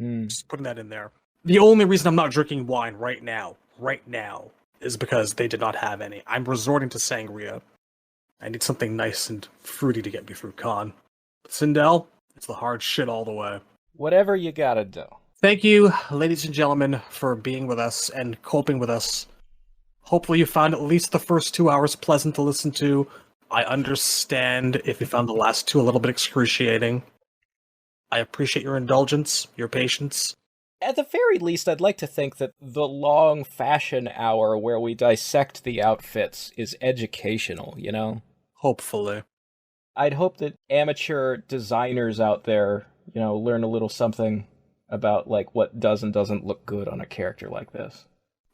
Just putting that in there. The only reason I'm not drinking wine right now, is because they did not have any. I'm resorting to sangria. I need something nice and fruity to get me through Con. But Sindel, it's the hard shit all the way. Whatever you gotta do. Thank you, ladies and gentlemen, for being with us and coping with us. Hopefully you found at least the first 2 hours pleasant to listen to. I understand if you found the last 2 a little bit excruciating. I appreciate your indulgence, your patience. At the very least, I'd like to think that the long fashion hour where we dissect the outfits is educational, you know? Hopefully. I'd hope that amateur designers out there, learn a little something about, like, what does and doesn't look good on a character like this.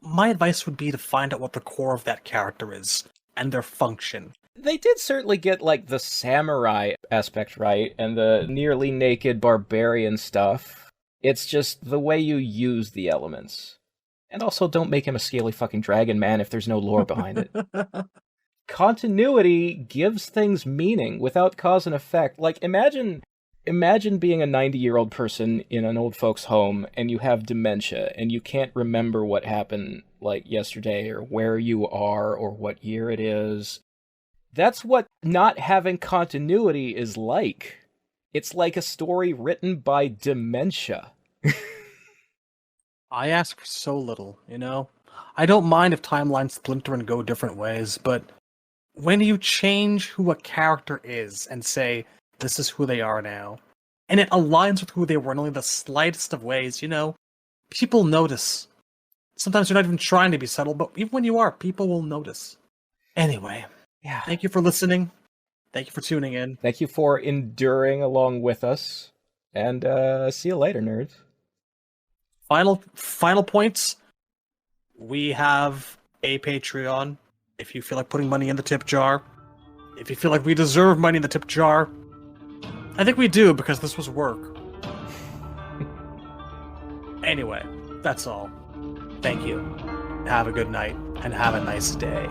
My advice would be to find out what the core of that character is, and their function. They did certainly get, like, the samurai aspect right, and the nearly naked barbarian stuff. It's just the way you use the elements. And also, don't make him a scaly fucking dragon man if there's no lore behind it. Continuity gives things meaning without cause and effect. Like, imagine Imagine being a 90-year-old person in an old folks' home and you have dementia and you can't remember what happened like yesterday or where you are or what year it is. That's what not having continuity is like. It's like a story written by dementia. I ask for so little, you know? I don't mind if timelines splinter and go different ways, but when you change who a character is and say, this is who they are now, and it aligns with who they were in only the slightest of ways, you know, people notice. Sometimes you're not even trying to be subtle, but even when you are, people will notice. Anyway, Yeah. thank you for listening. Thank you for tuning in. Thank you for enduring along with us. And see you later, nerds. Final points. We have a Patreon. If you feel like putting money in the tip jar, if you feel like we deserve money in the tip jar, I think we do because this was work. Anyway, that's all. Thank you. Have a good night and have a nice day.